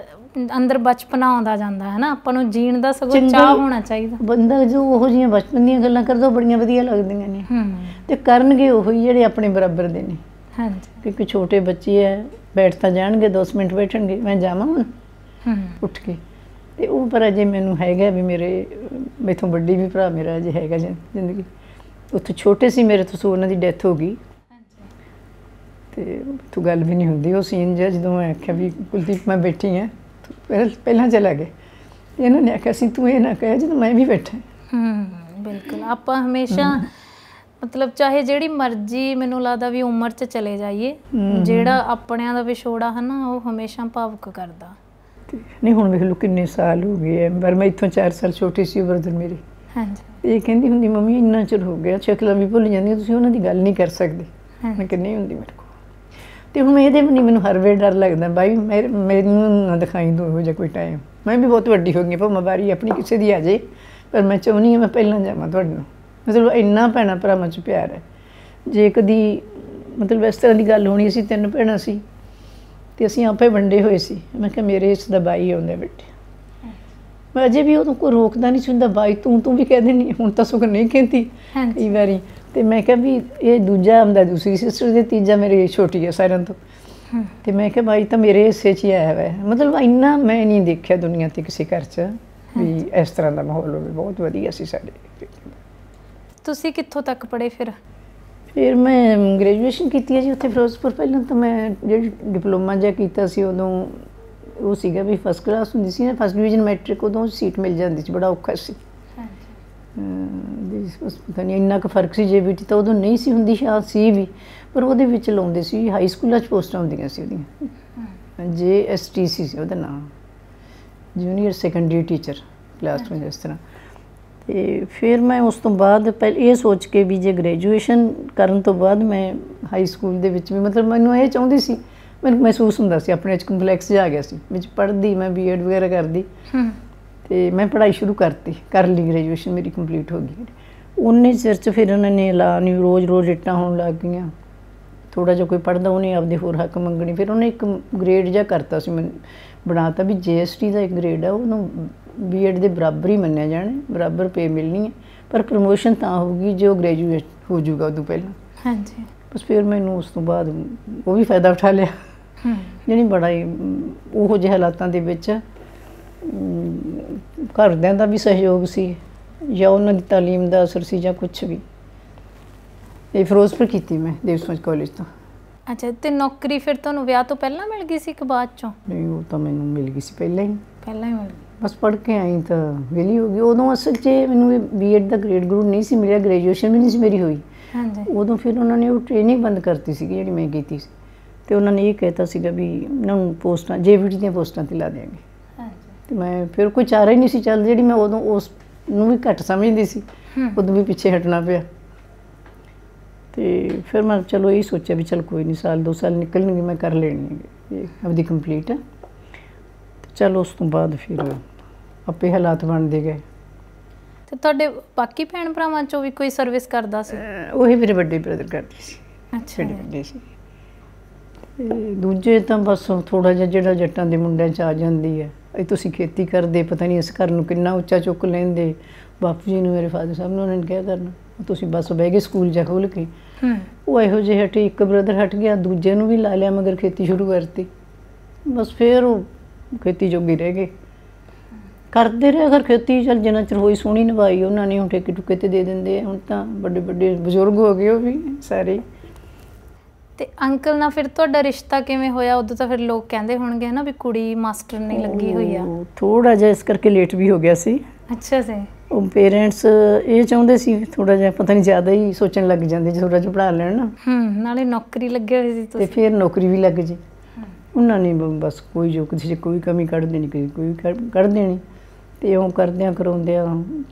ਅੰਦਰ ਬਚਪਨਾ ਆਉਂਦਾ ਜਾਂਦਾ ਹੈ ਨਾ, ਆਪਾਂ ਨੂੰ ਜੀਣ ਦਾ ਸਗੋਂ ਚਾਹ ਹੋਣਾ ਚਾਹੀਦਾ। ਬੰਦਾ ਜੋ ਉਹੋ ਜਿਹੀਆਂ ਬਚਪਨ ਦੀਆਂ ਗੱਲਾਂ ਕਰਦਾ ਉਹ ਬੜੀਆਂ ਵਧੀਆ ਲੱਗਦੀਆਂ ਨੇ, ਤੇ ਕਰਨਗੇ ਉਹੋ ਹੀ ਜਿਹੜੇ ਆਪਣੇ ਬਰਾਬਰ ਦੇ ਨੇ। ਹਾਂਜੀ, ਕਿਉਂਕਿ ਛੋਟੇ ਬੱਚੇ ਹੈ, ਬੈਠ ਤਾਂ ਜਾਣਗੇ, 10 ਮਿੰਟ ਬੈਠਣਗੇ, ਮੈਂ ਜਾਵਾਂ ਹੁਣ ਉੱਠ ਕੇ। ਤੇ ਉਹ ਪਰ ਅਜੇ ਮੈਨੂੰ ਹੈਗਾ ਵੀ ਮੈਥੋਂ ਵੱਡੀ ਵੀ ਭਰਾ ਮੇਰਾ ਅਜੇ ਹੈਗਾ ਜ਼ਿੰਦਗੀ। ਉੱਥੇ ਛੋਟੇ ਸੀ ਮੇਰੇ ਤੋਂ, ਉਹਨਾਂ ਦੀ ਡੈਥ ਹੋ ਗਈ। ਤੇ ਉੱਥੋਂ ਗੱਲ ਵੀ ਨਹੀਂ ਹੁੰਦੀ। ਉਹ ਸੀਨ ਜਿਹਾ ਜਦੋਂ ਮੈਂ ਆਖਿਆ ਵੀ ਕੁਲਦੀਪ ਮੈਂ ਬੈਠੀ ਹਾਂ, ਪਹਿਲਾਂ ਚਲਾ ਗਏ। ਇਹਨਾਂ ਨੇ ਆਖਿਆ ਸੀ ਤੂੰ ਇਹ ਨਾ ਕਹਿ ਜਦੋਂ ਮੈਂ ਵੀ ਬੈਠਾ। ਬਿਲਕੁਲ। ਆਪਾਂ ਹਮੇਸ਼ਾ ਮਤਲਬ ਚਾਹੇ ਜਿਹੜੀ ਮਰਜ਼ੀ ਮੈਨੂੰ ਲੱਗਦਾ ਵੀ ਉਮਰ 'ਚ ਚਲੇ ਜਾਈਏ, ਜਿਹੜਾ ਆਪਣਿਆਂ ਦਾ ਵਿਛੋੜਾ ਹੈ ਨਾ ਉਹ ਹਮੇਸ਼ਾ ਭਾਵੁਕ ਕਰਦਾ। ਨਹੀਂ ਹੁਣ ਵੇਖ ਲਓ ਕਿੰਨੇ ਸਾਲ ਹੋ ਗਏ, ਪਰ ਮੈਂ ਇੱਥੋਂ 4 ਸਾਲ ਛੋਟੀ ਸੀ ਬਰਦਰ ਮੇਰੀ। ਹਾਂਜੀ। ਇਹ ਕਹਿੰਦੀ ਹੁੰਦੀ ਮੰਮੀ ਇੰਨਾ ਚਿਰ ਹੋ ਗਿਆ, ਸ਼ਕਲਾਂ ਵੀ ਭੁੱਲ ਜਾਂਦੀਆਂ, ਤੁਸੀਂ ਉਹਨਾਂ ਦੀ ਗੱਲ ਨਹੀਂ ਕਰ ਸਕਦੇ। ਮੈਂ ਕਿਹਾ ਨਹੀਂ ਹੁੰਦੀ ਮੇਰੇ ਕੋਲ। ਤੇ ਹੁਣ ਇਹਦੇ ਵੀ ਨਹੀਂ, ਮੈਨੂੰ ਹਰ ਵੇਲੇ ਡਰ ਲੱਗਦਾ ਬਾਈ ਮੈਨੂੰ ਨਾ ਦਿਖਾਈ ਦੋ ਇਹੋ ਜਿਹਾ ਕੋਈ ਟਾਈਮ। ਮੈਂ ਵੀ ਬਹੁਤ ਵੱਡੀ ਹੋ ਗਈ, ਭਾਵੇਂ ਵਾਰੀ ਆਪਣੀ ਕਿਸੇ ਦੀ ਆ ਜਾਏ, ਪਰ ਮੈਂ ਚਾਹੁੰਦੀ ਹਾਂ ਮੈਂ ਪਹਿਲਾਂ ਜਾਵਾਂ ਤੁਹਾਡੇ ਨਾਲ। ਮਤਲਬ ਇੰਨਾ ਭੈਣਾਂ ਭਰਾਵਾਂ 'ਚ ਪਿਆਰ ਹੈ। ਜੇ ਕਦੀ ਮਤਲਬ ਇਸ ਤਰ੍ਹਾਂ ਦੀ ਗੱਲ ਹੋਣੀ, ਅਸੀਂ 3 ਭੈਣਾਂ ਸੀ ਤੇ ਅਸੀਂ ਆਪੇ ਵੰਡੇ ਹੋਏ ਸੀ। ਮੈਂ ਕਿਹਾ ਮੇਰੇ ਇਸ ਦਾ ਬਾਈ ਆਉਂਦਾ ਬੇਟੇ। ਮੈਂ ਅਜੇ ਵੀ ਉਦੋਂ ਕੋਈ ਰੋਕਦਾ ਨਹੀਂ ਸੀ ਹੁੰਦਾ, ਬਾਈ ਤੂੰ ਵੀ ਕਹਿ ਦਿੰਦੀ। ਹੁਣ ਤਾਂ ਸੁਖ ਨਹੀਂ ਕਹਿੰਦੀ ਕਈ ਵਾਰੀ। ਤੇ ਮੈਂ ਕਿਹਾ ਵੀ ਇਹ ਦੂਜਾ ਆਉਂਦਾ ਦੂਸਰੀ ਸਿਸਟਰ ਦੇ, ਤੀਜਾ ਮੇਰੀ ਛੋਟੀ ਹੈ ਸਾਰਿਆਂ ਤੋਂ। ਤੇ ਮੈਂ ਕਿਹਾ ਬਾਈ ਤਾਂ ਮੇਰੇ ਹਿੱਸੇ 'ਚ ਹੀ ਆਇਆ ਹੋਇਆ। ਮਤਲਬ ਇੰਨਾ ਮੈਂ ਨਹੀਂ ਦੇਖਿਆ ਦੁਨੀਆ 'ਤੇ ਕਿਸੇ ਘਰ 'ਚ ਵੀ ਇਸ ਤਰ੍ਹਾਂ ਦਾ ਮਾਹੌਲ ਹੋਵੇ। ਬਹੁਤ ਵਧੀਆ ਸੀ ਸਾਡੇ। ਤੁਸੀਂ ਕਿੱਥੋਂ ਤੱਕ ਪੜ੍ਹੇ ਫਿਰ? ਫਿਰ ਮੈਂ ਗ੍ਰੈਜੂਏਸ਼ਨ ਕੀਤੀ ਹੈ ਜੀ ਉੱਥੇ ਫਿਰੋਜ਼ਪੁਰ। ਪਹਿਲਾਂ ਤਾਂ ਮੈਂ ਜਿਹੜੀ ਡਿਪਲੋਮਾ ਜਿਹਾ ਕੀਤਾ ਸੀ ਉਦੋਂ ਉਹ ਸੀਗਾ ਵੀ ਫਸਟ ਕਲਾਸ ਹੁੰਦੀ ਸੀ ਨਾ, ਫਸਟ ਡਿਵੀਜ਼ਨ ਮੈਟ੍ਰਿਕ, ਉਦੋਂ ਸੀਟ ਮਿਲ ਜਾਂਦੀ ਸੀ, ਬੜਾ ਔਖਾ ਸੀ। ਪਤਾ ਨਹੀਂ ਇੰਨਾ ਕੁ ਫਰਕ ਸੀ। JBT ਤਾਂ ਉਦੋਂ ਨਹੀਂ ਸੀ ਹੁੰਦੀ, ਸ਼ਾਇਦ ਸੀ ਵੀ, ਪਰ ਉਹਦੇ ਵਿੱਚ ਲਾਉਂਦੇ ਸੀ। ਹਾਈ ਸਕੂਲਾਂ 'ਚ ਪੋਸਟਾਂ ਹੁੰਦੀਆਂ ਸੀ ਉਹਦੀਆਂ। JSTC ਸੀ ਉਹਦਾ ਨਾਮ, ਜੂਨੀਅਰ ਸੈਕੰਡਰੀ ਟੀਚਰ ਕਲਾਸ 1 ਇਸ ਤਰ੍ਹਾਂ। ਤੇ ਫਿਰ ਮੈਂ ਉਸ ਤੋਂ ਬਾਅਦ ਇਹ ਸੋਚ ਕੇ ਵੀ ਜੇ ਗ੍ਰੈਜੂਏਸ਼ਨ ਕਰਨ ਤੋਂ ਬਾਅਦ ਮੈਂ ਹਾਈ ਸਕੂਲ ਦੇ ਵਿੱਚ ਵੀ, ਮਤਲਬ ਮੈਨੂੰ ਇਹ ਚਾਹੁੰਦੀ ਸੀ, ਮੈਨੂੰ ਮਹਿਸੂਸ ਹੁੰਦਾ ਸੀ ਆਪਣੇ 'ਚ ਕੰਪਲੈਕਸ ਜਿਹਾ ਆ ਗਿਆ ਸੀ ਵਿੱਚ। ਪੜ੍ਹਦੀ ਮੈਂ BEd ਵਗੈਰਾ ਕਰਦੀ, ਤੇ ਮੈਂ ਪੜ੍ਹਾਈ ਸ਼ੁਰੂ ਕਰ ਲਈ। ਗ੍ਰੈਜੂਏਸ਼ਨ ਮੇਰੀ ਕੰਪਲੀਟ ਹੋ ਗਈ। ਉਹਨੇ ਚਿਰ 'ਚ ਫਿਰ ਉਹਨਾਂ ਨੇ ਐਲਾਨ ਰੋਜ਼ ਇੱਟਾਂ ਹੋਣ ਲੱਗ ਗਈਆਂ। ਥੋੜ੍ਹਾ ਜਿਹਾ ਕੋਈ ਪੜ੍ਹਦਾ ਉਹਨੇ ਆਪਦੇ ਹੋਰ ਹੱਕ ਮੰਗਣੀ। ਫਿਰ ਉਹਨੇ ਇੱਕ ਗ੍ਰੇਡ ਜਿਹਾ ਕਰਤਾ ਸੀ, ਮੈਨੂੰ ਬਣਾਤਾ ਵੀ JST ਦਾ ਇੱਕ ਗ੍ਰੇਡ ਆ, ਉਹਨੂੰ BEd ਦੇ ਬਰਾਬਰ ਹੀ ਮੰਨਿਆ ਜਾਣਾ, ਬਰਾਬਰ ਪੇ ਮਿਲਣੀ ਹੈ, ਪਰ ਪ੍ਰਮੋਸ਼ਨ ਤਾਂ ਹੋਊਗੀ ਜੋ ਗ੍ਰੈਜੂਏਟ ਹੋ ਜਾਊਗਾ ਉਦੋਂ ਪਹਿਲਾਂ। ਹਾਂਜੀ। ਬਸ ਫਿਰ ਮੈਨੂੰ ਉਸ ਤੋਂ ਬਾਅਦ ਉਹ ਵੀ ਫਾਇਦਾ ਉਠਾ ਲਿਆ। ਜਿਹੜੀ ਬੜਾ ਹੀ ਉਹੋ ਜਿਹੇ ਹਾਲਾਤਾਂ ਦੇ ਵਿੱਚ ਘਰਦਿਆਂ ਦਾ ਵੀ ਸਹਿਯੋਗ ਸੀ, ਜਾਂ ਉਹਨਾਂ ਦੀ ਤਾਲੀਮ ਦਾ ਅਸਰ ਸੀ, ਜਾਂ ਕੁਛ ਵੀ। ਇਹ ਫਿਰੋਜ਼ਪੁਰ ਕੀਤੀ ਮੈਂ ਦੇਵ ਸਮਾਜ ਕਾਲਜ ਤੋਂ। ਅੱਛਾ। ਤੇ ਨੌਕਰੀ ਫਿਰ ਤੁਹਾਨੂੰ ਵਿਆਹ ਤੋਂ ਪਹਿਲਾਂ ਮਿਲ ਗਈ ਸੀ ਕਿ ਬਾਅਦ ਚੋਂ? ਨਹੀਂ, ਉਹ ਤਾਂ ਮੈਨੂੰ ਮਿਲ ਗਈ ਸੀ ਪਹਿਲਾਂ ਹੀ। ਪਹਿਲਾਂ ਹੀ ਮਿਲ ਗਈ। ਬਸ ਪੜ੍ਹ ਕੇ ਆਈ ਤਾਂ ਵਿਹਲੀ ਹੋ ਗਈ। ਉਦੋਂ ਅਸਲ 'ਚ ਮੈਨੂੰ ਇਹ BEd ਦਾ ਗ੍ਰੇਡ ਗਰੂਡ ਨਹੀਂ ਸੀ ਮਿਲਿਆ, ਗ੍ਰੈਜੂਏਸ਼ਨ ਵੀ ਨਹੀਂ ਸੀ ਮੇਰੀ ਹੋਈ। ਹਾਂਜੀ। ਉਦੋਂ ਫਿਰ ਉਹਨਾਂ ਨੇ ਉਹ ਟ੍ਰੇਨਿੰਗ ਬੰਦ ਕਰਤੀ ਸੀਗੀ ਜਿਹੜੀ ਮੈਂ ਕੀਤੀ ਸੀ, ਤੇ ਉਹਨਾਂ ਨੇ ਇਹ ਕਹਿਤਾ ਸੀਗਾ ਵੀ ਇਹਨਾਂ ਨੂੰ ਪੋਸਟਾਂ JBT ਦੀਆਂ ਪੋਸਟਾਂ 'ਤੇ ਲਾ ਦਿਆਂਗੇ। ਤੇ ਮੈਂ ਫਿਰ ਕੋਈ ਚਾਰਾ ਹੀ ਨਹੀਂ ਸੀ ਚੱਲ, ਜਿਹੜੀ ਮੈਂ ਉਦੋਂ ਉਸ ਨੂੰ ਵੀ ਘੱਟ ਸਮਝਦੀ ਸੀ, ਉਦੋਂ ਵੀ ਪਿੱਛੇ ਹਟਣਾ ਪਿਆ। ਤੇ ਫਿਰ ਮੈਂ ਚਲੋ ਇਹ ਸੋਚਿਆ ਵੀ ਚਲ ਕੋਈ ਨਹੀਂ, ਸਾਲ 2 ਸਾਲ ਨਿਕਲਣਗੇ, ਮੈਂ ਕਰ ਲੈਣੀ ਹੈ ਆਪਦੀ ਕੰਪਲੀਟ। ਚਲ ਉਸ ਤੋਂ ਬਾਅਦ ਫਿਰ ਆਪੇ ਹਾਲਾਤ ਬਣਦੇ ਗਏ। ਤੇ ਤੁਹਾਡੇ ਬਾਕੀ ਭੈਣ ਭਰਾਵਾਂ 'ਚੋਂ ਵੀ ਕੋਈ ਸਰਵਿਸ ਕਰਦਾ ਸੀ? ਉਹੀ ਮੇਰੇ ਵੱਡੇ ਬ੍ਰਦਰ ਕਰਦੇ ਸੀ। ਅੱਛਾ। ਵੱਡੇ ਸੀ। ਦੂਜੇ ਤਾਂ ਬਸ ਥੋੜ੍ਹਾ ਜਿਹਾ ਜਿਹੜਾ ਜੱਟਾਂ ਦੇ ਮੁੰਡਿਆਂ 'ਚ ਆ ਜਾਂਦੀ ਹੈ, ਇਹ ਤੁਸੀਂ ਖੇਤੀ ਕਰਦੇ, ਪਤਾ ਨਹੀਂ ਇਸ ਘਰ ਨੂੰ ਕਿੰਨਾ ਉੱਚਾ ਚੁੱਕ ਲੈਂਦੇ। ਬਾਪੂ ਜੀ ਨੂੰ, ਮੇਰੇ ਫਾਦਰ ਸਾਹਿਬ ਨੂੰ, ਉਹਨਾਂ ਨੇ ਕਿਹਾ ਕਰਨਾ ਤੁਸੀਂ ਬਸ ਬਹਿ ਗਏ ਸਕੂਲ ਜਾ ਖੋਲ੍ਹ ਕੇ। ਉਹ ਇਹੋ ਜਿਹੇ ਹਟੇ, ਇੱਕ ਬ੍ਰਦਰ ਹਟ ਗਿਆ, ਦੂਜੇ ਨੂੰ ਵੀ ਲਾ ਲਿਆ, ਮਗਰ ਖੇਤੀ ਸ਼ੁਰੂ ਕਰਤੀ। ਬਸ ਫਿਰ ਉਹ ਖੇਤੀ ਜੋਗੀ ਰਹਿ ਗਏ। ਕਰਦੇ ਰਹੇ ਅਗਰ ਖੇਤੀ, ਚੱਲ ਜਿੰਨਾ ਚਿਰ ਹੋਈ ਸੋਹਣੀ ਨਿਭਾਈ ਉਹਨਾਂ ਨੇ। ਹੁਣ ਠੇਕੇ ਠੁਕੇ 'ਤੇ ਦੇ ਦਿੰਦੇ ਆ, ਹੁਣ ਤਾਂ ਵੱਡੇ ਵੱਡੇ ਬਜ਼ੁਰਗ ਹੋ ਗਏ ਉਹ ਵੀ ਸਾਰੇ। ਤੇ ਅੰਕਲ ਨਾਲ ਫਿਰ ਤੁਹਾਡਾ ਰਿਸ਼ਤਾ ਕਿਵੇਂ ਹੋਇਆ? ਉਦੋਂ ਤਾਂ ਫਿਰ ਲੋਕ ਕਹਿੰਦੇ ਹੋਣਗੇ ਨਾ ਵੀ ਕੁੜੀ ਮਾਸਟਰ ਨਹੀਂ ਲੱਗੀ ਹੋਈ ਆ। ਥੋੜਾ ਜਿਹਾ ਇਸ ਕਰਕੇ ਲੇਟ ਵੀ ਹੋ ਗਿਆ ਸੀ। ਅੱਛਾ ਜੀ। ਉਹ ਪੇਰੈਂਟਸ ਇਹ ਚਾਹੁੰਦੇ ਸੀ ਥੋੜਾ ਜਿਹਾ, ਪਤਾ ਨਹੀਂ ਜ਼ਿਆਦਾ ਹੀ ਸੋਚਣ ਲੱਗ ਜਾਂਦੇ ਥੋੜਾ ਜਿਹਾ ਪੜ੍ਹਾ ਲੈਣ ਨਾ। ਨਾਲੇ ਨੌਕਰੀ ਲੱਗੇ ਹੋਏ ਸੀ ਤੇ ਤੁਸੀਂ। ਫਿਰ ਨੌਕਰੀ ਵੀ ਲੱਗ ਜੇ। ਉਹਨਾਂ ਨੇ ਬਸ ਕੋਈ ਜੋ ਕਿਸੇ 'ਚ ਕੋਈ ਕਮੀ ਕੱਢ ਦੇਣੀ, ਕੋਈ ਕੱਢ ਦੇਣੀ, ਤੇ ਉਹ ਕਰਦਿਆਂ ਕਰਾਉਂਦਿਆਂ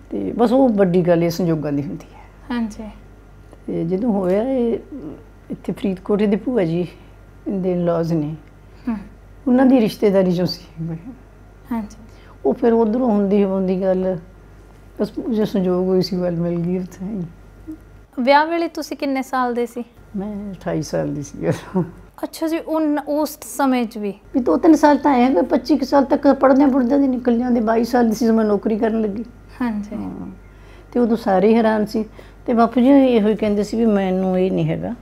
ਤੇ ਬਸ ਉਹ ਵੱਡੀ ਗੱਲ ਇਹ ਸੰਜੋਗਾਂ ਦੀ ਹੁੰਦੀ ਹੈ। ਹਾਂਜੀ। ਤੇ ਜਦੋਂ ਹੋਇਆ ਇਹ ਇੱਥੇ ਫਰੀਦਕੋਟ ਦੇ ਭੂਆ ਜੀ ਦੇ ਇਨ-ਲॉज ਨੇ, ਉਹਨਾਂ ਦੀ ਰਿਸ਼ਤੇਦਾਰੀ 'ਚੋਂ ਸੀ। ਹਾਂਜੀ। ਉਹ ਫਿਰ ਉੱਧਰੋਂ ਹੁੰਦੀ ਗੱਲ ਬਸ ਜੋ ਸੰਜੋਗ ਹੋਈ ਸੀ ਗੱਲ ਮਿਲ ਗਈ ਉੱਥੇ ਹੀ। ਵਿਆਹ ਵੇਲੇ ਤੁਸੀਂ ਕਿੰਨੇ ਸਾਲ ਦੇ ਸੀ? ਮੈਂ 28 ਸਾਲ ਦੀ ਸੀ ਉਦੋਂ। ਅੱਛਾ ਜੀ। ਉਸ ਸਮੇਂ 'ਚ ਵੀ 2-3 ਸਾਲ ਤਾਂ ਆਏ ਕਿ 25 ਸਾਲ ਤੱਕ ਪੜ੍ਹਦਿਆਂ ਦੇ ਨਿਕਲ ਜਾਂਦੇ। 22 ਸਾਲ ਦੀ ਸੀ ਜਦੋਂ ਮੈਂ ਨੌਕਰੀ ਕਰਨ ਲੱਗੀ। ਹਾਂਜੀ। ਤੇ ਉਦੋਂ ਸਾਰੇ ਹੈਰਾਨ ਸੀ। ਤੇ ਬਾਪੂ ਜੀ ਇਹੋ ਹੀ ਕਹਿੰਦੇ ਸੀ ਵੀ ਮੈਨੂੰ ਇਹ ਨਹੀਂ ਹੈਗਾ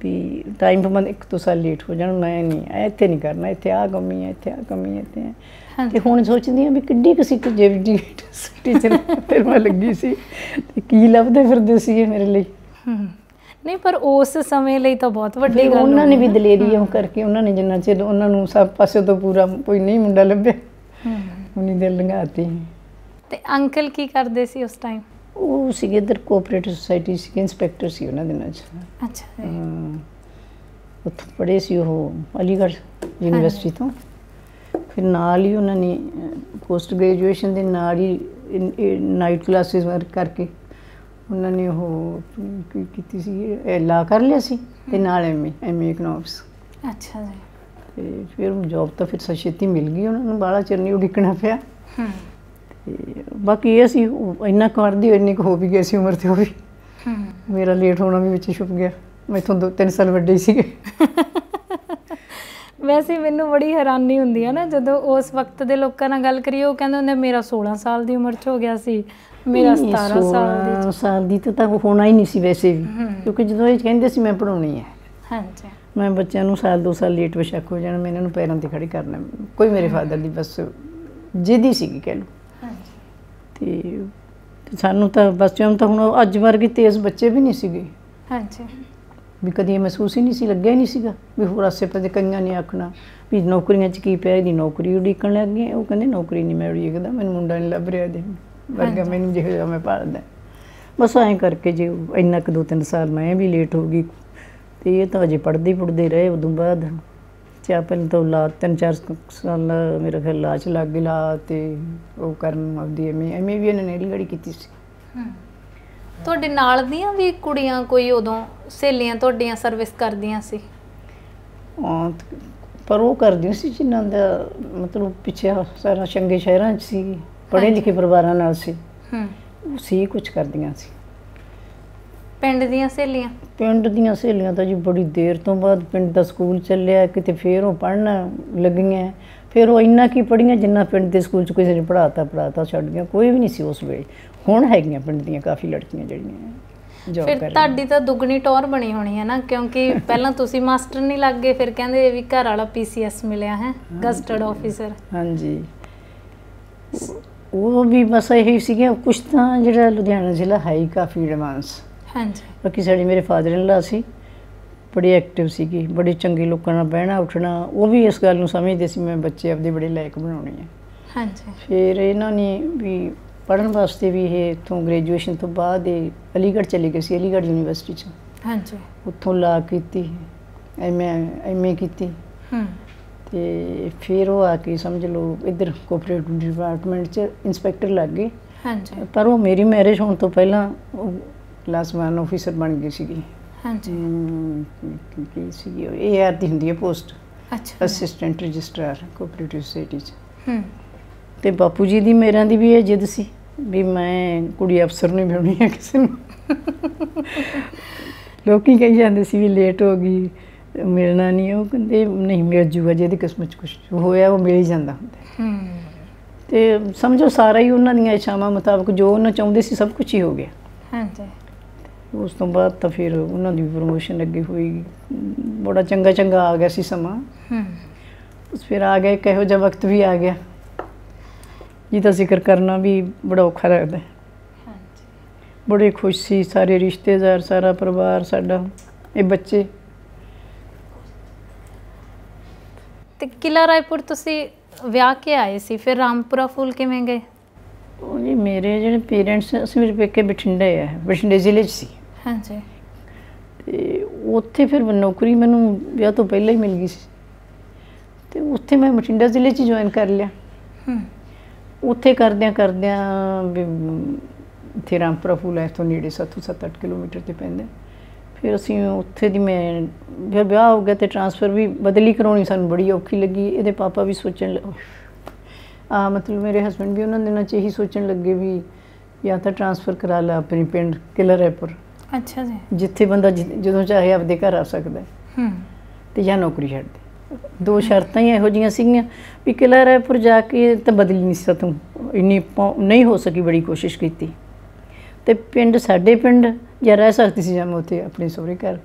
ਵੀ ਟਾਈਮ ਤੋਂ ਬਾਅਦ 1-2 ਸਾਲ ਲੇਟ ਹੋ ਜਾਣ, ਮੈਂ ਨਹੀਂ ਇੱਥੇ ਨਹੀਂ ਕਰਨਾ, ਇੱਥੇ ਆਹ ਕਮੀ ਹੈ, ਇੱਥੇ ਆਹ ਕਮੀ ਹੈ, ਇੱਥੇ। ਤੇ ਹੁਣ ਸੋਚਦੀ ਹਾਂ ਵੀ ਕਿੱਡੀ ਕੁ ਟੀਚਰ ਫਿਰ ਮੈਂ ਲੱਗੀ ਸੀ ਤੇ ਕੀ ਲੱਭਦੇ ਫਿਰਦੇ ਸੀਗੇ ਮੇਰੇ ਲਈ। ਨਹੀਂ, ਪਰ ਉਸ ਸਮੇਂ ਲਈ ਤਾਂ ਬਹੁਤ ਵੱਡੀ ਗੱਲ। ਉਹਨਾਂ ਨੇ ਵੀ ਦਲੇਰੀ ਉਹ ਕਰਕੇ, ਉਹਨਾਂ ਨੇ ਜਿੰਨਾ ਚਿਰ ਉਹਨਾਂ ਨੂੰ ਸਭ ਪਾਸੇ ਤੋਂ ਪੂਰਾ ਕੋਈ ਨਹੀਂ ਮੁੰਡਾ ਲੱਭਿਆ, ਉਹਨੀ ਦਿਲ ਲੰਘਾਤੀ। ਤੇ ਅੰਕਲ ਕੀ ਕਰਦੇ ਸੀ ਉਸ ਟਾਈਮ? ਉਹ ਸੀਗੇ ਇੱਧਰ ਕੋਆਪਰੇਟਿਵ ਸੁਸਾਇਟੀ ਸੀ, ਇੰਸਪੈਕਟਰ ਸੀ ਉਹਨਾਂ ਦਿਨਾਂ 'ਚ। ਅੱਛਾ ਜੀ। ਉੱਥੋਂ ਪੜ੍ਹੇ ਸੀ ਉਹ ਅਲੀਗੜ੍ਹ ਯੂਨੀਵਰਸਿਟੀ ਤੋਂ। ਫਿਰ ਨਾਲ ਹੀ ਉਹਨਾਂ ਨੇ ਪੋਸਟ ਗ੍ਰੈਜੂਏਸ਼ਨ ਦੇ ਨਾਲ ਹੀ ਨਾਈਟ ਕਲਾਸਿਸ ਵਰਕ ਕਰਕੇ ਉਹਨਾਂ ਨੇ ਉਹ ਕੀ ਕੀਤੀ ਸੀ, ਲਾ ਕਰ ਲਿਆ ਸੀ ਤੇ ਨਾਲ ਐਮਏ ਇਕਨੋਮਿਕਸ। ਅੱਛਾ ਜੀ। ਤੇ ਫਿਰ ਜੋਬ ਤਾਂ ਫਿਰ ਛੇਤੀ ਮਿਲ ਗਈ ਉਹਨਾਂ ਨੂੰ, ਬਾਹਲਾ ਚਿਰ ਨਹੀਂ ਉਡੀਕਣਾ ਪਿਆ। ਤੇ ਬਾਕੀ ਇਹ ਸੀ ਇੰਨਾ ਕਰਦੀ ਇੰਨੀ ਕੁ ਹੋ ਵੀ ਗਈ ਸੀ ਉਮਰ ਤੇ ਉਹ ਵੀ। ਮੇਰਾ ਲੇਟ ਹੋਣਾ ਵੀ ਵਿੱਚ ਛੁਪ ਗਿਆ, ਮੈਥੋਂ 2-3 ਸਾਲ ਵੱਡੇ ਹੀ ਸੀਗੇ। ਵੈਸੇ ਮੈਨੂੰ ਬੜੀ ਹੈਰਾਨੀ ਹੁੰਦੀ ਹੈ ਨਾ ਜਦੋਂ ਉਸ ਵਕਤ ਦੇ ਲੋਕਾਂ ਨਾਲ ਗੱਲ ਕਰੀਏ, ਉਹ ਕਹਿੰਦੇ ਹੁੰਦੇ ਮੇਰਾ 16 ਸਾਲ ਦੀ ਉਮਰ 'ਚ ਹੋ ਗਿਆ ਸੀ, ਮੇਰਾ 17 ਸਾਲ ਦੀ ਤਾਂ ਹੋਣਾ ਹੀ ਨਹੀਂ ਸੀ ਵੈਸੇ ਵੀ, ਕਿਉਂਕਿ ਜਦੋਂ ਇਹ ਕਹਿੰਦੇ ਸੀ ਮੈਂ ਪੜ੍ਹਾਉਣੀ ਹੈ। ਹਾਂਜੀ। ਮੈਂ ਬੱਚਿਆਂ ਨੂੰ 1-2 ਸਾਲ ਲੇਟ ਬੇਸ਼ੱਕ ਹੋ ਜਾਣਾ, ਮੈਂ ਇਹਨਾਂ ਨੂੰ ਪੈਰਾਂ 'ਤੇ ਖੜੀ ਕਰਨਾ। ਕੋਈ ਮੇਰੇ ਫਾਦਰ ਦੀ ਬਸ ਜਿੱਦ ਹੀ ਸੀਗੀ ਕਹਿ ਲਓ। ਤੇ ਸਾਨੂੰ ਤਾਂ ਬੱਚਿਆਂ ਨੂੰ ਤਾਂ ਹੁਣ ਅੱਜ ਵਰਗੇ ਤੇਜ਼ ਬੱਚੇ ਵੀ ਨਹੀਂ ਸੀਗੇ। ਹਾਂਜੀ। ਵੀ ਕਦੀ ਮਹਿਸੂਸ ਹੀ ਨਹੀਂ ਸੀ, ਲੱਗਿਆ ਹੀ ਨਹੀਂ ਸੀਗਾ ਵੀ ਹੋਰ ਆਸੇ ਪਾਸੇ ਕਈਆਂ ਨੇ ਆਖਣਾ ਵੀ ਨੌਕਰੀਆਂ 'ਚ ਕੀ ਪਿਆ, ਇਹਦੀ ਨੌਕਰੀ ਉਡੀਕਣ ਲੱਗ ਗਈ। ਉਹ ਕਹਿੰਦੇ ਨੌਕਰੀ ਨਹੀਂ ਮੈਂ ਉਡੀਕਦਾ, ਮੈਨੂੰ ਮੁੰਡਾ ਨਹੀਂ ਲੱਭ ਰਿਹਾ ਦੇ ਵਰਗਾ, ਮੈਨੂੰ ਜਿਹੋ ਜਿਹਾ ਮੈਂ ਭਾਲਦਾ। ਬਸ ਐਂ ਕਰਕੇ ਜੇ ਇੰਨਾ ਕੁ 2-3 ਸਾਲ ਮੈਂ ਵੀ ਲੇਟ ਹੋ ਗਈ। ਤੇ ਇਹ ਤਾਂ ਅਜੇ ਪੜ੍ਹਦੇ ਰਹੇ। ਉਦੋਂ ਬਾਅਦ ਪਹਿਲਾਂ ਤਾਂ ਲਾ 3-4 ਸਾਲ ਮੇਰਾ ਖਿਆਲ ਲਾ 'ਚ ਲੱਗ ਗਈ ਲਾ, ਤੇ ਉਹ ਕਰਨ ਆਪਦੀ ਐਮਏ ਵੀ ਇਹਨਾਂ ਨੇ ਅਲੀਗੜ੍ਹ ਕੀਤੀ ਸੀ। ਤੁਹਾਡੇ ਨਾਲ ਦੀਆਂ ਵੀ ਕੁੜੀਆਂ ਕੋਈ ਉਦੋਂ ਸਹੇਲੀਆਂ ਤੁਹਾਡੀਆਂ ਸਰਵਿਸ ਕਰਦੀਆਂ ਸੀ? ਪਰ ਉਹ ਕਰਦੀਆਂ ਸੀ ਜਿਨ੍ਹਾਂ ਦਾ ਮਤਲਬ ਪਿੱਛੇ ਸਾਰਾ ਚੰਗੇ ਸ਼ਹਿਰਾਂ 'ਚ ਸੀ, ਪੜ੍ਹੇ ਲਿਖੇ ਪਰਿਵਾਰਾਂ ਨਾਲ ਸੀ। ਸੀ ਕੁਛ ਕਰਦੀਆਂ ਸੀ। ਪਿੰਡ ਦੀਆਂ ਸਹੇਲੀਆਂ? ਪਿੰਡ ਦੀਆਂ ਸਹੇਲੀਆਂ ਤਾਂ ਜੀ ਬੜੀ ਦੇਰ ਤੋਂ ਬਾਅਦ ਪਿੰਡ ਦਾ ਸਕੂਲ ਚੱਲਿਆ ਕਿਤੇ, ਫਿਰ ਉਹ ਪੜ੍ਹਨ ਲੱਗੀਆਂ। ਫਿਰ ਉਹ ਇੰਨਾ ਕੀ ਪੜ੍ਹੀਆਂ ਜਿੰਨਾ ਪਿੰਡ ਦੇ ਸਕੂਲ 'ਚ ਕਿਸੇ ਨੇ ਪੜ੍ਹਾਤਾ ਛੱਡ ਗਿਆ, ਕੋਈ ਵੀ ਨਹੀਂ ਸੀ ਉਸ ਵੇਲੇ। ਹੁਣ ਹੈਗੀਆਂ ਪਿੰਡ ਦੀਆਂ ਕਾਫੀ ਲੜਕੀਆਂ ਜਿਹੜੀਆਂ ਜੋਬ ਕਰ। ਫਿਰ ਤੁਹਾਡੀ ਤਾਂ ਦੁੱਗਣੀ ਟੌਰ ਬਣੀ ਹੋਣੀ ਹੈ ਨਾ, ਕਿਉਂਕਿ ਪਹਿਲਾਂ ਤੁਸੀਂ ਮਾਸਟਰ ਨਹੀਂ ਲੱਗ ਗਏ, ਫਿਰ ਕਹਿੰਦੇ ਵੀ ਘਰ ਵਾਲਾ ਪੀਸੀਐਸ ਮਿਲਿਆ ਹੈ, ਗਜ਼ਟਡ ਆਫੀਸਰ। ਹਾਂਜੀ। ਉਹ ਵੀ ਬਸ ਇਹੀ ਸੀਗੇ ਕੁਛ ਤਾਂ ਜਿਹੜਾ ਲੁਧਿਆਣਾ ਜ਼ਿਲ੍ਹਾ ਹੈ ਹੀ ਕਾਫੀ ਐਡਵਾਂਸ। ਹਾਂਜੀ। ਬਾਕੀ ਸਾਡੇ ਮੇਰੇ ਫਾਦਰ ਇਨ ਲਾ ਸੀ, ਬੜੀ ਐਕਟਿਵ ਸੀਗੀ, ਬੜੇ ਚੰਗੇ ਲੋਕਾਂ ਨਾਲ ਬਹਿਣਾ ਉੱਠਣਾ। ਉਹ ਵੀ ਇਸ ਗੱਲ ਨੂੰ ਸਮਝਦੇ ਸੀ ਮੈਂ ਬੱਚੇ ਆਪਦੇ ਬੜੇ ਲਾਇਕ ਬਣਾਉਣੇ ਆ। ਹਾਂਜੀ। ਫਿਰ ਇਹਨਾਂ ਨੇ ਵੀ ਪੜ੍ਹਨ ਵਾਸਤੇ ਵੀ ਇਹ ਇੱਥੋਂ ਗ੍ਰੈਜੂਏਸ਼ਨ ਤੋਂ ਬਾਅਦ ਇਹ ਅਲੀਗੜ੍ਹ ਚਲੇ ਗਏ ਸੀ, ਅਲੀਗੜ੍ਹ ਯੂਨੀਵਰਸਿਟੀ 'ਚ। ਹਾਂਜੀ। ਉੱਥੋਂ ਲਾ ਕੀਤੀ, ਐਮਏ ਕੀਤੀ। ਤੇ ਫਿਰ ਉਹ ਆ ਕੇ ਸਮਝ ਲਓ ਇੱਧਰ ਕੋਆਪਰੇਟਿਵ ਡਿਪਾਰਟਮੈਂਟ 'ਚ ਇੰਸਪੈਕਟਰ ਲੱਗ ਗਏ। ਹਾਂਜੀ। ਪਰ ਉਹ ਮੇਰੀ ਮੈਰਿਜ ਹੋਣ ਤੋਂ ਪਹਿਲਾਂ ਉਹ ਕਲਾਸ 1 ਆਫਿਸਰ ਬਣ ਗਈ ਸੀਗੀ। ਹਾਂਜੀ। ਕੀ ਸੀਗੀ ਉਹ AR ਦੀ ਹੁੰਦੀ ਹੈ ਪੋਸਟ। ਅੱਛਾ। ਅਸਿਸਟੈਂਟ ਰਜਿਸਟਰਾਰ ਕੋਆਪਰੇਟਿਵ ਸੁਸਾਇਟੀ 'ਚ। ਤੇ ਬਾਪੂ ਜੀ ਦੀ ਮੇਰਿਆਂ ਦੀ ਵੀ ਇਹ ਜਿੱਦ ਸੀ ਵੀ ਮੈਂ ਕੁੜੀ ਅਫਸਰ ਨਹੀਂ ਬਣਾਉਣੀ ਹੈ ਕਿਸੇ ਨੂੰ। ਲੋਕੀ ਕਹੀ ਜਾਂਦੇ ਸੀ ਵੀ ਲੇਟ ਹੋ ਗਈ, ਮਿਲਣਾ ਨਹੀਂ। ਉਹ ਕਹਿੰਦੇ ਨਹੀਂ ਮਿਲ ਜੂਗਾ, ਜਿਹਦੀ ਕਿਸਮਤ 'ਚ ਕੁਛ ਹੋਇਆ ਉਹ ਮਿਲ ਹੀ ਜਾਂਦਾ ਹੁੰਦਾ। ਤੇ ਸਮਝੋ ਸਾਰਾ ਹੀ ਉਹਨਾਂ ਦੀਆਂ ਇੱਛਾਵਾਂ ਮੁਤਾਬਕ ਜੋ ਉਹਨਾਂ ਚਾਹੁੰਦੇ ਸੀ ਸਭ ਕੁਛ ਹੀ ਹੋ ਗਿਆ। ਹਾਂਜੀ। ਉਸ ਤੋਂ ਬਾਅਦ ਤਾਂ ਫਿਰ ਉਹਨਾਂ ਦੀ ਪ੍ਰਮੋਸ਼ਨ ਅੱਗੇ ਹੋਈ, ਬੜਾ ਚੰਗਾ ਆ ਗਿਆ ਸੀ ਸਮਾਂ। ਫਿਰ ਆ ਗਿਆ ਇੱਕ ਇਹੋ ਜਿਹਾ ਵਕਤ ਵੀ ਆ ਗਿਆ ਜਿਹਦਾ ਜ਼ਿਕਰ ਕਰਨਾ ਵੀ ਬੜਾ ਔਖਾ ਲੱਗਦਾ। ਬੜੇ ਖੁਸ਼ ਸੀ ਸਾਰੇ ਰਿਸ਼ਤੇਦਾਰ, ਸਾਰਾ ਪਰਿਵਾਰ ਸਾਡਾ, ਇਹ ਬੱਚੇ ਤੇ ਕਿਲਾ ਰਾਏਪੁਰ ਤੁਸੀਂ ਵਿਆਹ ਕੇ ਆਏ ਸੀ, ਫਿਰ ਰਾਮਪੁਰਾ ਫੂਲ ਕਿਵੇਂ ਗਏ? ਉਹ ਜੀ ਮੇਰੇ ਜਿਹੜੇ ਪੇਰੈਂਟਸ, ਅਸੀਂ ਮੇਰੇ ਪੇਕੇ ਬਠਿੰਡੇ ਆ, ਬਠਿੰਡੇ ਜ਼ਿਲ੍ਹੇ 'ਚ ਸੀ। ਹਾਂਜੀ। ਤੇ ਉੱਥੇ ਫਿਰ ਨੌਕਰੀ ਮੈਨੂੰ ਵਿਆਹ ਤੋਂ ਪਹਿਲਾਂ ਹੀ ਮਿਲ ਗਈ ਸੀ, ਤੇ ਉੱਥੇ ਮੈਂ ਬਠਿੰਡਾ ਜ਼ਿਲ੍ਹੇ 'ਚ ਜੁਆਇਨ ਕਰ ਲਿਆ। ਉੱਥੇ ਕਰਦਿਆਂ ਵੀ ਇੱਥੇ ਰਾਮਪੁਰਾ ਫੂਲ ਹੈ ਇੱਥੋਂ ਨੇੜੇ, 7-8 ਕਿਲੋਮੀਟਰ 'ਤੇ ਪੈਂਦਾ। ਫਿਰ ਅਸੀਂ ਉੱਥੇ ਦੀ ਮੈਂ ਫਿਰ ਵਿਆਹ ਹੋ ਗਿਆ, ਤੇ ਟਰਾਂਸਫਰ ਵੀ ਬਦਲੀ ਕਰਾਉਣੀ ਸਾਨੂੰ ਬੜੀ ਔਖੀ ਲੱਗੀ। ਇਹਦੇ ਪਾਪਾ ਵੀ ਸੋਚਣ ਮਤਲਬ ਮੇਰੇ ਹਸਬੈਂਡ ਵੀ ਉਹਨਾਂ ਦਿਨਾਂ 'ਚ ਇਹੀ ਸੋਚਣ ਲੱਗੇ ਵੀ ਜਾਂ ਤਾਂ ਟਰਾਂਸਫਰ ਕਰਾ ਲਾ ਆਪਣੀ ਪਿੰਡ ਕਿਲਾ ਰਾਏਪੁਰ। ਅੱਛਾ ਜੀ। ਜਿੱਥੇ ਬੰਦਾ ਜਦੋਂ ਚਾਹੇ ਆਪਦੇ ਘਰ ਆ ਸਕਦਾ, ਤੇ ਜਾਂ ਨੌਕਰੀ ਛੱਡ ਦੇ। ਦੋ ਸ਼ਰਤਾਂ ਹੀ ਇਹੋ ਜਿਹੀਆਂ ਸੀਗੀਆਂ ਵੀ ਕਿਲਾ ਰਾਏਪੁਰ ਜਾ ਕੇ ਤਾਂ ਬਦਲੀ ਨਹੀਂ ਸਕੂੰ, ਇੰਨੀ ਨਹੀਂ ਹੋ ਸਕੀ, ਬੜੀ ਕੋਸ਼ਿਸ਼ ਕੀਤੀ। ਤੇ ਪਿੰਡ ਸਾਡੇ ਪਿੰਡ ਜਾਂ ਰਹਿ ਸਕਦੀ ਸੀ ਜਾਂ ਮੈਂ ਉੱਥੇ ਆਪਣੇ ਸਹੁਰੇ ਘਰ।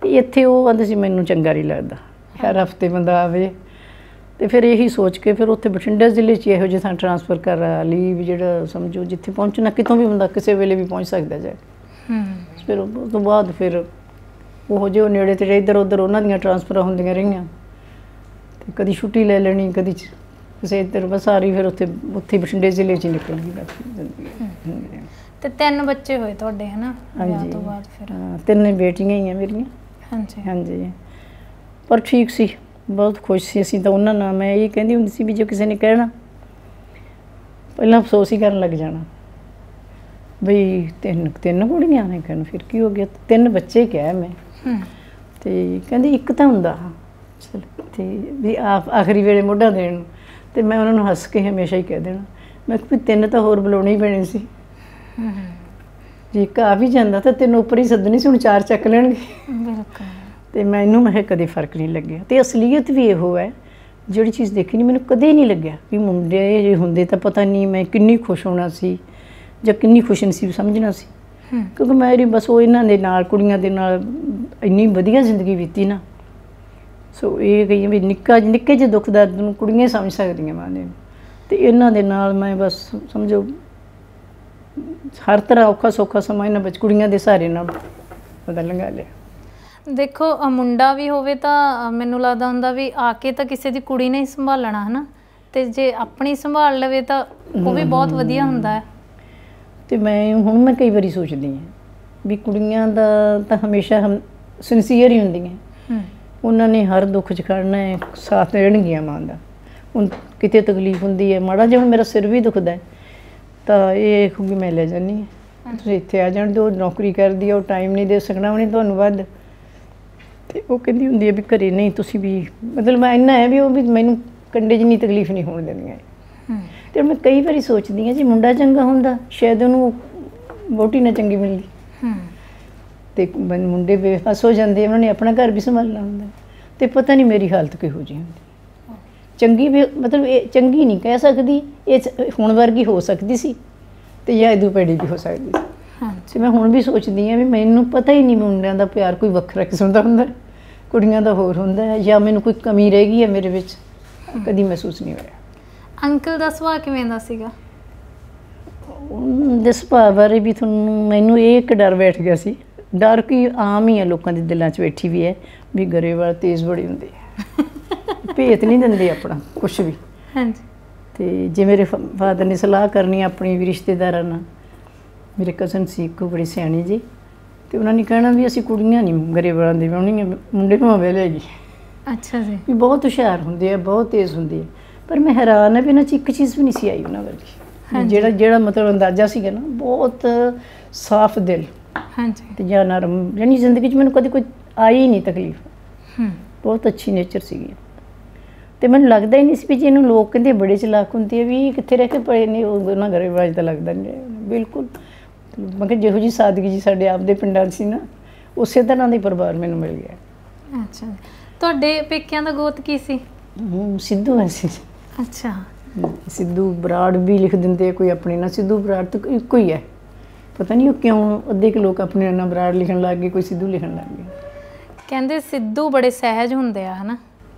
ਤੇ ਇੱਥੇ ਉਹ ਕਹਿੰਦੇ ਸੀ ਮੈਨੂੰ ਚੰਗਾ ਨਹੀਂ ਲੱਗਦਾ, ਹਰ ਹਫ਼ਤੇ ਬੰਦਾ ਆਵੇ। ਤੇ ਫਿਰ ਇਹੀ ਸੋਚ ਕੇ ਫਿਰ ਉੱਥੇ ਬਠਿੰਡਾ ਜ਼ਿਲ੍ਹੇ 'ਚ ਇਹੋ ਜਿਹੇ ਥਾਂ ਟਰਾਂਸਫਰ ਕਰਾ ਲਈ ਵੀ ਜਿਹੜਾ ਸਮਝੋ ਜਿੱਥੇ ਪਹੁੰਚਣਾ, ਕਿਤੋਂ ਵੀ ਬੰਦਾ ਕਿਸੇ ਵੇਲੇ ਵੀ ਪਹੁੰਚ ਸਕਦਾ ਜਾ ਕੇ। ਫਿਰ ਉਸ ਤੋਂ ਬਾਅਦ ਫਿਰ ਉਹ ਜਿਹੇ ਨੇੜੇ ਤੇੜੇ ਇੱਧਰ ਉੱਧਰ ਉਹਨਾਂ ਦੀਆਂ ਟਰਾਂਸਫਰਾਂ ਹੁੰਦੀਆਂ ਰਹੀਆਂ, ਤੇ ਕਦੀ ਛੁੱਟੀ ਲੈ ਲੈਣੀ, ਕਦੀ ਕਿਸੇ ਇੱਧਰ, ਬਸ ਸਾਰੀ ਫਿਰ ਉੱਥੇ ਬਠਿੰਡੇ ਜ਼ਿਲ੍ਹੇ 'ਚ ਹੀ ਨਿਕਲ ਗਈ ਬਸ ਜ਼ਿੰਦਗੀ। ਤੇ 3 ਬੱਚੇ ਹੋਏ ਤੁਹਾਡੇ, ਹੈ ਨਾ, ਵਿਆਹ ਤੋਂ ਬਾਅਦ? ਫਿਰ 3 ਬੇਟੀਆਂ ਹੀ ਆ ਮੇਰੀਆਂ। ਹਾਂਜੀ ਹਾਂਜੀ। ਪਰ ਠੀਕ ਸੀ, ਬਹੁਤ ਖੁਸ਼ ਸੀ ਅਸੀਂ ਤਾਂ ਉਹਨਾਂ ਨਾਲ। ਮੈਂ ਇਹ ਕਹਿੰਦੀ ਹੁੰਦੀ ਸੀ ਵੀ ਜੇ ਕਿਸੇ ਨੇ ਕਹਿਣਾ ਪਹਿਲਾਂ ਅਫਸੋਸ ਹੀ ਕਰਨ ਲੱਗ ਜਾਣਾ ਬਈ 3 ਕੁੜੀਆਂ ਨੇ, ਕਹਿਣ ਫਿਰ ਕੀ ਹੋ ਗਿਆ, 3 ਬੱਚੇ ਕਿਹਾ ਮੈਂ। ਤੇ ਕਹਿੰਦੀ ਇੱਕ ਤਾਂ ਹੁੰਦਾ ਚਲ, ਤੇ ਵੀ ਆਖਰੀ ਵੇਲੇ ਮੋਢਾ ਦੇਣ ਨੂੰ। ਤੇ ਮੈਂ ਉਹਨਾਂ ਨੂੰ ਹੱਸ ਕੇ ਹਮੇਸ਼ਾ ਹੀ ਕਹਿ ਦੇਣਾ, ਮੈਂ ਕਿਹਾ 3 ਤਾਂ ਹੋਰ ਬੁਲਾਉਣੇ ਹੀ ਪੈਣੇ ਸੀ, ਜੇ ਇੱਕ ਆ ਵੀ ਜਾਂਦਾ ਤਾਂ 3 ਉੱਪਰ ਹੀ ਸੱਦਣੀ ਸੀ, ਹੁਣ 4 ਚੱਕ ਲੈਣਗੇ। ਬਿਲਕੁਲ। ਤੇ ਮੈਨੂੰ ਮੈਂ ਕਦੇ ਫਰਕ ਨਹੀਂ ਲੱਗਿਆ। ਤੇ ਅਸਲੀਅਤ ਵੀ ਇਹੋ ਹੈ, ਜਿਹੜੀ ਚੀਜ਼ ਦੇਖੀ ਨਹੀਂ, ਮੈਨੂੰ ਕਦੇ ਨਹੀਂ ਲੱਗਿਆ ਵੀ ਮੁੰਡੇ ਜੇ ਹੁੰਦੇ ਤਾਂ ਪਤਾ ਨਹੀਂ ਮੈਂ ਕਿੰਨੀ ਖੁਸ਼ ਹੋਣਾ ਸੀ ਜਾਂ ਕਿੰਨੀ ਖੁਸ਼ ਨਸੀਬ ਸਮਝਣਾ ਸੀ। ਕਿਉਂਕਿ ਮੇਰੀ ਬਸ ਉਹ ਇਹਨਾਂ ਦੇ ਨਾਲ, ਕੁੜੀਆਂ ਦੇ ਨਾਲ ਇੰਨੀ ਵਧੀਆ ਜ਼ਿੰਦਗੀ ਬੀਤੀ ਨਾ। ਸੋ ਇਹ ਕਹੀਏ ਵੀ ਨਿੱਕੇ ਜਿਹੇ ਦੁੱਖ ਦਰਦ ਨੂੰ ਕੁੜੀਆਂ ਸਮਝ ਸਕਦੀਆਂ ਮਾਂ ਨੇ, ਤੇ ਇਹਨਾਂ ਦੇ ਨਾਲ ਮੈਂ ਬਸ ਸਮਝੋ ਹਰ ਤਰ੍ਹਾਂ ਔਖਾ ਸੌਖਾ ਸਮਾਂ ਇਹਨਾਂ ਵਿੱਚ ਕੁੜੀਆਂ ਦੇ ਸਹਾਰੇ ਨਾਲ ਬਦਲ ਲੰਘਾ ਲਿਆ। ਦੇਖੋ ਮੁੰਡਾ ਵੀ ਹੋਵੇ ਤਾਂ ਮੈਨੂੰ ਲੱਗਦਾ ਹੁੰਦਾ ਵੀ ਆ ਕੇ ਤਾਂ ਕਿਸੇ ਦੀ ਕੁੜੀ ਨੇ ਹੀ ਸੰਭਾਲਣਾ, ਹੈ ਨਾ, ਤੇ ਜੇ ਆਪਣੀ ਸੰਭਾਲ ਲਵੇ ਤਾਂ ਉਹ ਵੀ ਬਹੁਤ ਵਧੀਆ ਹੁੰਦਾ ਹੈ। ਤੇ ਮੈਂ ਕਈ ਵਾਰੀ ਸੋਚਦੀ ਹਾਂ ਵੀ ਕੁੜੀਆਂ ਦਾ ਤਾਂ ਹਮੇਸ਼ਾ ਸਿੰਸੀਅਰ ਹੀ ਹੁੰਦੀਆਂ, ਉਹਨਾਂ ਨੇ ਹਰ ਦੁੱਖ 'ਚ ਖੜਨਾ ਹੈ, ਸਾਥ ਦੇਣਗੀਆਂ ਮਾਂ ਦਾ। ਹੁਣ ਕਿਤੇ ਤਕਲੀਫ ਹੁੰਦੀ ਹੈ, ਮਾੜਾ ਜਿਹਾ ਮੇਰਾ ਸਿਰ ਵੀ ਦੁਖਦਾ ਤਾਂ ਇਹ ਕਹੂੰਗੀ ਮੈਂ ਲੈ ਜਾਂਦੀ ਹਾਂ, ਤੁਸੀਂ ਇੱਥੇ ਆ ਜਾਣ ਦਿਓ, ਨੌਕਰੀ ਕਰਦੀ ਆ, ਉਹ ਟਾਈਮ ਨਹੀਂ ਦੇ ਸਕਣਾ ਉਹਨੇ ਤੁਹਾਨੂੰ ਵੱਧ। ਤੇ ਉਹ ਕਹਿੰਦੀ ਹੁੰਦੀ ਹੈ ਵੀ ਘਰੇ ਨਹੀਂ ਤੁਸੀਂ ਵੀ, ਮਤਲਬ ਮੈਂ ਇੰਨਾ ਹੈ ਵੀ ਉਹ ਵੀ ਮੈਨੂੰ ਕੰਡੇ ਜਿੰਨੀ ਤਕਲੀਫ ਨਹੀਂ ਹੋਣ ਦਿੰਦੀਆਂ। ਤੇ ਮੈਂ ਕਈ ਵਾਰੀ ਸੋਚਦੀ ਹਾਂ ਜੇ ਮੁੰਡਾ ਚੰਗਾ ਹੁੰਦਾ ਸ਼ਾਇਦ ਉਹਨੂੰ ਵਹੁਟੀ ਨਾ ਚੰਗੀ ਮਿਲਦੀ, ਤੇ ਮੁੰਡੇ ਬੇਫਸ ਹੋ ਜਾਂਦੇ, ਉਹਨਾਂ ਨੇ ਆਪਣਾ ਘਰ ਵੀ ਸੰਭਾਲਣਾ ਹੁੰਦਾ। ਤੇ ਪਤਾ ਨਹੀਂ ਮੇਰੀ ਹਾਲਤ ਕਿਹੋ ਜਿਹੀ ਹੁੰਦੀ, ਚੰਗੀ ਵੀ ਮਤਲਬ ਇਹ ਚੰਗੀ ਨਹੀਂ ਕਹਿ ਸਕਦੀ, ਇਹ ਹੁਣ ਵਰਗੀ ਹੋ ਸਕਦੀ ਸੀ ਤੇ ਜਾਂ ਇਦੋਂ ਭੈੜੀ ਵੀ ਹੋ ਸਕਦੀ ਸੀ। ਤੇ ਮੈਂ ਹੁਣ ਵੀ ਸੋਚਦੀ ਹਾਂ ਵੀ ਮੈਨੂੰ ਪਤਾ ਹੀ ਨਹੀਂ ਮੁੰਡਿਆਂ ਦਾ ਪਿਆਰ ਕੋਈ ਵੱਖਰਾ ਕਿਸਮ ਦਾ ਹੁੰਦਾ, ਕੁੜੀਆਂ ਦਾ ਹੋਰ ਹੁੰਦਾ ਹੈ, ਜਾਂ ਮੈਨੂੰ ਕੋਈ ਕਮੀ ਰਹਿ ਗਈ ਹੈ ਮੇਰੇ ਵਿੱਚ, ਕਦੀ ਮਹਿਸੂਸ ਨਹੀਂ ਹੋਇਆ। ਅੰਕਲ ਦਾ ਸੁਭਾਅ ਕਿਵੇਂ ਦਾ ਸੀਗਾ? ਉਹਦੇ ਸੁਭਾਅ ਬਾਰੇ ਵੀ ਮੈਨੂੰ ਇਹ ਇੱਕ ਡਰ ਬੈਠ ਗਿਆ ਸੀ। ਡਰ ਕੀ ਆਮ ਹੀ ਹੈ ਲੋਕਾਂ ਦੇ ਦਿਲਾਂ 'ਚ ਬੈਠੀ ਵੀ ਹੈ ਵੀ ਗਰੇਵਾਲ ਤੇਜ਼ ਬੜੀ ਹੁੰਦੀ ਹੈ, ਭੇਤ ਨਹੀਂ ਦਿੰਦੇ ਆਪਣਾ ਕੁਛ ਵੀ। ਹਾਂਜੀ। ਤੇ ਜੇ ਮੇਰੇ ਫਾਦਰ ਨੇ ਸਲਾਹ ਕਰਨੀ ਆਪਣੀ ਵੀ ਰਿਸ਼ਤੇਦਾਰਾਂ ਨਾਲ, ਮੇਰੇ ਕਜ਼ਨ ਸੀ ਇੱਕ ਬੜੀ ਸਿਆਣੀ ਜੀ, ਤੇ ਉਹਨਾਂ ਨੇ ਕਹਿਣਾ ਵੀ ਅਸੀਂ ਕੁੜੀਆਂ ਨਹੀਂ ਗਰੇਵਾਲਾਂ ਦੀ ਵਿਆਹੁਣੀਆਂ, ਮੁੰਡੇ ਨੂੰ ਵੇਲੇਗੀ। ਅੱਛਾ ਜੀ। ਵੀ ਬਹੁਤ ਹੁਸ਼ਿਆਰ ਹੁੰਦੇ ਆ, ਬਹੁਤ ਤੇਜ਼ ਹੁੰਦੇ ਆ। ਪਰ ਮੈਂ ਹੈਰਾਨ ਹੈ ਵੀ ਇਹਨਾਂ 'ਚ ਇੱਕ ਚੀਜ਼ ਵੀ ਨਹੀਂ ਸੀ ਆਈ ਉਹਨਾਂ ਵਰਗੀ, ਜਿਹੜਾ ਮਤਲਬ ਅੰਦਾਜ਼ਾ ਸੀਗਾ ਨਾ, ਬਹੁਤ ਸਾਫ਼ ਦਿਲ। ਹਾਂਜੀ। ਤੇ ਜਾਂ ਨਰਮ, ਜਾਨੀ ਜ਼ਿੰਦਗੀ 'ਚ ਮੈਨੂੰ ਕਦੇ ਕੋਈ ਆਈ ਹੀ ਨਹੀਂ ਤਕਲੀਫ, ਬਹੁਤ ਅੱਛੀ ਨੇਚਰ ਸੀਗੀ। ਤੇ ਮੈਨੂੰ ਲੱਗਦਾ ਹੀ ਨਹੀਂ ਸੀ ਵੀ ਜੇ ਇਹਨੂੰ ਲੋਕ ਕਹਿੰਦੇ ਬੜੇ ਚਲਾਕ ਹੁੰਦੇ ਆ ਵੀ ਕਿੱਥੇ ਰਹਿ ਕੇ ਪਏ ਨੇ, ਉਹਨਾਂ ਗਰੇਵਾਲ ਤਾਂ ਲੱਗਦਾ ਨਹੀਂ ਬਿਲਕੁਲ। ਮੈਂ ਕਿਹਾ ਜਿਹੋ ਜਿਹੀ ਸਾਦਗੀ ਜੀ ਸਾਡੇ ਆਪਦੇ ਪਿੰਡਾਂ 'ਚ ਸੀ ਨਾ, ਉਸੇ ਤਰ੍ਹਾਂ ਦਾ ਹੀ ਪਰਿਵਾਰ ਮੈਨੂੰ ਮਿਲ ਗਿਆ। ਅੱਛਾ। ਤੁਹਾਡੇ ਪੇਕਿਆਂ ਦਾ ਗੋਤ ਕੀ ਸੀ? ਸਿੱਧੂ ਹੈ ਸੀ। ਅੱਛਾ। ਸਿੱਧੂ ਬਰਾੜ ਵੀ ਲਿਖ ਦਿੰਦੇ, ਕੋਈ ਆਪਣੇ ਨਾਲ ਸਿੱਧੂ ਬਰਾੜ ਤਾਂ ਇੱਕੋ ਹੀ ਹੈ, ਪਤਾ ਨਹੀਂ ਉਹ ਕਿਉਂ ਅੱਧੇ ਕੁ ਲੋਕ ਆਪਣੇ ਨਾਲ ਬਰਾੜ ਲਿਖਣ ਲੱਗ ਗਏ, ਕੋਈ ਸਿੱਧੂ ਲਿਖਣ ਲੱਗ ਗਏ। ਕਹਿੰਦੇ ਸਿੱਧੂ ਬੜੇ ਸਹਿਜ ਹੁੰਦੇ ਆ, ਹੈ ਨਾ,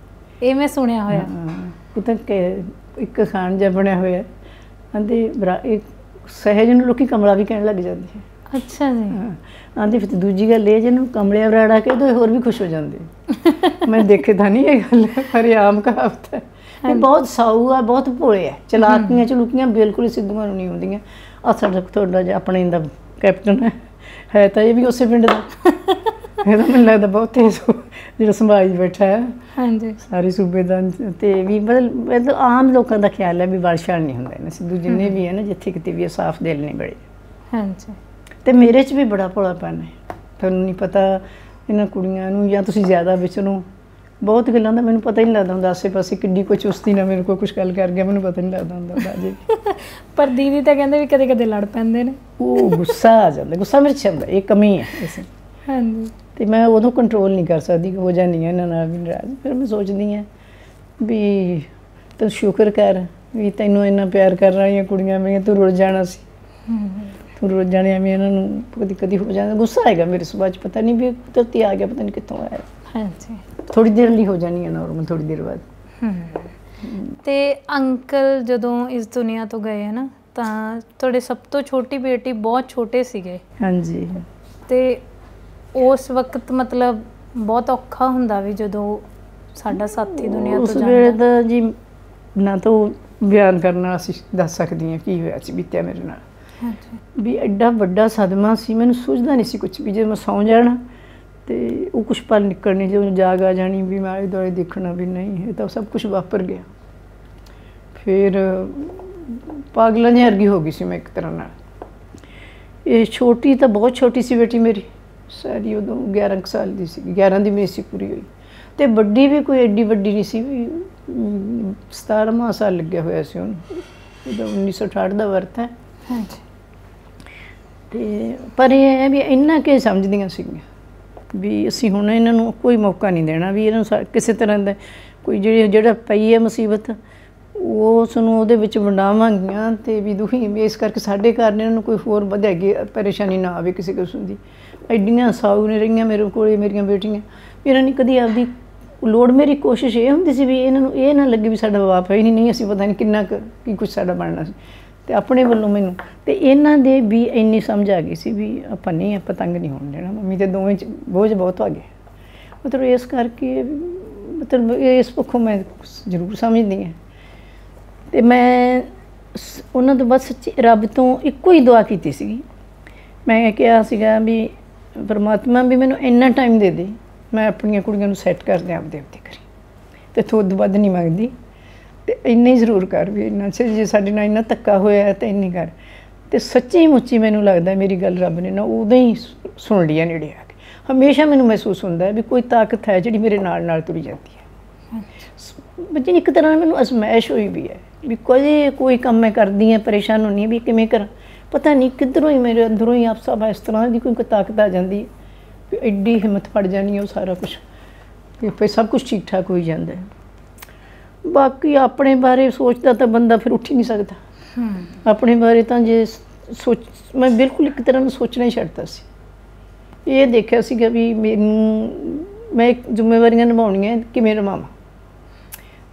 ਇਹ ਮੈਂ ਸੁਣਿਆ ਹੋਇਆ। ਉਹ ਤਾਂ ਇੱਕ ਖਾਨ ਜਿਹਾ ਬਣਿਆ ਹੋਇਆ, ਕਹਿੰਦੇ ਸਹਿਜ ਨੂੰ ਲੋਕੀ ਕਮਲਾ ਵੀ ਕਹਿਣ ਲੱਗ ਜਾਂਦੇ। ਅੱਛਾ ਜੀ। ਆਂਦੀ ਫਿਰ ਦੂਜੀ ਗੱਲ ਇਹ ਜਿਹਨੂੰ ਕਮਲਿਆ ਬਰਾੜਾ ਕਹਿ ਦੋ ਹੋਰ ਵੀ ਖੁਸ਼ ਹੋ ਜਾਂਦੇ। ਮੈਂ ਦੇਖੇ ਤਾਂ ਨਹੀਂ ਇਹ ਗੱਲ, ਪਰ ਇਹ ਆਮ ਕਹਾਵਤ ਹੈ। ਇਹ ਬਹੁਤ ਸਾਊ ਆ, ਬਹੁਤ ਭੋਲੇ ਆ, ਚਲਾਕੀਆਂ ਚਲੂਕੀਆਂ ਬਿਲਕੁਲ ਹੀ ਸਿੱਧੂਆਂ ਨੂੰ ਨਹੀਂ ਹੁੰਦੀਆਂ। ਆ ਸਾਡਾ ਤੁਹਾਡਾ ਜਿਹਾ ਆਪਣੇ ਦਾ ਕੈਪਟਨ ਹੈ ਤਾਂ ਇਹ ਵੀ ਉਸੇ ਪਿੰਡ ਦਾ। ਇਹਦਾ ਮੈਨੂੰ ਲੱਗਦਾ ਬਹੁਤ ਤੇਜ਼ ਜਿਹੜਾ ਸੰਭਾਈ ਬੈਠਾ ਹੈ। ਹਾਂਜੀ। ਸਾਰੇ ਸੂਬੇਦਾਰ ਤੇ ਵੀ ਮਤਲਬ ਆਮ ਲੋਕਾਂ ਦਾ ਖਿਆਲ ਹੈ ਵੀ ਵਲਸ਼ਾਨ ਨਹੀਂ ਹੁੰਦਾ ਇਹਨਾਂ ਸਿੱਧੂ ਜਿੰਨੇ ਵੀ ਹੈ ਨਾ, ਜਿੱਥੇ ਕਿਤੇ ਵੀ ਸਾਫ਼ ਦਿਲ ਨੇ ਬੜੇ। ਹਾਂਜੀ। ਤੇ ਮੇਰੇ 'ਚ ਵੀ ਬੜਾ ਭੋਲਾਪਨ ਹੈ। ਤੁਹਾਨੂੰ ਨਹੀਂ ਪਤਾ ਇਹਨਾਂ ਕੁੜੀਆਂ ਨੂੰ, ਜਾਂ ਤੁਸੀਂ ਜ਼ਿਆਦਾ ਵਿਚਰੋ ਬਹੁਤ ਗੱਲਾਂ ਦਾ ਮੈਨੂੰ ਪਤਾ ਹੀ ਨਹੀਂ ਲੱਗਦਾ ਹੁੰਦਾ। ਆਸੇ ਪਾਸੇ ਕਿੱਡੀ ਕੋਈ ਚੁਸਤੀ ਨਾਲ ਮੇਰੇ ਕੋਲ ਕੁਛ ਗੱਲ ਕਰ ਗਿਆ, ਮੈਨੂੰ ਪਤਾ ਨਹੀਂ ਲੱਗਦਾ ਹੁੰਦਾ ਜੀ। ਪਰ ਦੀਦੀ ਤਾਂ ਕਹਿੰਦੇ ਵੀ ਕਦੇ ਕਦੇ ਲੜ ਪੈਂਦੇ ਨੇ। ਉਹ ਗੁੱਸਾ ਆ ਜਾਂਦਾ, ਗੁੱਸਾ ਮੇਰੇ 'ਚ ਆਉਂਦਾ, ਇਹ ਕਮੀ ਹੈ ਇਸ। ਹਾਂਜੀ। ਤੇ ਮੈਂ ਉਦੋਂ ਕੰਟਰੋਲ ਨਹੀਂ ਕਰ ਸਕਦੀ, ਹੋ ਜਾਂਦੀ ਹਾਂ ਇਹਨਾਂ ਨਾਲ ਵੀ ਨਾਰਾਜ਼। ਫਿਰ ਮੈਂ ਸੋਚਦੀ ਹਾਂ ਵੀ ਤੂੰ ਸ਼ੁਕਰ ਕਰ ਵੀ ਤੈਨੂੰ ਇੰਨਾ ਪਿਆਰ ਕਰ ਰਹੀਆਂ ਕੁੜੀਆਂ ਮੇਰੀਆਂ, ਤੂੰ ਰੁੱਝ ਜਾਣਾ ਸੀ। ਤੂੰ ਰੁੱਝ ਜਾਣਿਆ ਵੀ ਇਹਨਾਂ ਨੂੰ ਕਦੀ ਕਦੀ ਹੋ ਜਾਂਦਾ ਗੁੱਸਾ ਆਏਗਾ ਮੇਰੇ ਸੁਭਾਅ 'ਚ, ਪਤਾ ਨਹੀਂ ਵੀ ਕੁਦਰਤੀ ਆ ਗਿਆ, ਪਤਾ ਨਹੀਂ ਕਿੱਥੋਂ ਆਇਆ। ਹਾਂਜੀ। ਥੋੜੀ ਦੇਰ ਲਈ ਹੋ ਜਾਣੀ ਹੈ ਨੋਰਮਲ, ਥੋੜੀ ਦੇਰ ਬਾਅਦ। ਤੇ ਅੰਕਲ ਜਦੋਂ ਇਸ ਦੁਨੀਆ ਤੋਂ ਗਏ ਹੈ ਨਾ, ਤਾਂ ਤੁਹਾਡੇ ਸਭ ਤੋਂ ਛੋਟੀ ਬੇਟੀ ਬਹੁਤ ਛੋਟੇ ਸੀਗੇ। ਹਾਂਜੀ। ਤੇ ਉਸ ਵਕਤ ਮਤਲਬ ਬਹੁਤ ਔਖਾ ਹੁੰਦਾ ਵੀ ਜਦੋਂ ਸਾਡਾ ਸਾਥੀ ਦੁਨੀਆ ਉਸ ਤੋਂ ਵੇਲੇ ਜਾਂਦਾ। ਦਾ ਜੀ ਨਾ ਤਾਂ ਬਿਆਨ ਕਰਨਾ ਅਸੀਂ ਦੱਸ ਸਕਦੀ ਹਾਂ ਕੀ ਹੋਇਆ ਸੀ, ਬੀਤਿਆ ਮੇਰੇ ਨਾਲ। ਹਾਂਜੀ। ਵੀ ਐਡਾ ਵੱਡਾ ਸਦਮਾ ਸੀ, ਮੈਨੂੰ ਸੋਚਦਾ ਨਹੀਂ ਸੀ ਕੁਛ ਵੀ। ਜੇ ਮੈਂ ਸੌਂ ਜਾਣਾ ਤੇ ਉਹ ਕੁਛ ਪਲ ਨਿਕਲਣੇ, ਜਦੋਂ ਜਾਗ ਆ ਜਾਣੀ ਵੀ ਮੈਂ ਆਲੇ ਦੁਆਲੇ ਦੇਖਣਾ ਵੀ ਨਹੀਂ, ਇਹ ਤਾਂ ਸਭ ਕੁਛ ਵਾਪਰ ਗਿਆ। ਫਿਰ ਪਾਗਲਾਂ ਜਿਹੀ ਵਰਗੀ ਹੋ ਗਈ ਸੀ ਮੈਂ ਇੱਕ ਤਰ੍ਹਾਂ ਨਾਲ। ਇਹ ਛੋਟੀ ਤਾਂ ਬਹੁਤ ਛੋਟੀ ਸੀ ਬੇਟੀ ਮੇਰੀ, ਸਾਰੀ ਉਦੋਂ 11 ਸਾਲ ਦੀ ਸੀ, 11 ਦੀ ਮੇਰੀ ਸੀ ਪੂਰੀ ਹੋਈ। ਤੇ ਵੱਡੀ ਵੀ ਕੋਈ ਐਡੀ ਵੱਡੀ ਨਹੀਂ ਸੀ ਵੀ 17ਵਾਂ ਸਾਲ ਲੱਗਿਆ ਹੋਇਆ ਸੀ ਉਹਨੂੰ, ਉਹਦਾ 1968 ਦਾ ਵਰਤ ਹੈ। ਹਾਂਜੀ। ਤੇ ਪਰ ਇਹ ਹੈ ਵੀ ਇੰਨਾ ਕਿ ਸਮਝਦੀਆਂ ਸੀਗੀਆਂ ਵੀ ਅਸੀਂ ਹੁਣ ਇਹਨਾਂ ਨੂੰ ਕੋਈ ਮੌਕਾ ਨਹੀਂ ਦੇਣਾ, ਵੀ ਇਹਨਾਂ ਨੂੰ ਕਿਸੇ ਤਰ੍ਹਾਂ ਦਾ ਕੋਈ ਜਿਹੜਾ ਪਈ ਹੈ ਮੁਸੀਬਤ ਉਸ ਨੂੰ ਉਹਦੇ ਵਿੱਚ ਵੰਡਾਵਾਂਗੀਆਂ। ਤੇ ਵੀ ਦੁਖੀ ਇਸ ਕਰਕੇ ਸਾਡੇ ਘਰ ਨੇ ਇਹਨਾਂ ਨੂੰ ਕੋਈ ਹੋਰ ਵਧੇਗੀ ਪਰੇਸ਼ਾਨੀ ਨਾ ਆਵੇ ਕਿਸੇ ਕਿਸਮ ਦੀ। ਐਡੀਆਂ ਸਾਊ ਨੇ ਰਹੀਆਂ ਮੇਰੇ ਕੋਲ ਮੇਰੀਆਂ ਬੇਟੀਆਂ, ਇਹਨਾਂ ਨੇ ਕਦੀ ਆਪਦੀ ਲੋੜ, ਮੇਰੀ ਕੋਸ਼ਿਸ਼ ਇਹ ਹੁੰਦੀ ਸੀ ਵੀ ਇਹਨਾਂ ਨੂੰ ਇਹ ਨਾ ਲੱਗੇ ਵੀ ਸਾਡਾ ਬਾਪ ਹੈ ਹੀ ਨਹੀਂ, ਅਸੀਂ ਪਤਾ ਨਹੀਂ ਕਿੰਨਾ ਕੀ ਕੁਛ ਸਾਡਾ ਬਣਨਾ ਸੀ। ਤੇ ਆਪਣੇ ਵੱਲੋਂ ਮੈਨੂੰ ਤੇ ਇਹਨਾਂ ਦੇ ਵੀ ਇੰਨੀ ਸਮਝ ਆ ਗਈ ਸੀ ਵੀ ਆਪਾਂ ਨਹੀਂ, ਆਪਾਂ ਤੰਗ ਨਹੀਂ ਹੋਣ ਦੇਣਾ। ਮੰਮੀ ਤੇ ਦੋਵੇਂ 'ਚ ਬੋਝ ਬਹੁਤ ਆ ਗਿਆ। ਮਤਲਬ ਇਸ ਕਰਕੇ ਮਤਲਬ ਇਸ ਪੱਖੋਂ ਮੈਂ ਜ਼ਰੂਰ ਸਮਝਦੀ ਹਾਂ। ਤੇ ਮੈਂ ਉਹਨਾਂ ਤੋਂ ਬਸ ਰੱਬ ਤੋਂ ਇੱਕੋ ਹੀ ਦੁਆ ਕੀਤੀ ਸੀਗੀ। ਮੈਂ ਕਿਹਾ ਸੀਗਾ ਵੀ ਪਰਮਾਤਮਾ ਵੀ ਮੈਨੂੰ ਇੰਨਾ ਟਾਈਮ ਦੇ ਦੇ, ਮੈਂ ਆਪਣੀਆਂ ਕੁੜੀਆਂ ਨੂੰ ਸੈੱਟ ਕਰ ਦਿਆਂ ਆਪਦੇ ਕਰੀ, ਤੇ ਤੋਂ ਵੱਧ ਨਹੀਂ ਮੰਗਦੀ। ਤੇ ਇੰਨੇ ਜ਼ਰੂਰ ਕਰ ਵੀ ਇੰਨਾ ਜੇ ਸਾਡੇ ਨਾਲ ਇੰਨਾ ਧੱਕਾ ਹੋਇਆ ਤਾਂ ਇੰਨੀ ਕਰ। ਤੇ ਸੱਚੀ ਮੁੱਚੀ ਮੈਨੂੰ ਲੱਗਦਾ ਮੇਰੀ ਗੱਲ ਰੱਬ ਨੇ ਨਾ ਉਦੋਂ ਹੀ ਸੁਣ ਲਈ ਹੈ ਨੇੜੇ ਆ ਕੇ। ਹਮੇਸ਼ਾ ਮੈਨੂੰ ਮਹਿਸੂਸ ਹੁੰਦਾ ਵੀ ਕੋਈ ਤਾਕਤ ਹੈ ਜਿਹੜੀ ਮੇਰੇ ਨਾਲ ਨਾਲ ਤੁਰੀ ਜਾਂਦੀ ਹੈ। ਬੱਚੇ ਇੱਕ ਤਰ੍ਹਾਂ ਨਾਲ ਮੈਨੂੰ ਅਜ਼ਮਾਇਸ਼ ਹੋਈ ਵੀ ਹੈ ਵੀ ਕੋਈ ਕੰਮ ਮੈਂ ਕਰਦੀ ਹਾਂ ਪਰੇਸ਼ਾਨ ਹੁੰਦੀ ਹਾਂ ਵੀ ਕਿਵੇਂ ਕਰਾਂ, ਪਤਾ ਨਹੀਂ ਕਿੱਧਰੋਂ ਹੀ ਮੇਰੇ ਅੰਦਰੋਂ ਹੀ ਆਪ ਸਭ ਇਸ ਤਰ੍ਹਾਂ ਦੀ ਕੋਈ ਤਾਕਤ ਆ ਜਾਂਦੀ ਹੈ ਵੀ ਐਡੀ ਹਿੰਮਤ ਫੜ ਜਾਣੀ ਹੈ ਉਹ ਸਾਰਾ ਕੁਛ ਵੀ ਫਿਰ ਸਭ ਕੁਛ ਠੀਕ ਠਾਕ ਹੋਈ ਜਾਂਦਾ ਹੈ। ਬਾਕੀ ਆਪਣੇ ਬਾਰੇ ਸੋਚਦਾ ਤਾਂ ਬੰਦਾ ਫਿਰ ਉੱਠ ਹੀ ਨਹੀਂ ਸਕਦਾ। ਆਪਣੇ ਬਾਰੇ ਤਾਂ ਜੇ ਮੈਂ ਬਿਲਕੁਲ ਇੱਕ ਤਰ੍ਹਾਂ ਨਾਲ ਸੋਚਣਾ ਹੀ ਛੱਡਤਾ ਸੀ। ਇਹ ਦੇਖਿਆ ਸੀਗਾ ਵੀ ਮੈਂ ਜ਼ਿੰਮੇਵਾਰੀਆਂ ਨਿਭਾਉਣੀਆਂ ਕਿਵੇਂ ਨਿਭਾਵਾਂ।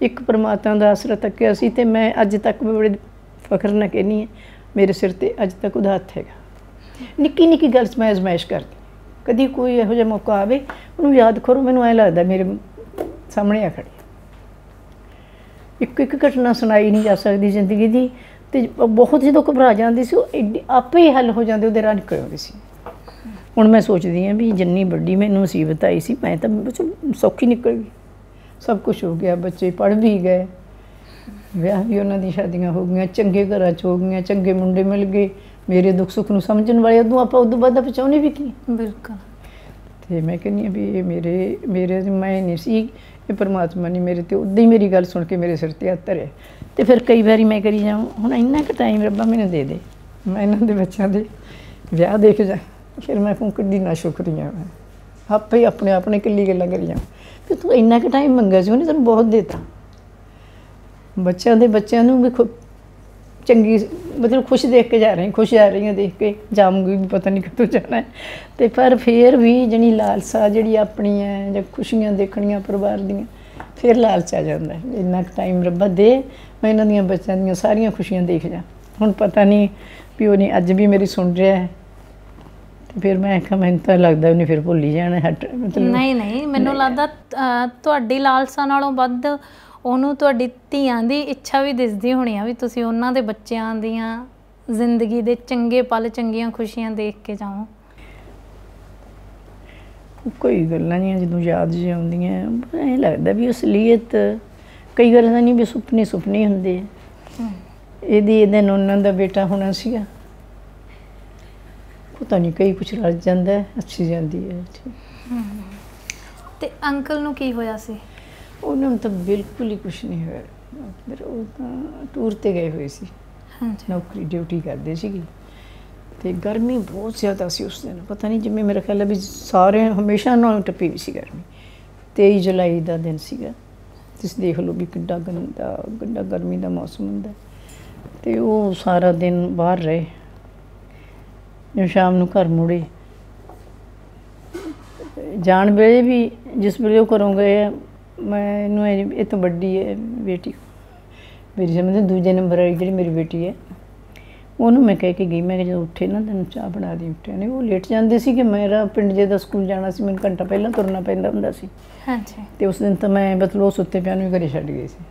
ਇੱਕ ਪਰਮਾਤਮਾ ਦਾ ਆਸਰਾ ਤੱਕਿਆ ਸੀ ਤੇ ਮੈਂ ਅੱਜ ਤੱਕ ਬੜੇ ਫਖਰ ਨਾਲ ਕਹਿੰਦੀ ਹਾਂ ਮੇਰੇ ਸਿਰ 'ਤੇ ਅੱਜ ਤੱਕ ਉਹਦਾ ਹੱਥ ਹੈਗਾ। ਨਿੱਕੀ ਨਿੱਕੀ ਗੱਲ 'ਚ ਮੈਂ ਅਜ਼ਮਾਇਸ਼ ਕਰਦੀ, ਕਦੀ ਕੋਈ ਇਹੋ ਜਿਹਾ ਮੌਕਾ ਆਵੇ ਉਹਨੂੰ ਯਾਦ ਕਰੋ, ਮੈਨੂੰ ਐਂ ਲੱਗਦਾ ਮੇਰੇ ਸਾਹਮਣੇ ਆ ਖੜੀ। ਇੱਕ ਇੱਕ ਘਟਨਾ ਸੁਣਾਈ ਨਹੀਂ ਜਾ ਸਕਦੀ ਜ਼ਿੰਦਗੀ ਦੀ, ਤੇ ਬਹੁਤ ਜਦੋਂ ਘਬਰਾ ਜਾਂਦੀ ਸੀ ਉਹ ਆਪੇ ਹੀ ਹੱਲ ਹੋ ਜਾਂਦੇ, ਉਹਦੇ ਰਾਹ ਨਿਕਲ ਆਉਂਦੇ ਸੀ। ਹੁਣ ਮੈਂ ਸੋਚਦੀ ਹਾਂ ਵੀ ਜਿੰਨੀ ਵੱਡੀ ਮੈਨੂੰ ਮੁਸੀਬਤ ਆਈ ਸੀ ਮੈਂ ਤਾਂ ਸੌਖੀ ਨਿਕਲ ਗਈ। ਸਭ ਕੁਛ ਹੋ ਗਿਆ, ਬੱਚੇ ਪੜ੍ਹ ਵੀ ਗਏ, ਵਿਆਹ ਵੀ ਉਹਨਾਂ ਦੀ ਸ਼ਾਦੀਆਂ ਹੋ ਗਈਆਂ, ਚੰਗੇ ਘਰਾਂ 'ਚ ਹੋ ਗਈਆਂ, ਚੰਗੇ ਮੁੰਡੇ ਮਿਲ ਗਏ, ਮੇਰੇ ਦੁੱਖ ਸੁੱਖ ਨੂੰ ਸਮਝਣ ਵਾਲੇ। ਉਦੋਂ ਬਾਅਦ ਆਪਾਂ ਚਾਹੁੰਦੇ ਵੀ ਕੀ। ਬਿਲਕੁਲ। ਤੇ ਮੈਂ ਕਹਿੰਦੀ ਹਾਂ ਵੀ ਇਹ ਮੇਰੇ ਮੈਂ ਨਹੀਂ ਸੀ, ਇਹ ਪਰਮਾਤਮਾ ਨੇ ਮੇਰੇ 'ਤੇ ਉੱਦਾਂ ਹੀ ਮੇਰੀ ਗੱਲ ਸੁਣ ਕੇ ਮੇਰੇ ਸਿਰ 'ਤੇ ਹੱਥ ਧਰਿਆ। ਤੇ ਫਿਰ ਕਈ ਵਾਰੀ ਮੈਂ ਕਰੀ ਜਾਵਾਂ ਹੁਣ ਇੰਨਾ ਕੁ ਟਾਈਮ ਰੱਬਾ ਮੈਨੂੰ ਦੇ ਦੇ, ਮੈਂ ਇਹਨਾਂ ਦੇ ਬੱਚਿਆਂ ਦੇ ਵਿਆਹ ਦੇਖ ਜਾ, ਫਿਰ ਮੈਂ ਕਹੂੰ ਕਿੱਡੀ ਨਾ ਸ਼ੁਕਰੀਆ, ਮੈਂ ਆਪੇ ਹੀ ਆਪਣੇ ਇਕੱਲੀ ਗੱਲਾਂ ਕਰੀ ਜਾਵਾਂ ਵੀ ਤੂੰ ਇੰਨਾ ਕੁ ਟਾਈਮ ਮੰਗਿਆ ਸੀ ਉਹਨੇ ਤੈਨੂੰ ਬਹੁਤ ਦੇਤਾ। ਬੱਚਿਆਂ ਨੂੰ ਵੀ ਚੰਗੀ ਮਤਲਬ ਖੁਸ਼ ਦੇਖ ਕੇ ਜਾ ਰਹੀ, ਖੁਸ਼ ਜਾ ਰਹੀਆਂ ਦੇਖ ਕੇ, ਜਾਊਂਗੀ ਵੀ ਪਤਾ ਨਹੀਂ ਕਦੋਂ ਜਾਣਾ ਹੈ। ਤੇ ਪਰ ਫਿਰ ਵੀ ਜਿਹੜੀ ਲਾਲਸਾ ਜਿਹੜੀ ਆਪਣੀ ਹੈ ਜਾਂ ਖੁਸ਼ੀਆਂ ਦੇਖਣੀਆਂ ਪਰਿਵਾਰ ਦੀਆਂ, ਫਿਰ ਲਾਲਚ ਆ ਜਾਂਦਾ ਇੰਨਾ ਕੁ ਟਾਈਮ ਰੱਬਾ ਦੇ ਮੈਂ ਇਹਨਾਂ ਦੀਆਂ ਬੱਚਿਆਂ ਦੀਆਂ ਸਾਰੀਆਂ ਖੁਸ਼ੀਆਂ ਦੇਖ ਜਾ। ਹੁਣ ਪਤਾ ਨਹੀਂ ਵੀ ਉਹ ਨਹੀਂ ਅੱਜ ਵੀ ਮੇਰੀ ਸੁਣ ਰਿਹਾ ਹੈ ਤੇ ਫਿਰ ਮੈਂ ਕਿਹਾ ਮੈਨੂੰ ਤਾਂ ਲੱਗਦਾ ਉਹਨੇ ਫਿਰ ਭੁੱਲ ਹੀ ਜਾਣਾ ਮਤਲਬ ਨਹੀਂ ਨਹੀਂ, ਮੈਨੂੰ ਲੱਗਦਾ ਤੁਹਾਡੀ ਲਾਲਸਾ ਨਾਲੋਂ ਵੱਧ ਉਹਨੂੰ ਤੁਹਾਡੀ ਧੀਆਂ ਦੀ ਇੱਛਾ ਵੀ ਦਿਸਦੀ ਹੋਣੀ ਆ ਵੀ ਤੁਸੀਂ ਉਹਨਾਂ ਦੇ ਬੱਚਿਆਂ ਦੀਆਂ ਜ਼ਿੰਦਗੀ ਦੇ ਚੰਗੇ ਪਲ, ਚੰਗੀਆਂ ਖੁਸ਼ੀਆਂ ਦੇਖ ਕੇ ਜਾਓ। ਕੋਈ ਗੱਲਾਂ ਨਹੀਂ ਜਦੋਂ ਯਾਦ ਜਿਹੀ ਆਉਂਦੀਆਂ ਐਂ ਲੱਗਦਾ ਵੀ ਅਸਲੀਅਤ ਕਈ ਗੱਲਾਂ ਨਹੀਂ ਵੀ ਸੁਪਨੇ ਹੁੰਦੇ ਆ। ਇਹਦੇ ਨੋਨਾਂ ਦਾ ਬੇਟਾ ਹੋਣਾ ਸੀਗਾ, ਪਤਾ ਨਹੀਂ ਕਈ ਕੁਛ ਰਲ ਜਾਂਦਾ, ਅੱਛੀ ਜਾਂਦੀ ਹੈ। ਤੇ ਅੰਕਲ ਨੂੰ ਕੀ ਹੋਇਆ ਸੀ? ਉਹਨਾਂ ਨੂੰ ਤਾਂ ਬਿਲਕੁਲ ਹੀ ਕੁਛ ਨਹੀਂ ਹੋਇਆ। ਫਿਰ ਉਹ ਤਾਂ ਟੂਰ 'ਤੇ ਗਏ ਹੋਏ ਸੀ, ਨੌਕਰੀ ਡਿਊਟੀ ਕਰਦੇ ਸੀਗੇ, ਅਤੇ ਗਰਮੀ ਬਹੁਤ ਜ਼ਿਆਦਾ ਸੀ ਉਸ ਦਿਨ। ਪਤਾ ਨਹੀਂ ਜਿਵੇਂ ਮੇਰਾ ਖਿਆਲ ਹੈ ਵੀ ਸਾਰੇ ਹਮੇਸ਼ਾ ਨਾਲੋਂ ਟੱਪੀ ਵੀ ਸੀ ਗਰਮੀ। 23 ਜੁਲਾਈ ਦਾ ਦਿਨ ਸੀਗਾ, ਤੁਸੀਂ ਦੇਖ ਲਓ ਵੀ ਕਿੱਡਾ ਗੰਦਾ ਗਰਮੀ ਦਾ ਮੌਸਮ ਹੁੰਦਾ। ਅਤੇ ਉਹ ਸਾਰਾ ਦਿਨ ਬਾਹਰ ਰਹੇ, ਜਦੋਂ ਸ਼ਾਮ ਨੂੰ ਘਰ ਮੁੜੇ। ਜਾਣ ਵੇਲੇ ਵੀ ਜਿਸ ਵੇਲੇ ਉਹ ਘਰੋਂ ਗਏ ਆ, ਮੈਨੂੰ ਇਹ ਤੋਂ ਵੱਡੀ ਹੈ ਬੇਟੀ ਮੇਰੀ, ਸਮਝਦੇ ਦੂਜੇ ਨੰਬਰ ਵਾਲੀ ਜਿਹੜੀ ਮੇਰੀ ਬੇਟੀ ਹੈ, ਉਹਨੂੰ ਮੈਂ ਕਹਿ ਕੇ ਗਈ, ਮੈਂ ਕਿਹਾ ਜਦੋਂ ਉੱਠੇ ਨਾ ਤੈਨੂੰ ਚਾਹ ਬਣਾ ਦੀ। ਉੱਠਿਆ ਨਹੀਂ, ਉਹ ਲੇਟ ਜਾਂਦੇ ਸੀ ਕਿ ਮੇਰਾ ਪਿੰਡ ਜੇ ਦਾ ਸਕੂਲ ਜਾਣਾ ਸੀ, ਮੈਨੂੰ ਘੰਟਾ ਪਹਿਲਾਂ ਤੁਰਨਾ ਪੈਂਦਾ ਹੁੰਦਾ ਸੀ। ਹਾਂਜੀ। ਅਤੇ ਉਸ ਦਿਨ ਤਾਂ ਮੈਂ ਮਤਲਬ ਉਹ ਸੁੱਤੇ ਪਿਆ ਨੂੰ ਵੀ ਘਰੇ ਛੱਡ ਗਈ ਸੀ,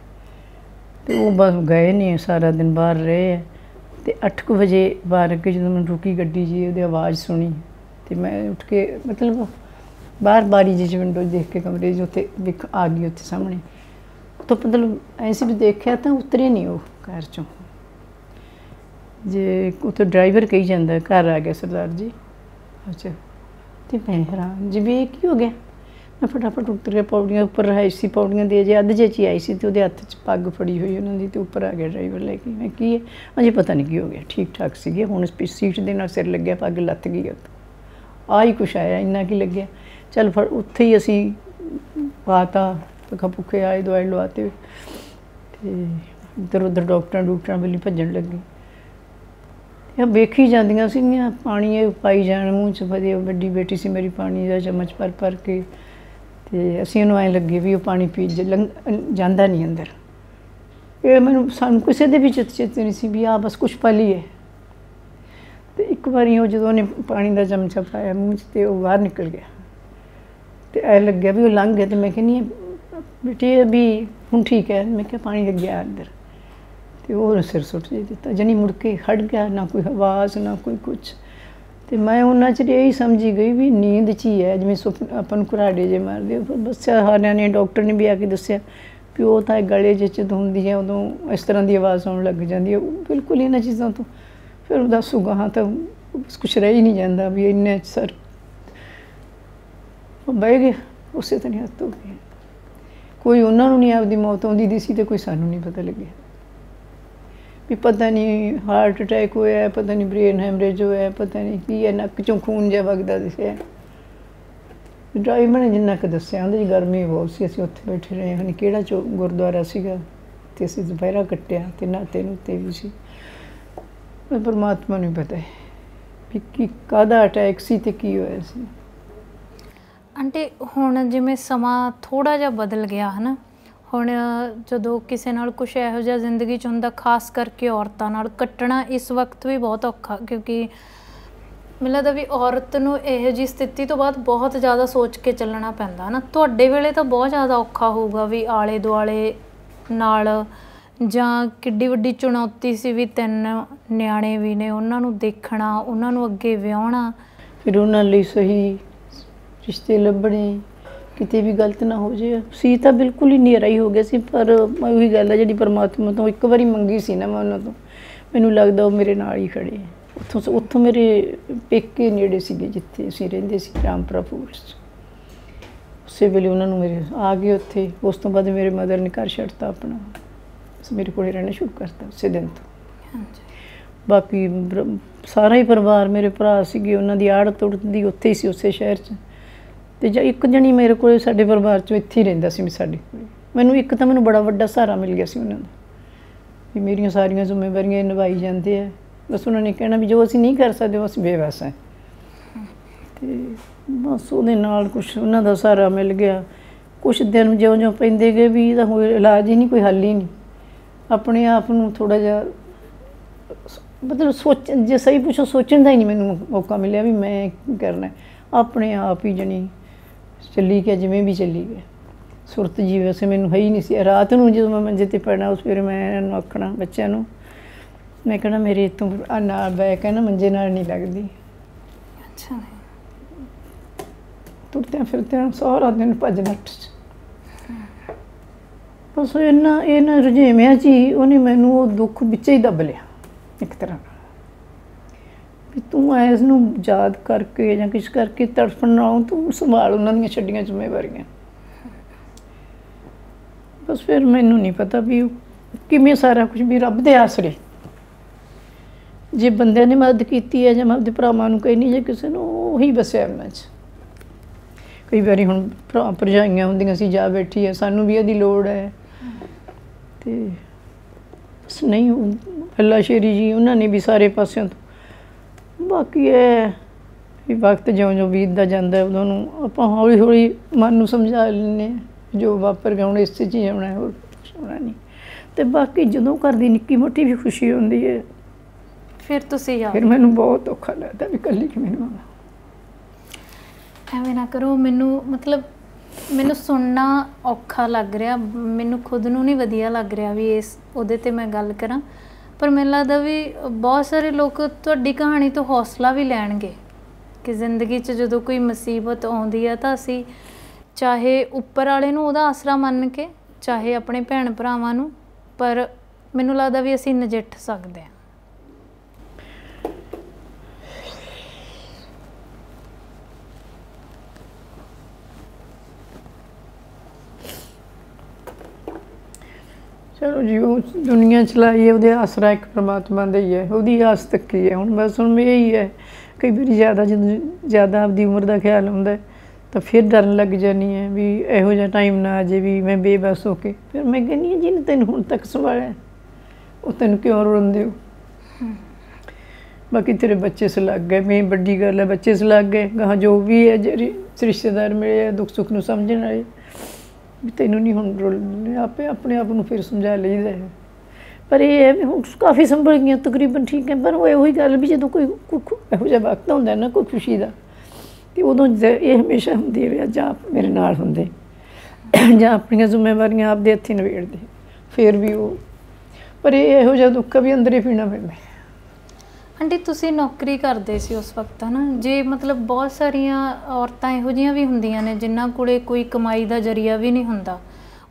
ਅਤੇ ਉਹ ਬਸ ਗਏ ਨਹੀਂ, ਸਾਰਾ ਦਿਨ ਬਾਹਰ ਰਹੇ ਹੈ। ਅਤੇ 8 ਕੁ ਵਜੇ ਬਾਹਰ ਅੱਗੇ ਜਦੋਂ ਮੈਨੂੰ ਰੁਕੀ ਗੱਡੀ ਜੀ, ਉਹਦੀ ਆਵਾਜ਼ ਸੁਣੀ ਅਤੇ ਮੈਂ ਉੱਠ ਕੇ ਮਤਲਬ ਬਾਹਰ ਬਾਰੀ ਜੀ 'ਚ ਵਿੰਡੋ ਦੇਖ ਕੇ ਕਮਰੇ 'ਚ ਉੱਥੇ ਆ ਗਈ ਉੱਥੇ ਸਾਹਮਣੇ। ਤਾਂ ਮਤਲਬ ਐਸੀ ਵੀ ਦੇਖਿਆ ਤਾਂ ਉਤਰੇ ਨਹੀਂ ਉਹ ਕਾਰ 'ਚੋਂ। ਜੇ ਉੱਥੇ ਡਰਾਈਵਰ ਕਹੀ ਜਾਂਦਾ ਘਰ ਆ ਗਿਆ ਸਰਦਾਰ ਜੀ। ਅੱਛਾ, ਅਤੇ ਮੈਂ ਹੈਰਾਨ ਜਿਵੇਂ ਇਹ ਕੀ ਹੋ ਗਿਆ। ਮੈਂ ਫਟਾਫਟ ਉੱਤਰ ਕੇ ਪੌੜੀਆਂ ਉੱਪਰ ਰਿਹਾਇਸ਼ ਸੀ, ਪੌੜੀਆਂ ਦੇ ਅਜੇ ਅੱਧ ਜਿਹੇ 'ਚ ਆਈ ਸੀ, ਅਤੇ ਉਹਦੇ ਹੱਥ 'ਚ ਪੱਗ ਫੜੀ ਹੋਈ ਉਹਨਾਂ ਦੀ, ਅਤੇ ਉੱਪਰ ਆ ਗਿਆ ਡਰਾਈਵਰ ਲੈ ਕੇ। ਮੈਂ ਕੀ ਹੈ, ਅਜੇ ਪਤਾ ਨਹੀਂ ਕੀ ਹੋ ਗਿਆ, ਠੀਕ ਠਾਕ ਸੀਗੇ, ਹੁਣ ਸੀਟ ਦੇ ਨਾਲ ਸਿਰ ਲੱਗਿਆ, ਪੱਗ ਲੱਥ ਗਈ ਉੱਥੋਂ। ਆਹ ਹੀ ਕੁਛ ਆਇਆ, ਇੰਨਾ ਕੀ ਲੱਗਿਆ। ਚੱਲ ਫਿਰ ਉੱਥੇ ਹੀ ਅਸੀਂ ਪਾਤਾ, ਪੱਖਾ ਪੁੱਖੇ ਆਏ, ਦਵਾਈ ਲਵਾਤੇ, ਅਤੇ ਇੱਧਰ ਉੱਧਰ ਡਾਕਟਰਾਂ ਵੱਲ ਭੱਜਣ ਲੱਗੇ। ਇਹ ਵੇਖੀ ਜਾਂਦੀਆਂ ਸੀਗੀਆਂ, ਪਾਣੀ ਇਹ ਪਾਈ ਜਾਣ ਮੂੰਹ 'ਚ। ਵਧੀਆ ਵੱਡੀ ਬੇਟੀ ਸੀ ਮੇਰੀ, ਪਾਣੀ ਦਾ ਚਮਚ ਭਰ ਕੇ, ਅਤੇ ਅਸੀਂ ਉਹਨੂੰ ਐਂ ਲੱਗੇ ਵੀ ਉਹ ਪਾਣੀ ਪੀ ਜਾਂਦਾ ਨਹੀਂ ਅੰਦਰ। ਇਹ ਸਾਨੂੰ ਕਿਸੇ ਦੇ ਵੀ ਚਿੱਤ ਨਹੀਂ ਸੀ ਵੀ ਆਹ ਬਸ ਕੁਛ ਪਲ ਹੀ ਹੈ। ਅਤੇ ਇੱਕ ਵਾਰੀ ਉਹ ਜਦੋਂ ਉਹਨੇ ਪਾਣੀ ਦਾ ਚਮਚਾ ਪਾਇਆ ਮੂੰਹ 'ਚ, ਅਤੇ ਉਹ ਬਾਹਰ ਨਿਕਲ ਗਿਆ, ਅਤੇ ਐਂ ਲੱਗਿਆ ਵੀ ਉਹ ਲੰਘ ਗਿਆ। ਅਤੇ ਮੈਂ ਕਹਿੰਦੀ ਬੇਟੀ ਵੀ ਹੁਣ ਠੀਕ ਹੈ। ਮੈਂ ਕਿਹਾ ਪਾਣੀ ਲੱਗਿਆ ਅੰਦਰ, ਅਤੇ ਉਹ ਸਿਰ ਸੁੱਟ ਜੇ ਦਿੱਤਾ, ਜਾਣੀ ਮੁੜ ਕੇ ਖੜ ਗਿਆ, ਨਾ ਕੋਈ ਆਵਾਜ਼ ਨਾ ਕੋਈ ਕੁਛ। ਅਤੇ ਮੈਂ ਉਹਨਾਂ 'ਚ ਇਹੀ ਸਮਝੀ ਗਈ ਵੀ ਨੀਂਦ 'ਚ ਹੀ ਹੈ, ਜਿਵੇਂ ਆਪਾਂ ਨੂੰ ਘੁਰਾੜੇ ਜੇ ਮਾਰਦੇ। ਫਿਰ ਦੱਸਿਆ ਸਾਰਿਆਂ ਨੇ, ਡਾਕਟਰ ਨੇ ਵੀ ਆ ਕੇ ਦੱਸਿਆ ਵੀ ਉਹ ਤਾਂ ਗਲੇ 'ਚ ਜਦੋਂ ਹੁੰਦੀ ਹੈ ਉਦੋਂ ਇਸ ਤਰ੍ਹਾਂ ਦੀ ਆਵਾਜ਼ ਆਉਣ ਲੱਗ ਜਾਂਦੀ ਹੈ। ਬਿਲਕੁਲ ਇਹਨਾਂ ਚੀਜ਼ਾਂ ਤੋਂ ਫਿਰ ਉਹ ਦੱਸੂਗਾ, ਹਾਂ ਤਾਂ ਕੁਛ ਰਹਿ ਹੀ ਨਹੀਂ ਜਾਂਦਾ ਵੀ ਇੰਨੇ ਸਰ ਬਹਿ ਗਏ, ਉਸੇ ਤਰ੍ਹਾਂ ਹੱਥ ਹੋ ਗਏ। ਕੋਈ ਉਹਨਾਂ ਨੂੰ ਨਹੀਂ ਆਪਦੀ ਮੌਤ ਆਉਂਦੀ ਦੀ ਸੀ, ਅਤੇ ਕੋਈ ਸਾਨੂੰ ਨਹੀਂ ਪਤਾ ਲੱਗਿਆ ਵੀ ਪਤਾ ਨਹੀਂ ਹਾਰਟ ਅਟੈਕ ਹੋਇਆ, ਪਤਾ ਨਹੀਂ ਬ੍ਰੇਨ ਹੈਮਰੇਜ ਹੋਇਆ, ਪਤਾ ਨਹੀਂ ਕੀ ਹੈ, ਨੱਕ 'ਚੋਂ ਖੂਨ ਜਿਹਾ ਵਗਦਾ ਦਿਸਿਆ। ਡਰਾਈਵਰ ਨੇ ਜਿੰਨਾ ਕੁ ਦੱਸਿਆ, ਉਹਦੇ 'ਚ ਗਰਮੀ ਬਹੁਤ ਸੀ, ਅਸੀਂ ਉੱਥੇ ਬੈਠੇ ਰਹੇ ਹਾਂ। ਕਿਹੜਾ ਗੁਰਦੁਆਰਾ ਸੀਗਾ, ਅਤੇ ਅਸੀਂ ਦੁਪਹਿਰਾ ਕੱਟਿਆ, ਅਤੇ ਨਹਾਤੇ ਨੁੱਤੇ ਵੀ ਸੀ। ਪਰਮਾਤਮਾ ਨੂੰ ਪਤਾ ਹੈ ਵੀ ਕੀ ਕਾਹਦਾ ਅਟੈਕ ਸੀ ਅਤੇ ਕੀ ਹੋਇਆ ਸੀ। ਆਂਟੀ ਹੁਣ ਜਿਵੇਂ ਸਮਾਂ ਥੋੜ੍ਹਾ ਜਿਹਾ ਬਦਲ ਗਿਆ ਹੈ ਨਾ, ਹੁਣ ਜਦੋਂ ਕਿਸੇ ਨਾਲ ਕੁਛ ਇਹੋ ਜਿਹਾ ਜ਼ਿੰਦਗੀ 'ਚ ਹੁੰਦਾ, ਖਾਸ ਕਰਕੇ ਔਰਤਾਂ ਨਾਲ ਕੱਟਣਾ ਇਸ ਵਕਤ ਵੀ ਬਹੁਤ ਔਖਾ, ਕਿਉਂਕਿ ਮੈਨੂੰ ਲੱਗਦਾ ਵੀ ਔਰਤ ਨੂੰ ਇਹੋ ਜਿਹੀ ਸਥਿਤੀ ਤੋਂ ਬਾਅਦ ਬਹੁਤ ਜ਼ਿਆਦਾ ਸੋਚ ਕੇ ਚੱਲਣਾ ਪੈਂਦਾ ਨਾ। ਤੁਹਾਡੇ ਵੇਲੇ ਤਾਂ ਬਹੁਤ ਜ਼ਿਆਦਾ ਔਖਾ ਹੋਊਗਾ ਵੀ ਆਲੇ ਦੁਆਲੇ ਨਾਲ, ਜਾਂ ਕਿੱਡੀ ਵੱਡੀ ਚੁਣੌਤੀ ਸੀ ਵੀ 3 ਨਿਆਣੇ ਵੀ ਨੇ, ਉਹਨਾਂ ਨੂੰ ਦੇਖਣਾ, ਉਹਨਾਂ ਨੂੰ ਅੱਗੇ ਵਿਆਹੁਣਾ, ਫਿਰ ਉਹਨਾਂ ਲਈ ਸਹੀ ਰਿਸ਼ਤੇ ਲੱਭਣੇ, ਕਿਤੇ ਵੀ ਗਲਤ ਨਾ ਹੋ ਜੇ। ਸੀ ਤਾਂ ਬਿਲਕੁਲ ਹੀ ਹਨੇਰਾ ਹੀ ਹੋ ਗਿਆ ਸੀ, ਪਰ ਉਹੀ ਗੱਲ ਹੈ ਜਿਹੜੀ ਪਰਮਾਤਮਾ ਤੋਂ ਇੱਕ ਵਾਰੀ ਮੰਗੀ ਸੀ ਨਾ ਮੈਂ ਉਹਨਾਂ ਤੋਂ, ਮੈਨੂੰ ਲੱਗਦਾ ਉਹ ਮੇਰੇ ਨਾਲ ਹੀ ਖੜੇ ਹੈ। ਉੱਥੋਂ ਮੇਰੇ ਪੇਕੇ ਨੇੜੇ ਸੀਗੇ ਜਿੱਥੇ ਅਸੀਂ ਰਹਿੰਦੇ ਸੀ, ਰਾਮਪੁਰਾ ਫੂਲਸ 'ਚ। ਉਸੇ ਵੇਲੇ ਉਹਨਾਂ ਨੂੰ ਮੇਰੇ ਆ ਗਏ ਉੱਥੇ। ਉਸ ਤੋਂ ਬਾਅਦ ਮੇਰੇ ਮਦਰ ਨੇ ਘਰ ਛੱਡਤਾ ਆਪਣਾ, ਮੇਰੇ ਕੋਲ ਰਹਿਣਾ ਸ਼ੁਰੂ ਕਰਤਾ ਉਸੇ ਦਿਨ ਤੋਂ। ਬਾਕੀ ਸਾਰਾ ਹੀ ਪਰਿਵਾਰ, ਮੇਰੇ ਭਰਾ ਸੀਗੇ, ਉਹਨਾਂ ਦੀ ਆੜ ਤੁੜਦੀ ਉੱਥੇ ਹੀ ਸੀ, ਉਸੇ ਸ਼ਹਿਰ 'ਚ। ਅਤੇ ਇੱਕ ਜਣੀ ਮੇਰੇ ਕੋਲ ਸਾਡੇ ਪਰਿਵਾਰ 'ਚੋਂ ਇੱਥੇ ਹੀ ਰਹਿੰਦਾ ਸੀ ਸਾਡੇ ਕੋਲ। ਮੈਨੂੰ ਬੜਾ ਵੱਡਾ ਸਹਾਰਾ ਮਿਲ ਗਿਆ ਸੀ ਉਹਨਾਂ ਦਾ, ਵੀ ਮੇਰੀਆਂ ਸਾਰੀਆਂ ਜ਼ਿੰਮੇਵਾਰੀਆਂ ਨਿਭਾਈ ਜਾਂਦੇ ਆ। ਬਸ ਉਹਨਾਂ ਨੇ ਕਹਿਣਾ ਵੀ ਜੋ ਅਸੀਂ ਨਹੀਂ ਕਰ ਸਕਦੇ ਉਹ ਅਸੀਂ ਬੇਵਸ ਹੈ। ਅਤੇ ਬਸ ਉਹਦੇ ਨਾਲ ਕੁਛ ਉਹਨਾਂ ਦਾ ਸਹਾਰਾ ਮਿਲ ਗਿਆ। ਕੁਛ ਦਿਨ ਜਿਉਂ ਪੈਂਦੇ ਗਏ ਵੀ ਇਹਦਾ ਇਲਾਜ ਹੀ ਨਹੀਂ, ਕੋਈ ਹੱਲ ਹੀ ਨਹੀਂ। ਆਪਣੇ ਆਪ ਨੂੰ ਥੋੜ੍ਹਾ ਜਿਹਾ मतलब सोच जे सही पुछो सोचण ਦਾ ਹੀ ਨਹੀਂ ਮੈਨੂੰ ਮੌਕਾ ਮਿਲਿਆ ਵੀ ਮੈਂ ਕੀ ਕਰਨਾ ਆਪਣੇ ਆਪ ਹੀ ਜਣੀ ਚੱਲੀ ਗਿਆ ਜਿਵੇਂ ਵੀ ਚੱਲੀ ਗਿਆ ਸੁਰਤ ਜੀ ਵੈਸੇ ਮੈਨੂੰ ਹੈ ਹੀ ਨਹੀਂ ਸੀ ਰਾਤ ਨੂੰ ਜਦੋਂ ਮੈਂ ਮੰਜੇ ਤੇ ਪੈਣਾ ਉਸ ਵੇਲੇ ਮੈਂ ਇਹਨਾਂ ਨੂੰ ਆਖਣਾ ਬੱਚਿਆਂ ਨੂੰ ਮੈਂ ਕਹਿਣਾ ਮੇਰੇ ਤੋਂ ਨਾਲ ਬੈ ਕੇ ਨਾ ਮੰਜੇ ਨਾਲ ਨਹੀਂ ਲੱਗਦੀ ਅੱਛਾ ਤੁਰਦਿਆਂ ਫਿਰਦਿਆਂ ਸਾਰਾ ਦਿਨ ਭੱਜ ਨੱਠ ਬਸ ਇਹਨਾਂ ਰੁਝੇਵਿਆਂ 'ਚ ਹੀ ਉਹਨੇ ਮੈਨੂੰ ਉਹ ਦੁੱਖ ਵਿੱਚ ਹੀ ਦੱਬ ਲਿਆ ਇੱਕ ਤਰ੍ਹਾਂ ਵੀ ਤੂੰ ਇਸ ਨੂੰ ਯਾਦ ਕਰਕੇ ਜਾਂ ਕਿਸ ਕਰਕੇ ਤੜਫਣ ਨਾਲੋਂ ਤੂੰ ਸੰਭਾਲ ਉਹਨਾਂ ਦੀਆਂ ਛੱਡੀਆਂ ਜ਼ਿੰਮੇਵਾਰੀਆਂ ਬਸ ਫਿਰ ਮੈਨੂੰ ਨਹੀਂ ਪਤਾ ਵੀ ਕਿਵੇਂ ਸਾਰਾ ਕੁਝ ਵੀ ਰੱਬ ਦੇ ਆਸਰੇ ਜੇ ਬੰਦਿਆਂ ਨੇ ਮਦਦ ਕੀਤੀ ਹੈ ਜਾਂ ਮੈਂ ਆਪਣੇ ਭਰਾਵਾਂ ਨੂੰ ਕਹਿੰਦੀ ਜੇ ਕਿਸੇ ਨੂੰ ਉਹੀ ਬਸਿਆ ਉਹਨਾਂ 'ਚ ਕਈ ਵਾਰੀ ਹੁਣ ਭਰਜਾਈਆਂ ਹੁੰਦੀਆਂ ਸੀ ਜਾ ਬੈਠੀ ਹੈ ਸਾਨੂੰ ਵੀ ਇਹਦੀ ਲੋੜ ਹੈ ਤੇ ਬਸ ਨਹੀਂ ਅੱਲਾ ਸ਼ੇਰੀ ਜੀ ਉਹਨਾਂ ਨੇ ਵੀ ਸਾਰੇ ਪਾਸਿਆਂ ਤੋਂ ਬਾਕੀ ਇਹ ਵੀ ਵਕਤ ਜਿਉਂ ਬੀਤਦਾ ਜਾਂਦਾ ਉਦੋਂ ਨੂੰ ਆਪਾਂ ਹੌਲੀ ਹੌਲੀ ਮਨ ਨੂੰ ਸਮਝਾ ਲੈਂਦੇ ਹਾਂ ਜੋ ਵਾਪਰ ਗਿਆ ਹੁਣ ਇਸ 'ਚ ਹੀ ਆਉਣਾ ਹੋਰ ਕੁਛ ਹੋਣਾ ਨਹੀਂ ਤੇ ਬਾਕੀ ਜਦੋਂ ਘਰ ਦੀ ਨਿੱਕੀ ਮੋਟੀ ਵੀ ਖੁਸ਼ੀ ਹੁੰਦੀ ਹੈ ਫਿਰ ਤੁਸੀਂ ਯਾਦ ਫਿਰ ਮੈਨੂੰ ਬਹੁਤ ਔਖਾ ਲੱਗਦਾ ਵੀ ਇਕੱਲੀ ਕਿਵੇਂ ਆਉਣਾ ਐਵੇਂ ਨਾ ਕਰੋ ਮੈਨੂੰ ਮਤਲਬ ਮੈਨੂੰ ਸੁਣਨਾ ਔਖਾ ਲੱਗ ਰਿਹਾ ਮੈਨੂੰ ਖੁਦ ਨੂੰ ਨਹੀਂ ਵਧੀਆ ਲੱਗ ਰਿਹਾ ਵੀ ਇਸ ਉਹਦੇ ਤੇ ਮੈਂ ਗੱਲ ਕਰਾਂ ਪਰ ਮੈਨੂੰ ਲੱਗਦਾ ਵੀ ਬਹੁਤ ਸਾਰੇ ਲੋਕ ਤੁਹਾਡੀ ਕਹਾਣੀ ਤੋਂ ਹੌਸਲਾ ਵੀ ਲੈਣਗੇ ਕਿ ਜ਼ਿੰਦਗੀ 'ਚ ਜਦੋਂ ਕੋਈ ਮੁਸੀਬਤ ਆਉਂਦੀ ਹੈ ਤਾਂ ਅਸੀਂ ਚਾਹੇ ਉੱਪਰ ਵਾਲੇ ਨੂੰ ਉਹਦਾ ਆਸਰਾ ਮੰਨ ਕੇ ਚਾਹੇ ਆਪਣੇ ਭੈਣ ਭਰਾਵਾਂ ਨੂੰ ਪਰ ਮੈਨੂੰ ਲੱਗਦਾ ਵੀ ਅਸੀਂ ਨਜਿੱਠ ਸਕਦੇ ਹਾਂ ਚਲੋ ਜੀ ਉਹ ਦੁਨੀਆ ਚਲਾਈ ਹੈ ਉਹਦੇ ਆਸਰਾ ਇੱਕ ਪਰਮਾਤਮਾ ਦਾ ਹੀ ਹੈ ਉਹਦੀ ਆਸ ਤੱਕੀ ਹੈ ਹੁਣ ਬਸ ਹੁਣ ਇਹ ਹੀ ਹੈ ਕਈ ਵਾਰੀ ਜਦੋਂ ਜ਼ਿਆਦਾ ਆਪਦੀ ਉਮਰ ਦਾ ਖਿਆਲ ਹੁੰਦਾ ਤਾਂ ਫਿਰ ਡਰਨ ਲੱਗ ਜਾਂਦੀ ਹੈ ਵੀ ਇਹੋ ਜਿਹਾ ਟਾਈਮ ਨਾ ਆ ਜੇ ਵੀ ਮੈਂ ਬੇਬਸ ਹੋ ਕੇ ਫਿਰ ਮੈਂ ਕਹਿੰਦੀ ਹਾਂ ਜਿਹਨੇ ਤੈਨੂੰ ਹੁਣ ਤੱਕ ਸੰਭਾਲਿਆ ਉਹ ਤੈਨੂੰ ਕਿਉਂ ਰੋਂਦੇ ਹੋ ਬਾਕੀ ਤੇਰੇ ਬੱਚੇ ਸਲੱਗ ਗਏ ਮੇਨ ਵੱਡੀ ਗੱਲ ਹੈ ਬੱਚੇ ਸਲੱਗ ਗਏ ਗਾਹਾਂ ਜੋ ਵੀ ਹੈ ਜਿਹੜੇ ਰਿਸ਼ਤੇਦਾਰ ਮਿਲੇ ਦੁੱਖ ਸੁੱਖ ਨੂੰ ਸਮਝਣ ਵਾਲੇ ਵੀ ਤੈਨੂੰ ਨਹੀਂ ਹੁਣ ਰੋਲ ਆਪੇ ਆਪਣੇ ਆਪ ਨੂੰ ਫਿਰ ਸਮਝਾ ਲਈਦਾ ਹੈ ਪਰ ਇਹ ਹੈ ਵੀ ਹੁਣ ਕਾਫੀ ਸੰਭਲ ਗਈਆਂ ਤਕਰੀਬਨ ਠੀਕ ਹੈ ਪਰ ਉਹ ਇਹੋ ਹੀ ਗੱਲ ਵੀ ਜਦੋਂ ਕੋਈ ਇਹੋ ਜਿਹਾ ਵਕਤ ਹੁੰਦਾ ਨਾ ਕੋਈ ਖੁਸ਼ੀ ਦਾ ਅਤੇ ਉਦੋਂ ਇਹ ਹਮੇਸ਼ਾ ਹੁੰਦੀ ਹੈ ਜਾਂ ਮੇਰੇ ਨਾਲ ਹੁੰਦੇ ਜਾਂ ਆਪਣੀਆਂ ਜ਼ਿੰਮੇਵਾਰੀਆਂ ਆਪਦੇ ਹੱਥੀਂ ਨਿਬੇੜਦੇ ਫਿਰ ਵੀ ਉਹ ਪਰ ਇਹ ਇਹੋ ਜਿਹਾ ਦੁੱਖ ਵੀ ਅੰਦਰ ਹੀ ਪੀਣਾ ਪੈਂਦਾ ਆਂਟੀ ਤੁਸੀਂ ਨੌਕਰੀ ਕਰਦੇ ਸੀ ਉਸ ਵਕਤ ਨਾ ਜੇ ਮਤਲਬ ਬਹੁਤ ਸਾਰੀਆਂ ਔਰਤਾਂ ਇਹੋ ਜਿਹੀਆਂ ਵੀ ਹੁੰਦੀਆਂ ਨੇ ਜਿਨ੍ਹਾਂ ਕੋਲੇ ਕੋਈ ਕਮਾਈ ਦਾ ਜ਼ਰੀਆ ਵੀ ਨਹੀਂ ਹੁੰਦਾ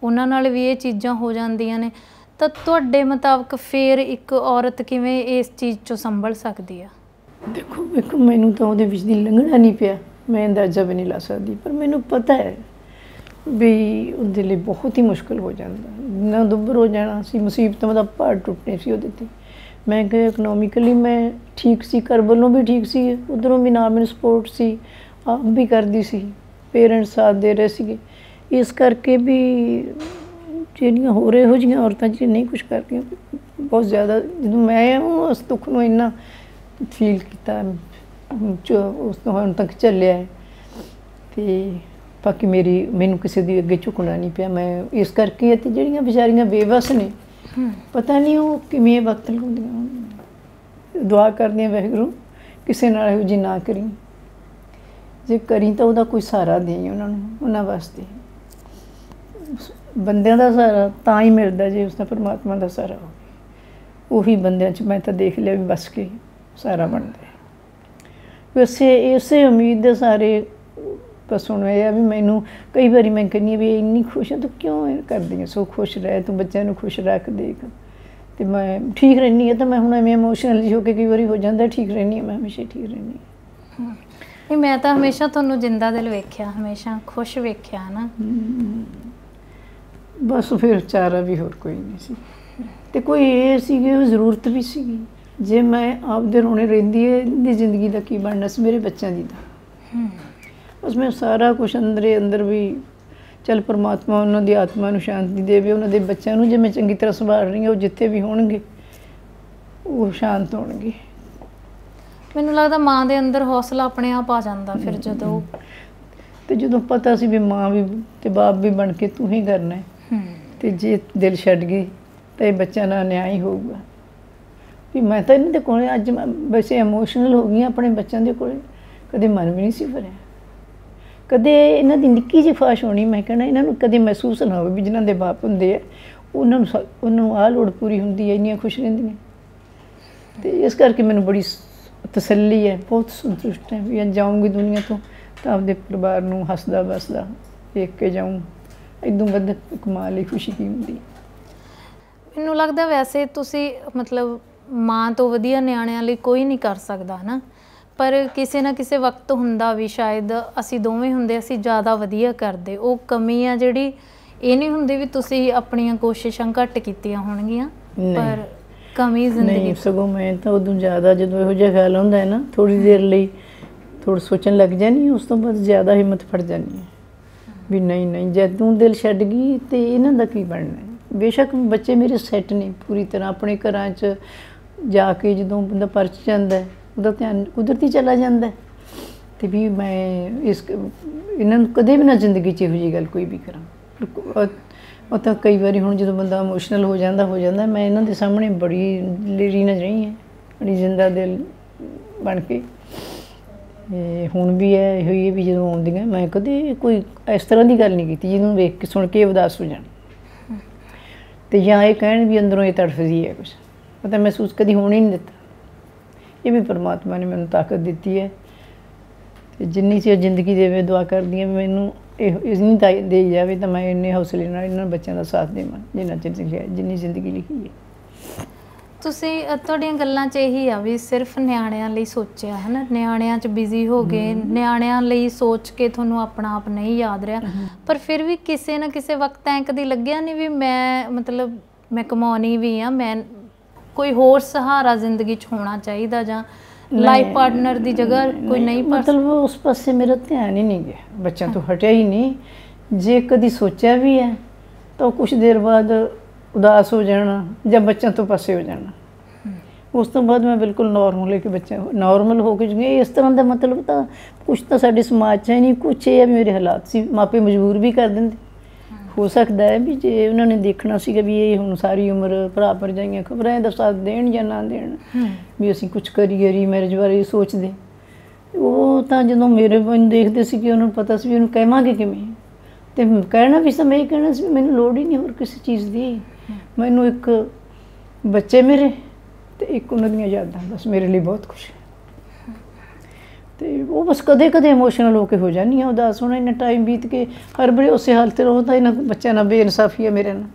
ਉਹਨਾਂ ਨਾਲ ਵੀ ਇਹ ਚੀਜ਼ਾਂ ਹੋ ਜਾਂਦੀਆਂ ਨੇ ਤਾਂ ਤੁਹਾਡੇ ਮੁਤਾਬਕ ਫਿਰ ਇੱਕ ਔਰਤ ਕਿਵੇਂ ਇਸ ਚੀਜ਼ 'ਚੋਂ ਸੰਭਲ ਸਕਦੀ ਆ ਦੇਖੋ ਮੈਨੂੰ ਤਾਂ ਉਹਦੇ ਵਿੱਚ ਦੀ ਲੰਘਣਾ ਨਹੀਂ ਪਿਆ ਮੈਂ ਅੰਦਾਜ਼ਾ ਵੀ ਨਹੀਂ ਲਾ ਸਕਦੀ ਪਰ ਮੈਨੂੰ ਪਤਾ ਹੈ ਵੀ ਉਹਦੇ ਲਈ ਬਹੁਤ ਹੀ ਮੁਸ਼ਕਿਲ ਹੋ ਜਾਂਦਾ ਨਾ ਦੁੱਬਰ ਹੋ ਜਾਣਾ ਸੀ ਮੁਸੀਬਤਾਂ ਦਾ ਪਹਾੜ ਟੁੱਟਣੇ ਸੀ ਉਹਦੇ 'ਤੇ ਮੈਂ ਕਿਹਾ ਇਕਨੋਮਿਕਲੀ ਮੈਂ ਠੀਕ ਸੀ ਘਰ ਵੱਲੋਂ ਵੀ ਠੀਕ ਸੀ ਉੱਧਰੋਂ ਵੀ ਨਾਲ ਮੈਨੂੰ ਸਪੋਰਟ ਸੀ ਆਪ ਵੀ ਕਰਦੀ ਸੀ ਪੇਰੈਂਟਸ ਸਾਥ ਦੇ ਰਹੇ ਸੀਗੇ ਇਸ ਕਰਕੇ ਵੀ ਜਿਹੜੀਆਂ ਹੋਰ ਇਹੋ ਜਿਹੀਆਂ ਔਰਤਾਂ ਜਿਹੜੀਆਂ ਨਹੀਂ ਕੁਛ ਕਰਦੀਆਂ ਬਹੁਤ ਜ਼ਿਆਦਾ ਜਦੋਂ ਮੈਂ ਉਸ ਦੁੱਖ ਨੂੰ ਇੰਨਾ ਫੀਲ ਕੀਤਾ ਉਸ ਤੋਂ ਹੁਣ ਤੱਕ ਚੱਲਿਆ ਅਤੇ ਬਾਕੀ ਮੈਨੂੰ ਕਿਸੇ ਦੀ ਅੱਗੇ ਝੁਕਣਾ ਨਹੀਂ ਪਿਆ ਮੈਂ ਇਸ ਕਰਕੇ ਅਤੇ ਜਿਹੜੀਆਂ ਵਿਚਾਰੀਆਂ ਬੇਵਸ ਨੇ ਪਤਾ ਨਹੀਂ ਉਹ ਕਿਵੇਂ ਵਕਤ ਲਾਉਂਦੀਆਂ ਦੁਆ ਕਰਦੀਆਂ ਵਾਹਿਗੁਰੂ ਕਿਸੇ ਨਾਲ ਇਹੋ ਜਿਹੀ ਨਾ ਕਰੀ ਜੇ ਕਰੀ ਤਾਂ ਉਹਦਾ ਕੋਈ ਸਹਾਰਾ ਦੇਈ ਉਹਨਾਂ ਨੂੰ ਉਹਨਾਂ ਵਾਸਤੇ ਬੰਦਿਆਂ ਦਾ ਸਹਾਰਾ ਤਾਂ ਹੀ ਮਿਲਦਾ ਜੇ ਉਸਦਾ ਪਰਮਾਤਮਾ ਦਾ ਸਹਾਰਾ ਹੋਵੇ ਉਹੀ ਬੰਦਿਆਂ 'ਚ ਮੈਂ ਤਾਂ ਦੇਖ ਲਿਆ ਵੀ ਬਸ ਕੇ ਸਹਾਰਾ ਬਣਦਾ ਇਸੇ ਉਮੀਦ ਦੇ ਸਾਰੇ ਬਸ ਹੁਣ ਇਹ ਆ ਵੀ ਮੈਨੂੰ ਕਈ ਵਾਰੀ ਮੈਂ ਕਹਿੰਦੀ ਵੀ ਇੰਨੀ ਖੁਸ਼ ਹਾਂ ਤੂੰ ਕਿਉਂ ਇਹ ਕਰਦੀ ਹੈ ਸੋ ਖੁਸ਼ ਰਹਿ ਤੂੰ ਬੱਚਿਆਂ ਨੂੰ ਖੁਸ਼ ਰੱਖ ਦੇਖ ਅਤੇ ਮੈਂ ਠੀਕ ਰਹਿੰਦੀ ਹਾਂ ਤਾਂ ਮੈਂ ਹੁਣ ਐਵੇਂ ਇਮੋਸ਼ਨਲ ਹੋ ਕੇ ਕਈ ਵਾਰੀ ਹੋ ਜਾਂਦਾ ਠੀਕ ਰਹਿੰਦੀ ਹਾਂ ਮੈਂ ਹਮੇਸ਼ਾ ਠੀਕ ਰਹਿੰਦੀ ਹਾਂ ਨਹੀਂ ਮੈਂ ਤਾਂ ਹਮੇਸ਼ਾ ਤੁਹਾਨੂੰ ਜਿੰਦਾ ਦਿਲ ਵੇਖਿਆ ਹਮੇਸ਼ਾ ਖੁਸ਼ ਵੇਖਿਆ ਹੈ ਨਾ ਬਸ ਫਿਰ ਚਾਰਾ ਵੀ ਹੋਰ ਕੋਈ ਨਹੀਂ ਸੀ ਅਤੇ ਕੋਈ ਇਹ ਸੀਗੀ ਉਹ ਜ਼ਰੂਰਤ ਵੀ ਸੀਗੀ ਜੇ ਮੈਂ ਆਪਦੇ ਰੋਣੇ ਰਹਿੰਦੀ ਹੈ ਇਹਦੀ ਜ਼ਿੰਦਗੀ ਦਾ ਕੀ ਬਣਨਾ ਸੀ ਮੇਰੇ ਬੱਚਿਆਂ ਦੀ ਦਾ ਬਸ ਮੈਂ ਸਾਰਾ ਕੁਛ ਅੰਦਰ ਵੀ ਚੱਲ ਪਰਮਾਤਮਾ ਉਹਨਾਂ ਦੀ ਆਤਮਾ ਨੂੰ ਸ਼ਾਂਤੀ ਦੇਵੇ ਉਹਨਾਂ ਦੇ ਬੱਚਿਆਂ ਨੂੰ ਜੇ ਮੈਂ ਚੰਗੀ ਤਰ੍ਹਾਂ ਸੰਭਾਲ ਰਹੀ ਹਾਂ ਉਹ ਜਿੱਥੇ ਵੀ ਹੋਣਗੇ ਉਹ ਸ਼ਾਂਤ ਹੋਣਗੇ ਮੈਨੂੰ ਲੱਗਦਾ ਮਾਂ ਦੇ ਅੰਦਰ ਹੌਸਲਾ ਆਪਣੇ ਆਪ ਆ ਜਾਂਦਾ ਫਿਰ ਜਦੋਂ ਅਤੇ ਜਦੋਂ ਪਤਾ ਸੀ ਵੀ ਮਾਂ ਵੀ ਅਤੇ ਬਾਪ ਵੀ ਬਣ ਕੇ ਤੂੰ ਹੀ ਕਰਨਾ ਅਤੇ ਜੇ ਦਿਲ ਛੱਡ ਗਈ ਤਾਂ ਇਹ ਬੱਚਿਆਂ ਨਾਲ ਅਨਿਆਂ ਹੀ ਹੋਊਗਾ ਵੀ ਮੈਂ ਤਾਂ ਇਹਨਾਂ ਦੇ ਕੋਲ ਅੱਜ ਵੈਸੇ ਇਮੋਸ਼ਨਲ ਹੋ ਗਈ ਆਪਣੇ ਬੱਚਿਆਂ ਦੇ ਕੋਲ, ਕਦੇ ਮਨ ਵੀ ਨਹੀਂ ਸੀ ਭਰਿਆ। ਕਦੇ ਇਹਨਾਂ ਦੀ ਨਿੱਕੀ ਜਿਹੀ ਖੁਆਇਸ਼ ਹੋਣੀ, ਮੈਂ ਕਹਿਣਾ ਇਹਨਾਂ ਨੂੰ ਕਦੇ ਮਹਿਸੂਸ ਨਾ ਹੋਵੇ ਵੀ ਜਿਨ੍ਹਾਂ ਦੇ ਬਾਪ ਹੁੰਦੇ ਆ ਉਹਨਾਂ ਨੂੰ ਆਹ ਲੋੜ ਪੂਰੀ ਹੁੰਦੀ ਹੈ, ਇੰਨੀਆਂ ਖੁਸ਼ ਰਹਿੰਦੀਆਂ। ਤੇ ਇਸ ਕਰਕੇ ਮੈਨੂੰ ਬੜੀ ਤਸੱਲੀ ਹੈ, ਬਹੁਤ ਸੰਤੁਸ਼ਟ ਹੈ ਵੀ ਅੱਜ ਜਾਊਂਗੀ ਦੁਨੀਆ ਤੋਂ ਤਾਂ ਆਪਦੇ ਪਰਿਵਾਰ ਨੂੰ ਹੱਸਦਾ ਵਸਦਾ ਦੇਖ ਕੇ ਜਾਊਂ। ਇਦੋਂ ਵੱਧ ਕਮਾਲ ਲਈ ਖੁਸ਼ੀ ਕੀ ਹੁੰਦੀ। ਮੈਨੂੰ ਲੱਗਦਾ ਵੈਸੇ ਤੁਸੀਂ ਮਤਲਬ ਮਾਂ ਤੋਂ ਵਧੀਆ ਨਿਆਣਿਆਂ ਲਈ ਕੋਈ ਨਹੀਂ ਕਰ ਸਕਦਾ ਹੈ ਨਾ, ਪਰ ਕਿਸੇ ਨਾ ਕਿਸੇ ਵਕਤ ਹੁੰਦਾ ਵੀ ਸ਼ਾਇਦ ਅਸੀਂ ਦੋਵੇਂ ਹੁੰਦੇ ਅਸੀਂ ਜ਼ਿਆਦਾ ਵਧੀਆ ਕਰਦੇ। ਉਹ ਕਮੀ ਆ ਜਿਹੜੀ ਇਹ ਨਹੀਂ ਹੁੰਦੀ ਵੀ ਤੁਸੀਂ ਆਪਣੀਆਂ ਕੋਸ਼ਿਸ਼ਾਂ ਘੱਟ ਕੀਤੀਆਂ ਹੋਣਗੀਆਂ, ਪਰ ਕਮੀ ਜ਼ਿੰਦਗੀ ਨਹੀਂ, ਸਗੋਂ ਮੈਂ ਤਾਂ ਉਦੋਂ ਜ਼ਿਆਦਾ ਜਦੋਂ ਇਹੋ ਜਿਹਾ ਖਿਆਲ ਹੁੰਦਾ ਹੈ ਨਾ, ਥੋੜ੍ਹੀ ਦੇਰ ਲਈ ਥੋੜ੍ਹਾ ਸੋਚਣ ਲੱਗ ਜਾਂਦੀ, ਉਸ ਤੋਂ ਬਾਅਦ ਜ਼ਿਆਦਾ ਹਿੰਮਤ ਫੜ ਜਾਂਦੀ ਹੈ ਵੀ ਨਹੀਂ ਨਹੀਂ, ਜੇ ਤੂੰ ਦਿਲ ਛੱਡ ਗਈ ਤਾਂ ਇਹਨਾਂ ਦਾ ਕੀ ਬਣਨਾ ਹੈ। ਬੇਸ਼ੱਕ ਬੱਚੇ ਮੇਰੇ ਸੈੱਟ ਨੇ ਪੂਰੀ ਤਰ੍ਹਾਂ, ਆਪਣੇ ਘਰਾਂ 'ਚ ਜਾ ਕੇ ਜਦੋਂ ਬੰਦਾ ਪਰਚ ਜਾਂਦਾ ਉਹਦਾ ਧਿਆਨ ਕੁਦਰਤੀ ਚਲਾ ਜਾਂਦਾ। ਅਤੇ ਵੀ ਮੈਂ ਇਹਨਾਂ ਨੂੰ ਕਦੇ ਵੀ ਨਾ ਜ਼ਿੰਦਗੀ 'ਚ ਇਹੋ ਜਿਹੀ ਗੱਲ ਕੋਈ ਵੀ ਕਰਾਂ। ਉਹ ਤਾਂ ਕਈ ਵਾਰੀ ਹੁਣ ਜਦੋਂ ਬੰਦਾ ਇਮੋਸ਼ਨਲ ਹੋ ਜਾਂਦਾ ਮੈਂ ਇਹਨਾਂ ਦੇ ਸਾਹਮਣੇ ਬੜੀ ਲੇਰੀ ਨਜ਼ਰ ਰਹੀ ਹਾਂ, ਬੜੀ ਜ਼ਿੰਦਾ ਦਿਲ ਬਣ ਕੇ। ਹੁਣ ਵੀ ਹੈ ਇਹੋ ਹੀ ਵੀ ਜਦੋਂ ਆਉਂਦੀਆਂ ਮੈਂ ਕਦੇ ਕੋਈ ਇਸ ਤਰ੍ਹਾਂ ਦੀ ਗੱਲ ਨਹੀਂ ਕੀਤੀ ਜਿਹਨੂੰ ਵੇਖ ਕੇ ਸੁਣ ਕੇ ਉਦਾਸ ਹੋ ਜਾਣ, ਅਤੇ ਜਾਂ ਇਹ ਕਹਿਣ ਵੀ ਅੰਦਰੋਂ ਇਹ ਤੜਫਦੀ ਹੈ ਕੁਛ, ਉਹ ਤਾਂ ਮਹਿਸੂਸ ਕਦੀ ਹੋਣ ਹੀ ਨਹੀਂ ਦਿੱਤਾ। ਇਹ ਵੀ ਪਰਮਾਤਮਾ ਨੇ ਮੈਨੂੰ ਤਾਕਤ ਦਿੱਤੀ ਹੈ, ਅਤੇ ਜਿੰਨੀ ਚਿਰ ਜ਼ਿੰਦਗੀ ਦੇਵੇ ਦੁਆ ਕਰਦੀ ਹਾਂ ਮੈਨੂੰ ਇੰਨੀ ਦੇ ਜਾਵੇ ਤਾਂ ਮੈਂ ਇੰਨੇ ਹੌਸਲੇ ਨਾਲ ਇਹਨਾਂ ਬੱਚਿਆਂ ਦਾ ਸਾਥ ਦੇਵਾਂ ਜਿੰਨਾ ਚਿਰ ਜਿੰਨੀ ਜ਼ਿੰਦਗੀ ਲਿਖੀ ਹੈ। ਤੁਸੀਂ ਤੁਹਾਡੀਆਂ ਗੱਲਾਂ 'ਚ ਇਹੀ ਆ ਵੀ ਸਿਰਫ ਨਿਆਣਿਆਂ ਲਈ ਸੋਚਿਆ ਹੈ ਨਾ, ਨਿਆਣਿਆਂ 'ਚ ਬਿਜ਼ੀ ਹੋ ਗਏ, ਨਿਆਣਿਆਂ ਲਈ ਸੋਚ ਕੇ ਤੁਹਾਨੂੰ ਆਪਣਾ ਆਪ ਨਹੀਂ ਯਾਦ ਰਿਹਾ, ਪਰ ਫਿਰ ਵੀ ਕਿਸੇ ਨਾ ਕਿਸੇ ਵਕਤ ਐਂ ਕਦੀ ਲੱਗਿਆ ਨਹੀਂ ਵੀ ਮੈਂ ਮਤਲਬ ਮੈਂ ਕਮਾਉਣੀ ਵੀ ਆ, ਮੈਂ ਕੋਈ ਹੋਰ ਸਹਾਰਾ ਜ਼ਿੰਦਗੀ 'ਚ ਹੋਣਾ ਚਾਹੀਦਾ, ਜਾਂ ਲਾਈਫ ਪਾਰਟਨਰ ਦੀ ਜਗ੍ਹਾ ਕੋਈ ਨਹੀਂ? ਮਤਲਬ ਉਸ ਪਾਸੇ ਮੇਰਾ ਧਿਆਨ ਹੀ ਨਹੀਂ ਗਿਆ, ਬੱਚਿਆਂ ਤੋਂ ਹਟਿਆ ਹੀ ਨਹੀਂ। ਜੇ ਕਦੀ ਸੋਚਿਆ ਵੀ ਹੈ ਤਾਂ ਕੁਛ ਦੇਰ ਬਾਅਦ ਉਦਾਸ ਹੋ ਜਾਣਾ ਜਾਂ ਬੱਚਿਆਂ ਤੋਂ ਪਾਸੇ ਹੋ ਜਾਣਾ। ਉਸ ਤੋਂ ਬਾਅਦ ਮੈਂ ਬਿਲਕੁਲ ਨੋਰਮਲ ਹੋ ਕੇ ਨੋਰਮਲ ਹੋ ਕੇ ਗਈ। ਇਸ ਤਰ੍ਹਾਂ ਦਾ ਮਤਲਬ ਤਾਂ ਕੁਛ ਤਾਂ ਸਾਡੇ ਸਮਾਜ 'ਚ ਹੈ ਨਹੀਂ, ਕੁਛ ਇਹ ਮੇਰੇ ਹਾਲਾਤ ਸੀ, ਮਾਪੇ ਮਜਬੂਰ ਵੀ ਕਰ ਦਿੰਦੇ। ਹੋ ਸਕਦਾ ਹੈ ਵੀ ਜੇ ਉਹਨਾਂ ਨੇ ਦੇਖਣਾ ਸੀਗਾ ਵੀ ਇਹ ਹੁਣ ਸਾਰੀ ਉਮਰ ਭਰਾ ਭਰਜਾਈਆਂ ਖਬਰਾਂ ਦਾ ਸਾਥ ਦੇਣ ਜਾਂ ਨਾ ਦੇਣ, ਵੀ ਅਸੀਂ ਕੁਛ ਕਰੀਏ ਰੀਮੈਰਿਜ ਬਾਰੇ ਸੋਚਦੇ, ਉਹ ਤਾਂ ਜਦੋਂ ਮੇਰੇ ਮੈਨੂੰ ਦੇਖਦੇ ਸੀ ਕਿ ਉਹਨਾਂ ਨੂੰ ਪਤਾ ਸੀ ਵੀ ਉਹਨੂੰ ਕਹਾਂਗੇ ਕਿਵੇਂ, ਅਤੇ ਕਹਿਣਾ ਵੀ ਸੀ, ਮੈਂ ਇਹ ਕਹਿਣਾ ਸੀ ਵੀ ਮੈਨੂੰ ਲੋੜ ਹੀ ਨਹੀਂ ਹੋਰ ਕਿਸੇ ਚੀਜ਼ ਦੀ, ਮੈਨੂੰ ਇੱਕ ਬੱਚੇ ਮੇਰੇ ਅਤੇ ਇੱਕ ਉਹਨਾਂ ਦੀਆਂ ਯਾਦਾਂ ਬਸ ਮੇਰੇ ਲਈ ਬਹੁਤ ਕੁਛ ਹੈ। ਅਤੇ ਉਹ ਬਸ ਕਦੇ ਕਦੇ ਇਮੋਸ਼ਨਲ ਹੋ ਕੇ ਹੋ ਜਾਂਦੀ ਹਾਂ ਉਦਾਸ। ਹੁਣ ਇੰਨਾ ਟਾਈਮ ਬੀਤ ਕੇ ਹਰ ਵਾਰੀ ਉਸੇ ਹਾਲਤ ਰਹੋ ਤਾਂ ਇਹਨਾਂ ਬੱਚਿਆਂ ਨਾਲ ਬੇਇਨਸਾਫੀ ਹੈ ਮੇਰੇ ਨਾਲ।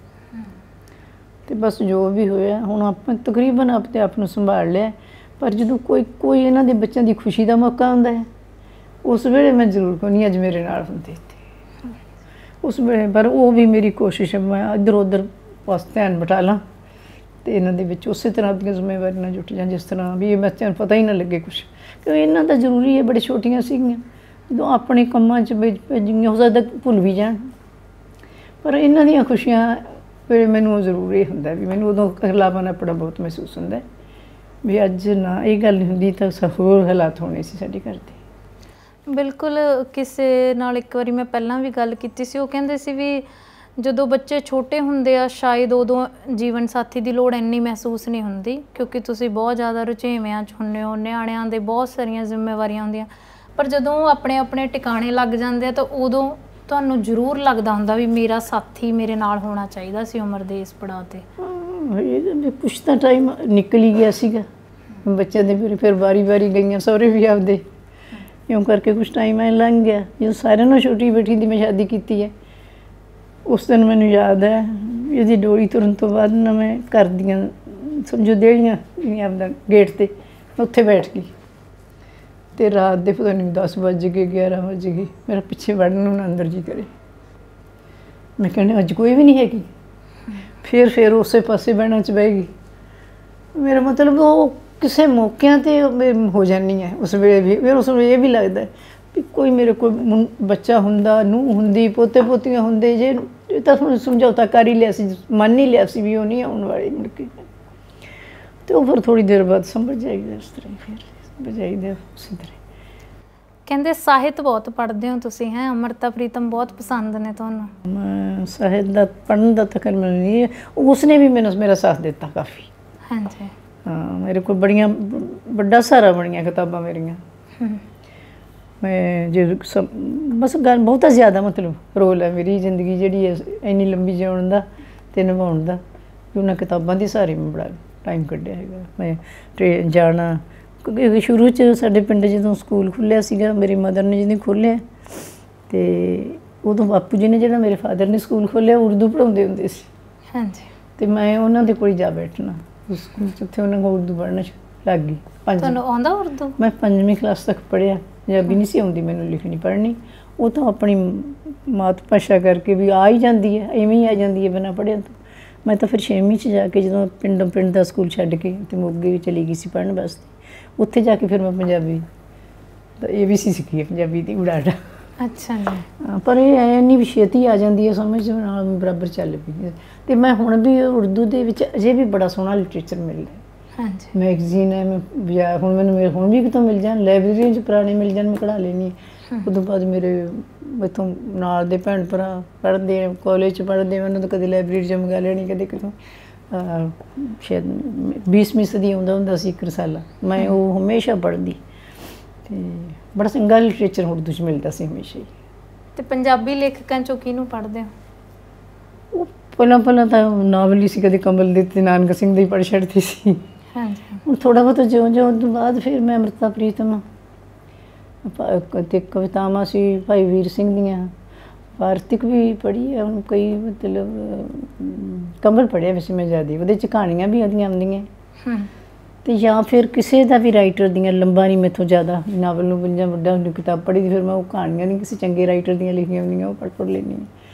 ਅਤੇ ਬਸ ਜੋ ਵੀ ਹੋਇਆ ਹੁਣ ਆਪਾਂ ਤਕਰੀਬਨ ਆਪਣੇ ਆਪ ਨੂੰ ਸੰਭਾਲ ਲਿਆ, ਪਰ ਜਦੋਂ ਕੋਈ ਇਹਨਾਂ ਦੇ ਬੱਚਿਆਂ ਦੀ ਖੁਸ਼ੀ ਦਾ ਮੌਕਾ ਹੁੰਦਾ ਹੈ ਉਸ ਵੇਲੇ ਮੈਂ ਜ਼ਰੂਰ ਕਹਿੰਦੀ ਅੱਜ ਮੇਰੇ ਨਾਲ ਹੁੰਦੇ ਤੇ ਉਸ ਵੇਲੇ, ਪਰ ਉਹ ਵੀ ਮੇਰੀ ਕੋਸ਼ਿਸ਼ ਹੈ ਮੈਂ ਇੱਧਰ ਉੱਧਰ ਬਸ ਧਿਆਨ ਬਟਾ ਲਾਂ ਅਤੇ ਇਹਨਾਂ ਦੇ ਵਿੱਚ ਉਸੇ ਤਰ੍ਹਾਂ ਦੀਆਂ ਜ਼ਿੰਮੇਵਾਰੀਆਂ ਨਾਲ ਜੁਟ ਜਾਂ ਜਿਸ ਤਰ੍ਹਾਂ ਵੀ ਇਹ ਬੱਚਿਆਂ ਨੂੰ ਪਤਾ ਹੀ ਨਾ ਲੱਗੇ ਕੁਛ, ਕਿਉਂਕਿ ਇਹਨਾਂ ਦਾ ਜ਼ਰੂਰੀ ਹੈ, ਬੜੇ ਛੋਟੀਆਂ ਸੀਗੀਆਂ ਜਦੋਂ ਆਪਣੇ ਕੰਮਾਂ 'ਚ ਭੇਜੀਆਂ, ਹੋ ਸਕਦਾ ਭੁੱਲ ਵੀ ਜਾਣ, ਪਰ ਇਹਨਾਂ ਦੀਆਂ ਖੁਸ਼ੀਆਂ ਵੇਲੇ ਮੈਨੂੰ ਜ਼ਰੂਰ ਇਹ ਹੁੰਦਾ ਵੀ ਮੈਨੂੰ ਉਦੋਂ ਇਕੱਲਾਪਨ ਆਪਣਾ ਬਹੁਤ ਮਹਿਸੂਸ ਹੁੰਦਾ ਵੀ ਅੱਜ ਨਾ ਇਹ ਗੱਲ ਨਹੀਂ ਹੁੰਦੀ ਤਾਂ ਹੋਰ ਹਾਲਾਤ ਹੋਣੇ ਸੀ ਸਾਡੇ ਘਰ ਦੇ। ਬਿਲਕੁਲ। ਕਿਸੇ ਨਾਲ ਇੱਕ ਵਾਰੀ ਮੈਂ ਪਹਿਲਾਂ ਵੀ ਗੱਲ ਕੀਤੀ ਸੀ, ਉਹ ਕਹਿੰਦੇ ਸੀ ਵੀ ਜਦੋਂ ਬੱਚੇ ਛੋਟੇ ਹੁੰਦੇ ਆ ਸ਼ਾਇਦ ਉਦੋਂ ਜੀਵਨ ਸਾਥੀ ਦੀ ਲੋੜ ਇੰਨੀ ਮਹਿਸੂਸ ਨਹੀਂ ਹੁੰਦੀ, ਕਿਉਂਕਿ ਤੁਸੀਂ ਬਹੁਤ ਜ਼ਿਆਦਾ ਰੁਝੇਵਿਆਂ 'ਚ ਹੁੰਦੇ ਹੋ, ਨਿਆਣਿਆਂ ਦੇ ਬਹੁਤ ਸਾਰੀਆਂ ਜ਼ਿੰਮੇਵਾਰੀਆਂ ਹੁੰਦੀਆਂ, ਪਰ ਜਦੋਂ ਉਹ ਆਪਣੇ ਆਪਣੇ ਟਿਕਾਣੇ ਲੱਗ ਜਾਂਦੇ ਆ ਤਾਂ ਉਦੋਂ ਤੁਹਾਨੂੰ ਜ਼ਰੂਰ ਲੱਗਦਾ ਹੁੰਦਾ ਵੀ ਮੇਰਾ ਸਾਥੀ ਮੇਰੇ ਨਾਲ ਹੋਣਾ ਚਾਹੀਦਾ ਸੀ ਉਮਰ ਦੇ ਇਸ ਪੜਾਅ 'ਤੇ। ਕੁਛ ਤਾਂ ਟਾਈਮ ਨਿਕਲ ਹੀ ਗਿਆ ਸੀਗਾ ਬੱਚਿਆਂ ਦੇ, ਫਿਰ ਵਾਰੀ ਗਈਆਂ ਸਹੁਰੇ ਵੀ ਆਪਦੇ, ਇਉਂ ਕਰਕੇ ਕੁਛ ਟਾਈਮ ਐਂ ਲੰਘ ਗਿਆ। ਜਦੋਂ ਸਾਰਿਆਂ ਨੂੰ ਛੋਟੀ ਬੇਟੀ ਦੀ ਮੈਂ ਸ਼ਾਦੀ ਕੀਤੀ ਹੈ ਉਸ ਦਿਨ ਮੈਨੂੰ ਯਾਦ ਹੈ ਇਹਦੀ ਡੋਲੀ ਤੁਰਨ ਤੋਂ ਬਾਅਦ ਨਾ ਮੈਂ ਘਰ ਦੀਆਂ ਸਮਝੋ ਦੇਲੀਆਂ ਆਪਦਾ ਗੇਟ 'ਤੇ ਉੱਥੇ ਬੈਠ ਗਈ, ਅਤੇ ਰਾਤ ਦੇ ਪਤਾ ਨਹੀਂ 10 ਵੱਜ ਗਏ 11 ਵੱਜ ਗਏ, ਮੇਰਾ ਪਿੱਛੇ ਵੜਨ ਨੂੰ ਨਾ ਅੰਦਰ ਜੀ ਕਰੇ, ਮੈਂ ਕਹਿੰਦੀ ਅੱਜ ਕੋਈ ਵੀ ਨਹੀਂ ਹੈਗੀ, ਫਿਰ ਉਸੇ ਪਾਸੇ ਬਹਿਣਾ 'ਚ ਬਹਿ ਗਈ। ਮੇਰਾ ਮਤਲਬ ਉਹ ਕਿਸੇ ਮੌਕਿਆਂ 'ਤੇ ਹੋ ਜਾਂਦੀ ਹੈ ਉਸ ਵੇਲੇ ਵੀ, ਫਿਰ ਉਸ ਵੇਲੇ ਇਹ ਵੀ ਲੱਗਦਾ ਵੀ ਕੋਈ ਮੇਰੇ ਕੋਲ ਬੱਚਾ ਹੁੰਦਾ, ਨੂੰਹ ਹੁੰਦੀ, ਪੋਤੇ ਪੋਤੀਆਂ ਹੁੰਦੇ, ਜੇ ਇਹ ਤਾਂ ਹੁਣ ਸਮਝੌਤਾ ਕਰ ਹੀ ਲਿਆ ਸੀ, ਮੰਨ ਹੀ ਲਿਆ ਸੀ ਵੀ ਉਹ ਨਹੀਂ ਆਉਣ ਵਾਲੀ ਮੁੜ ਕੇ, ਅਤੇ ਉਹ ਫਿਰ ਥੋੜ੍ਹੀ ਦੇਰ ਬਾਅਦ ਸਮਝ ਜਾਈਦਾ ਇਸ ਤਰ੍ਹਾਂ ਹੀ, ਫਿਰ ਬਜਾਈਦਾ ਉਸੇ ਤਰ੍ਹਾਂ। ਕਹਿੰਦੇ ਸਾਹਿਤ ਬਹੁਤ ਪੜ੍ਹਦੇ ਹੋ ਤੁਸੀਂ, ਹੈ ਅੰਮ੍ਰਿਤਾ ਪ੍ਰੀਤਮ ਬਹੁਤ ਪਸੰਦ ਨੇ ਤੁਹਾਨੂੰ? ਮੈਂ ਸਾਹਿਤ ਦਾ ਪੜ੍ਹਨ ਦਾ ਤਾਂ ਕਰ ਮੈਨੂੰ ਨਹੀਂ, ਉਸਨੇ ਵੀ ਮੇਰਾ ਸਾਥ ਦਿੱਤਾ ਕਾਫੀ। ਹਾਂਜੀ हाँ मेरे को बड़ियां बड़ा सहारा बनिया किताबां मेरियां। मैं जो सब बस गल बहुत ज़्यादा मतलब रोल है मेरी जिंदगी जी है इन्नी लंबी जीवन का तो निभाने का कि उन्होंने किताबों के सहारे मैं बड़ा टाइम कढ़िया है। मैं ट्रेन जाना क्योंकि शुरू च साडे पिंड जो स्कूल खुलिया सीगा मेरी मदर ने जिन्हें खोलिया तो उदों बापू जी ने जो मेरे फादर ने स्कूल खोलिया उर्दू पढ़ाते होंगे सी। हाँ जी। तो मैं उन्होंने कोल जा बैठना उस स्कूल उत्थे उन्होंने उर्दू पढ़ना लग गई। ਤੁਹਾਨੂੰ ਆਉਂਦਾ ਉਰਦੂ? मैं 5वीं क्लास तक पढ़िया पंजाबी नहीं सी आउंदी मैनूं लिखनी पढ़नी वो तो अपनी मात भाषा करके भी आ ही जाती है इवें ही आ जाती है बिना पढ़िया तो। मैं तो फिर 6वीं च जाके जो पिंड का स्कूल छड्ड के ते मोगे भी चली गई सी पढ़न वास्ते उत्थे जाके फिर मैं पंजाबी ये भी सी सीखी है पंजाबी दी उड़ाड़ा। अच्छा जी। पर ये इन्नी भी छेती आ जाती है समझ नाल बराबर चल पई ते मैं हुण भी उर्दू दे विच अजे भी बड़ा सोहना लिटरेचर मिलदा। हाँ जी। मैगजीन है मैं बाजार हुण मैनूं हुण भी कितों मिल जान लाइब्रेरी च पुराने मिल जान मैं कढ़ा लैनी। उदों बाद मेरे इत्थों नाल दे भैण भरा पढ़दे कॉलेज च पढ़दे उन्होंने तो कदे लाइब्रेरी च मंगा लैनी कदे कितों शायद 20वीं सदी आउंदा हुंदा सी एक रसाला मैं वो हमेशा पढ़दी ते बड़ा चंगा लिटरेचर उर्दू च मिलदा सी हमेशा ही। ਤੇ ਪੰਜਾਬੀ ਲੇਖਕਾਂ ਚੋਂ ਕਿਹਨੂੰ ਪੜ੍ਹਦੇ ਹੋ? ਉਹ ਪਹਿਲਾਂ ਤਾਂ ਨਾਵਲ ਹੀ ਸੀ ਕਦੇ ਕਮਲਦੀਪ ਤੇ ਨਾਨਕ ਸਿੰਘ ਦੇ ਹੀ ਪੜ੍ਹ ਛੱਡਦੀ ਸੀ। ਹਾਂਜੀ। ਹੁਣ ਥੋੜਾ ਬਹੁਤ ਜਿਉਂ ਤੋਂ ਬਾਅਦ ਫਿਰ ਮੈਂ ਅੰਮ੍ਰਿਤਾ ਪ੍ਰੀਤਮ ਤੇ ਕਵਿਤਾਵਾਂ ਸੀ ਭਾਈ ਵੀਰ ਸਿੰਘ ਦੀਆਂ ਵਾਰਤਕ ਵੀ ਪੜ੍ਹੀ ਹੈ ਹੁਣ ਕਈ ਮਤਲਬ ਕਮਲ ਪੜ੍ਹਿਆ ਵੈਸੇ ਮੈਂ ਜ਼ਿਆਦਾ ਉਹਦੇ 'ਚ ਕਹਾਣੀਆਂ ਵੀ ਆਉਂਦੀਆਂ ਤੇ ਜਾਂ ਫਿਰ ਕਿਸੇ ਦਾ ਵੀ ਰਾਈਟਰ ਦੀਆਂ ਲੰਬਾ ਨਹੀਂ ਮੈਥੋਂ ਜ਼ਿਆਦਾ ਨਾਵਲ ਨੂੰ ਪੰਜਾਂ ਵੱਡਾ ਕਿਤਾਬ ਪੜ੍ਹੀ ਦੀ ਫਿਰ ਮੈਂ ਉਹ ਕਹਾਣੀਆਂ ਨਹੀਂ ਕਿਸੇ ਚੰਗੇ ਰਾਈਟਰ ਦੀਆਂ ਲਿਖੀਆਂ ਹੁੰਦੀਆਂ ਉਹ ਪੜ੍ਹ ਲੈਂਦੀ ਹਾਂ।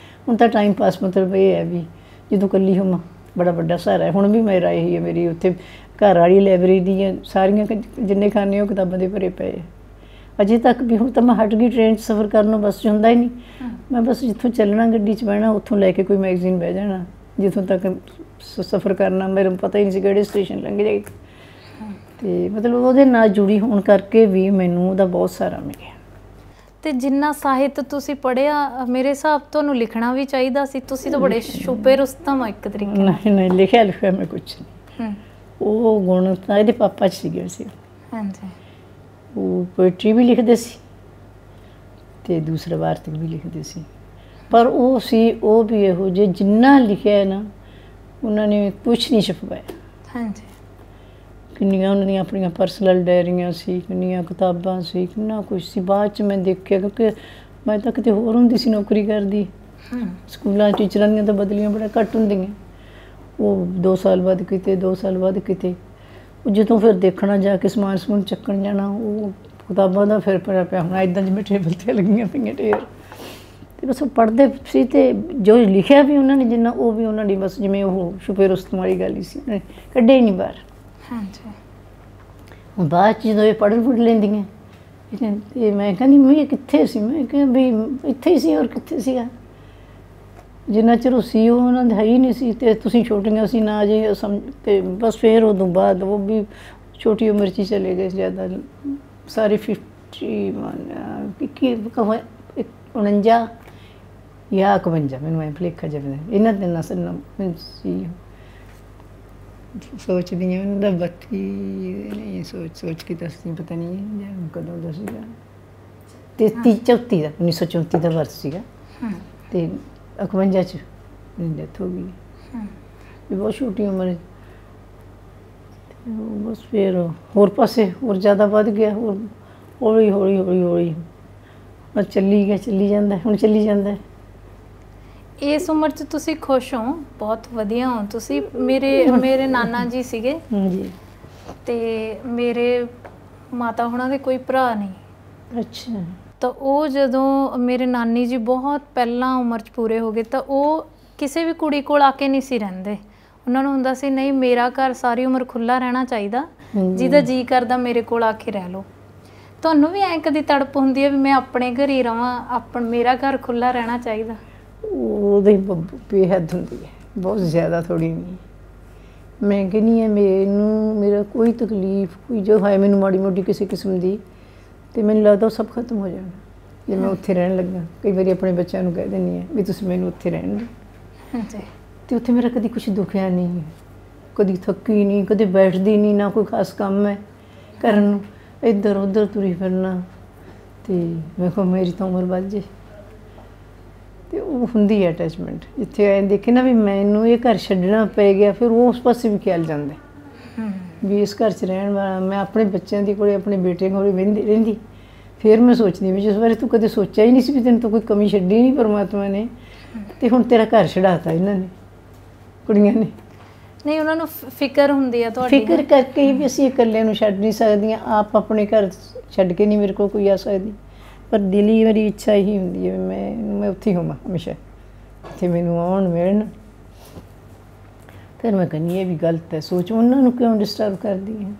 ਹੁਣ ਤਾਂ ਟਾਈਮ ਪਾਸ ਮਤਲਬ ਇਹ ਹੈ ਵੀ ਜਦੋਂ ਇਕੱਲੀ ਹੋਵਾਂ ਬੜਾ ਵੱਡਾ ਸਹਾਰਾ ਹੈ। ਹੁਣ ਵੀ ਮੇਰਾ ਇਹੀ ਹੈ ਮੇਰੀ ਉੱਥੇ ਘਰ ਵਾਲੀ ਲਾਇਬ੍ਰੇਰੀ ਦੀਆਂ ਸਾਰੀਆਂ ਜਿੰਨੇ ਖਾਨੇ ਉਹ ਕਿਤਾਬਾਂ ਦੇ ਭਰੇ ਪਏ ਅਜੇ ਤੱਕ ਵੀ। ਹੁਣ ਤਾਂ ਮੈਂ ਹਟ ਗਈ ਟ੍ਰੇਨ 'ਚ ਸਫ਼ਰ ਕਰਨ ਬੱਸ 'ਚ ਹੁੰਦਾ ਹੀ ਨਹੀਂ ਮੈਂ ਬਸ ਜਿੱਥੋਂ ਚੱਲਣਾ ਗੱਡੀ 'ਚ ਬਹਿਣਾ ਉੱਥੋਂ ਲੈ ਕੇ ਕੋਈ ਮੈਗਜ਼ੀਨ ਬਹਿ ਜਾਣਾ ਜਿੱਥੋਂ ਤੱਕ ਸਫ਼ਰ ਕਰਨਾ ਮੈਨੂੰ ਪਤਾ ਹੀ ਨਹੀਂ ਸੀ ਕਿਹੜੇ ਸਟੇਸ਼ਨ ਲੰਘ ਜਾਏ ਤੇ ਮਤਲਬ ਉਹਦੇ ਨਾਲ ਜੁੜੀ ਹੋਣ ਕਰਕੇ ਵੀ ਮੈਨੂੰ ਉਹਦਾ ਬਹੁਤ ਸਾਰਾ ਮਿਲਿਆ। ਤੇ ਜਿੰਨਾ ਸਾਹਿਤ ਤੁਸੀਂ ਪੜ੍ਹਿਆ ਮੇਰੇ ਹਿਸਾਬ ਤੋਂ ਤੁਹਾਨੂੰ ਲਿਖਣਾ ਵੀ ਚਾਹੀਦਾ ਸੀ। ਤੁਸੀਂ ਤਾਂ ਬੜੇ ਛੁਪੇ ਰੁਸਤਮ ਆ ਇੱਕ ਤਰੀਕੇ ਨਾਲ। ਨਹੀਂ ਲਿਖਿਆ ਮੈਂ ਕੁਛ ਨਹੀਂ। ਉਹ ਗੁਣ ਤਾਂ ਇਹਦੇ ਪਾਪਾ 'ਚ ਸੀਗੇ ਸੀ। ਹਾਂਜੀ। ਉਹ ਪੋਇਟਰੀ ਵੀ ਲਿਖਦੇ ਸੀ ਤੇ ਦੂਸਰਾ ਵਾਰਤਕ ਵੀ ਲਿਖਦੇ ਸੀ ਪਰ ਉਹ ਸੀ ਉਹ ਵੀ ਇਹੋ ਜਿਹੇ ਜਿੰਨਾ ਲਿਖਿਆ ਨਾ ਉਹਨਾਂ ਨੇ ਕੁਛ ਨਹੀਂ ਛਪਵਾਇਆ। ਹਾਂਜੀ। ਕਿੰਨੀਆਂ ਉਹਨਾਂ ਦੀਆਂ ਆਪਣੀਆਂ ਪਰਸਨਲ ਡਾਇਰੀਆਂ ਸੀ ਕਿੰਨੀਆਂ ਕਿਤਾਬਾਂ ਸੀ ਕਿੰਨਾ ਕੁਛ ਸੀ। ਬਾਅਦ 'ਚ ਮੈਂ ਦੇਖਿਆ ਕਿਉਂਕਿ ਮੈਂ ਤਾਂ ਕਿਤੇ ਹੋਰ ਹੁੰਦੀ ਸੀ ਨੌਕਰੀ ਕਰਦੀ ਸਕੂਲਾਂ ਟੀਚਰਾਂ ਦੀਆਂ ਤਾਂ ਬਦਲੀਆਂ ਬੜਾ ਘੱਟ ਹੁੰਦੀਆਂ ਉਹ 2 ਸਾਲ ਬਾਅਦ ਕਿਤੇ 2 ਸਾਲ ਬਾਅਦ ਕਿਤੇ ਉਹ ਜਦੋਂ ਫਿਰ ਦੇਖਣਾ ਜਾ ਕੇ ਸਮਾਨ ਚੱਕਣ ਜਾਣਾ ਉਹ ਕਿਤਾਬਾਂ ਦਾ ਫਿਰ ਪਿਆ ਹੋਣਾ ਇੱਦਾਂ ਜਿਵੇਂ ਟੇਬਲ 'ਤੇ ਲੱਗੀਆਂ ਪਈਆਂ ਢੇਰ ਅਤੇ ਬਸ ਉਹ ਪੜ੍ਹਦੇ ਸੀ ਅਤੇ ਜੋ ਲਿਖਿਆ ਵੀ ਉਹਨਾਂ ਨੇ ਜਿੰਨਾ ਉਹ ਵੀ ਉਹਨਾਂ ਦੀ ਬਸ ਜਿਵੇਂ ਉਹ ਛੁਪੇ ਰੁਸਤਮ ਵਾਲੀ ਗੱਲ ਹੀ ਸੀ ਉਹਨੇ ਕੱਢਿਆ ਹੀ ਨਹੀਂ ਬਾਹਰ। ਹਾਂਜੀ। ਹੁਣ ਬਾਅਦ 'ਚ ਜਦੋਂ ਇਹ ਪੜ੍ਹ ਲੈਂਦੀਆਂ ਅਤੇ ਮੈਂ ਕਹਿੰਦੀ ਮੈਂ ਇਹ ਕਿੱਥੇ ਸੀ ਮੈਂ ਕਿਹਾ ਵੀ ਇੱਥੇ ਹੀ ਸੀ ਔਰ ਕਿੱਥੇ ਸੀਗਾ ਜਿੰਨਾ ਚਿਰ ਉਹ ਸੀ ਉਹ ਉਹਨਾਂ ਦੇ ਹੈ ਹੀ ਨਹੀਂ ਸੀ ਅਤੇ ਤੁਸੀਂ ਛੋਟੀਆਂ ਸੀ ਨਾ ਜੀ ਅਤੇ ਬਸ ਫਿਰ ਉਦੋਂ ਬਾਅਦ ਉਹ ਵੀ ਛੋਟੀ ਉਮਰ 'ਚ ਹੀ ਚਲੇ ਗਏ ਜ਼ਿਆਦਾ ਸਾਰੇ 49 ਜਾਂ 51 ਮੈਨੂੰ ਐਂ ਭੁਲੇਖਾ ਜਿਹਾ ਇਹਨਾਂ ਦੇ ਨਸਲ ਸੀ ਸੋਚਦੀ ਹਾਂ ਉਹਨਾਂ ਦਾ 32 ਨਹੀਂ ਸੋਚ ਕੇ ਦੱਸਦੀ ਪਤਾ ਨਹੀਂ ਜਾਂ ਕਦੋਂ ਦਾ ਸੀਗਾ 34 ਦਾ 1934 ਦਾ ਵਰਸ ਸੀਗਾ ਅਤੇ 51 'ਚ ਡੈਥ ਹੋ ਗਈ ਵੀ ਬਹੁਤ ਛੋਟੀ ਉਮਰ ਬਸ ਫਿਰ ਹੋਰ ਪਾਸੇ ਹੋਰ ਜ਼ਿਆਦਾ ਵੱਧ ਗਿਆ ਹੋਰ ਹੌਲੀ ਹੌਲੀ ਹੌਲੀ ਹੌਲੀ ਬਸ ਚੱਲੀ ਜਾਂਦਾ ਹੁਣ ਚੱਲੀ ਜਾਂਦਾ। ਇਸ ਉਮਰ 'ਚ ਤੁਸੀਂ ਖੁਸ਼ ਹੋ ਬਹੁਤ ਵਧੀਆ ਹੋ ਤੁਸੀਂ। ਮੇਰੇ ਨਾਨਾ ਜੀ ਸੀਗੇ ਹਾਂਜੀ ਅਤੇ ਮੇਰੇ ਮਾਤਾ ਹੁਣਾਂ ਦੇ ਕੋਈ ਭਰਾ ਨਹੀਂ। ਅੱਛਾ। ਤਾਂ ਉਹ ਜਦੋਂ ਮੇਰੇ ਨਾਨੀ ਜੀ ਬਹੁਤ ਪਹਿਲਾਂ ਉਮਰ 'ਚ ਪੂਰੇ ਹੋ ਗਏ ਤਾਂ ਉਹ ਕਿਸੇ ਵੀ ਕੁੜੀ ਕੋਲ ਆ ਕੇ ਨਹੀਂ ਸੀ ਰਹਿੰਦੇ। ਉਹਨਾਂ ਨੂੰ ਹੁੰਦਾ ਸੀ ਨਹੀਂ ਮੇਰਾ ਘਰ ਸਾਰੀ ਉਮਰ ਖੁੱਲ੍ਹਾ ਰਹਿਣਾ ਚਾਹੀਦਾ ਜਿਹਦਾ ਜੀਅ ਕਰਦਾ ਮੇਰੇ ਕੋਲ ਆ ਕੇ ਰਹਿ ਲਓ। ਤੁਹਾਨੂੰ ਵੀ ਐਂ ਕਦੀ ਤੜਪ ਹੁੰਦੀ ਹੈ ਵੀ ਮੈਂ ਆਪਣੇ ਘਰ ਹੀ ਰਵਾਂ ਮੇਰਾ ਘਰ ਖੁੱਲ੍ਹਾ ਰਹਿਣਾ ਚਾਹੀਦਾ? ਉਹਦੀ ਬੇਹੱਦ ਹੁੰਦੀ ਹੈ ਬਹੁਤ ਜ਼ਿਆਦਾ ਥੋੜ੍ਹੀ ਨਹੀਂ। ਮੈਂ ਕਹਿੰਦੀ ਹਾਂ ਮੈਨੂੰ ਮੇਰਾ ਕੋਈ ਤਕਲੀਫ ਕੋਈ ਜੋ ਹੈ ਮੈਨੂੰ ਮਾੜੀ ਮੋਟੀ ਕਿਸੇ ਕਿਸਮ ਦੀ ਅਤੇ ਮੈਨੂੰ ਲੱਗਦਾ ਉਹ ਸਭ ਖਤਮ ਹੋ ਜਾਣਾ ਜੇ ਮੈਂ ਉੱਥੇ ਰਹਿਣ ਲੱਗਾ। ਕਈ ਵਾਰੀ ਆਪਣੇ ਬੱਚਿਆਂ ਨੂੰ ਕਹਿ ਦਿੰਦੀ ਹਾਂ ਵੀ ਤੁਸੀਂ ਮੈਨੂੰ ਉੱਥੇ ਰਹਿਣ ਦਿਓ ਅਤੇ ਉੱਥੇ ਮੇਰਾ ਕਦੀ ਕੁਛ ਦੁਖਿਆ ਨਹੀਂ ਕਦੀ ਥੱਕੀ ਨਹੀਂ, ਕਦੇ ਬੈਠਦੀ ਨਹੀਂ, ਨਾ ਕੋਈ ਖਾਸ ਕੰਮ ਹੈ ਕਰਨ ਨੂੰ, ਇੱਧਰ ਉੱਧਰ ਤੁਰੀ ਫਿਰਨਾ। ਤੇ ਮੈਂ ਕਿਹਾ ਮੇਰੀ ਤਾਂ ਉਮਰ ਵੱਧ ਜੇ। ਤੇ ਉਹ ਹੁੰਦੀ ਹੈ ਅਟੈਚਮੈਂਟ। ਜਿੱਥੇ ਐਂ ਦੇਖੇ ਨਾ ਵੀ ਮੈਨੂੰ ਇਹ ਘਰ ਛੱਡਣਾ ਪੈ ਗਿਆ, ਫਿਰ ਉਹ ਉਸ ਪਾਸੇ ਵੀ ਖਿਆਲ ਜਾਂਦਾ ਵੀ ਇਸ ਘਰ 'ਚ ਰਹਿਣ ਵਾਲਾ। ਮੈਂ ਆਪਣੇ ਬੱਚਿਆਂ ਦੀ ਕੋਲੇ, ਆਪਣੇ ਬੇਟੇ ਕੋਲੇ ਰਹਿੰਦੀ, ਫਿਰ ਮੈਂ ਸੋਚਦੀ ਵੀ ਜਿਸ ਬਾਰੇ ਤੂੰ ਕਦੇ ਸੋਚਿਆ ਹੀ ਨਹੀਂ ਸੀ ਵੀ ਤੈਨੂੰ ਤਾਂ ਕੋਈ ਕਮੀ ਛੱਡੀ ਨਹੀਂ ਪਰਮਾਤਮਾ ਨੇ, ਤੇ ਹੁਣ ਤੇਰਾ ਘਰ ਛਡਾਤਾ ਇਹਨਾਂ ਨੇ, ਕੁੜੀਆਂ ਨੇ। ਨਹੀਂ, ਉਹਨਾਂ ਨੂੰ ਫਿਕਰ ਹੁੰਦੀ ਆ ਤੁਹਾਡੀ, ਫਿਕਰ ਕਰਕੇ ਹੀ ਵੀ ਅਸੀਂ ਇਕੱਲਿਆਂ ਨੂੰ ਛੱਡ ਨਹੀਂ ਸਕਦੀਆਂ। ਆਪ ਆਪਣੇ ਘਰ ਛੱਡ ਕੇ ਨਹੀਂ ਮੇਰੇ ਕੋਲ ਕੋਈ ਆ ਸਕਦੀ, ਪਰ ਦਿਲੀ ਮੇਰੀ ਇੱਛਾ ਇਹੀ ਹੁੰਦੀ ਹੈ ਮੈਂ ਉੱਥੇ ਹੀ ਹੋਵਾਂ ਹਮੇਸ਼ਾ, ਇੱਥੇ ਮੈਨੂੰ ਆਉਣ ਮਿਲਣ। ਫਿਰ ਮੈਂ ਕਹਿੰਦੀ ਇਹ ਵੀ ਗਲਤ ਹੈ ਸੋਚ, ਉਹਨਾਂ ਨੂੰ ਕਿਉਂ ਡਿਸਟਰਬ ਕਰਦੀ ਹੈ?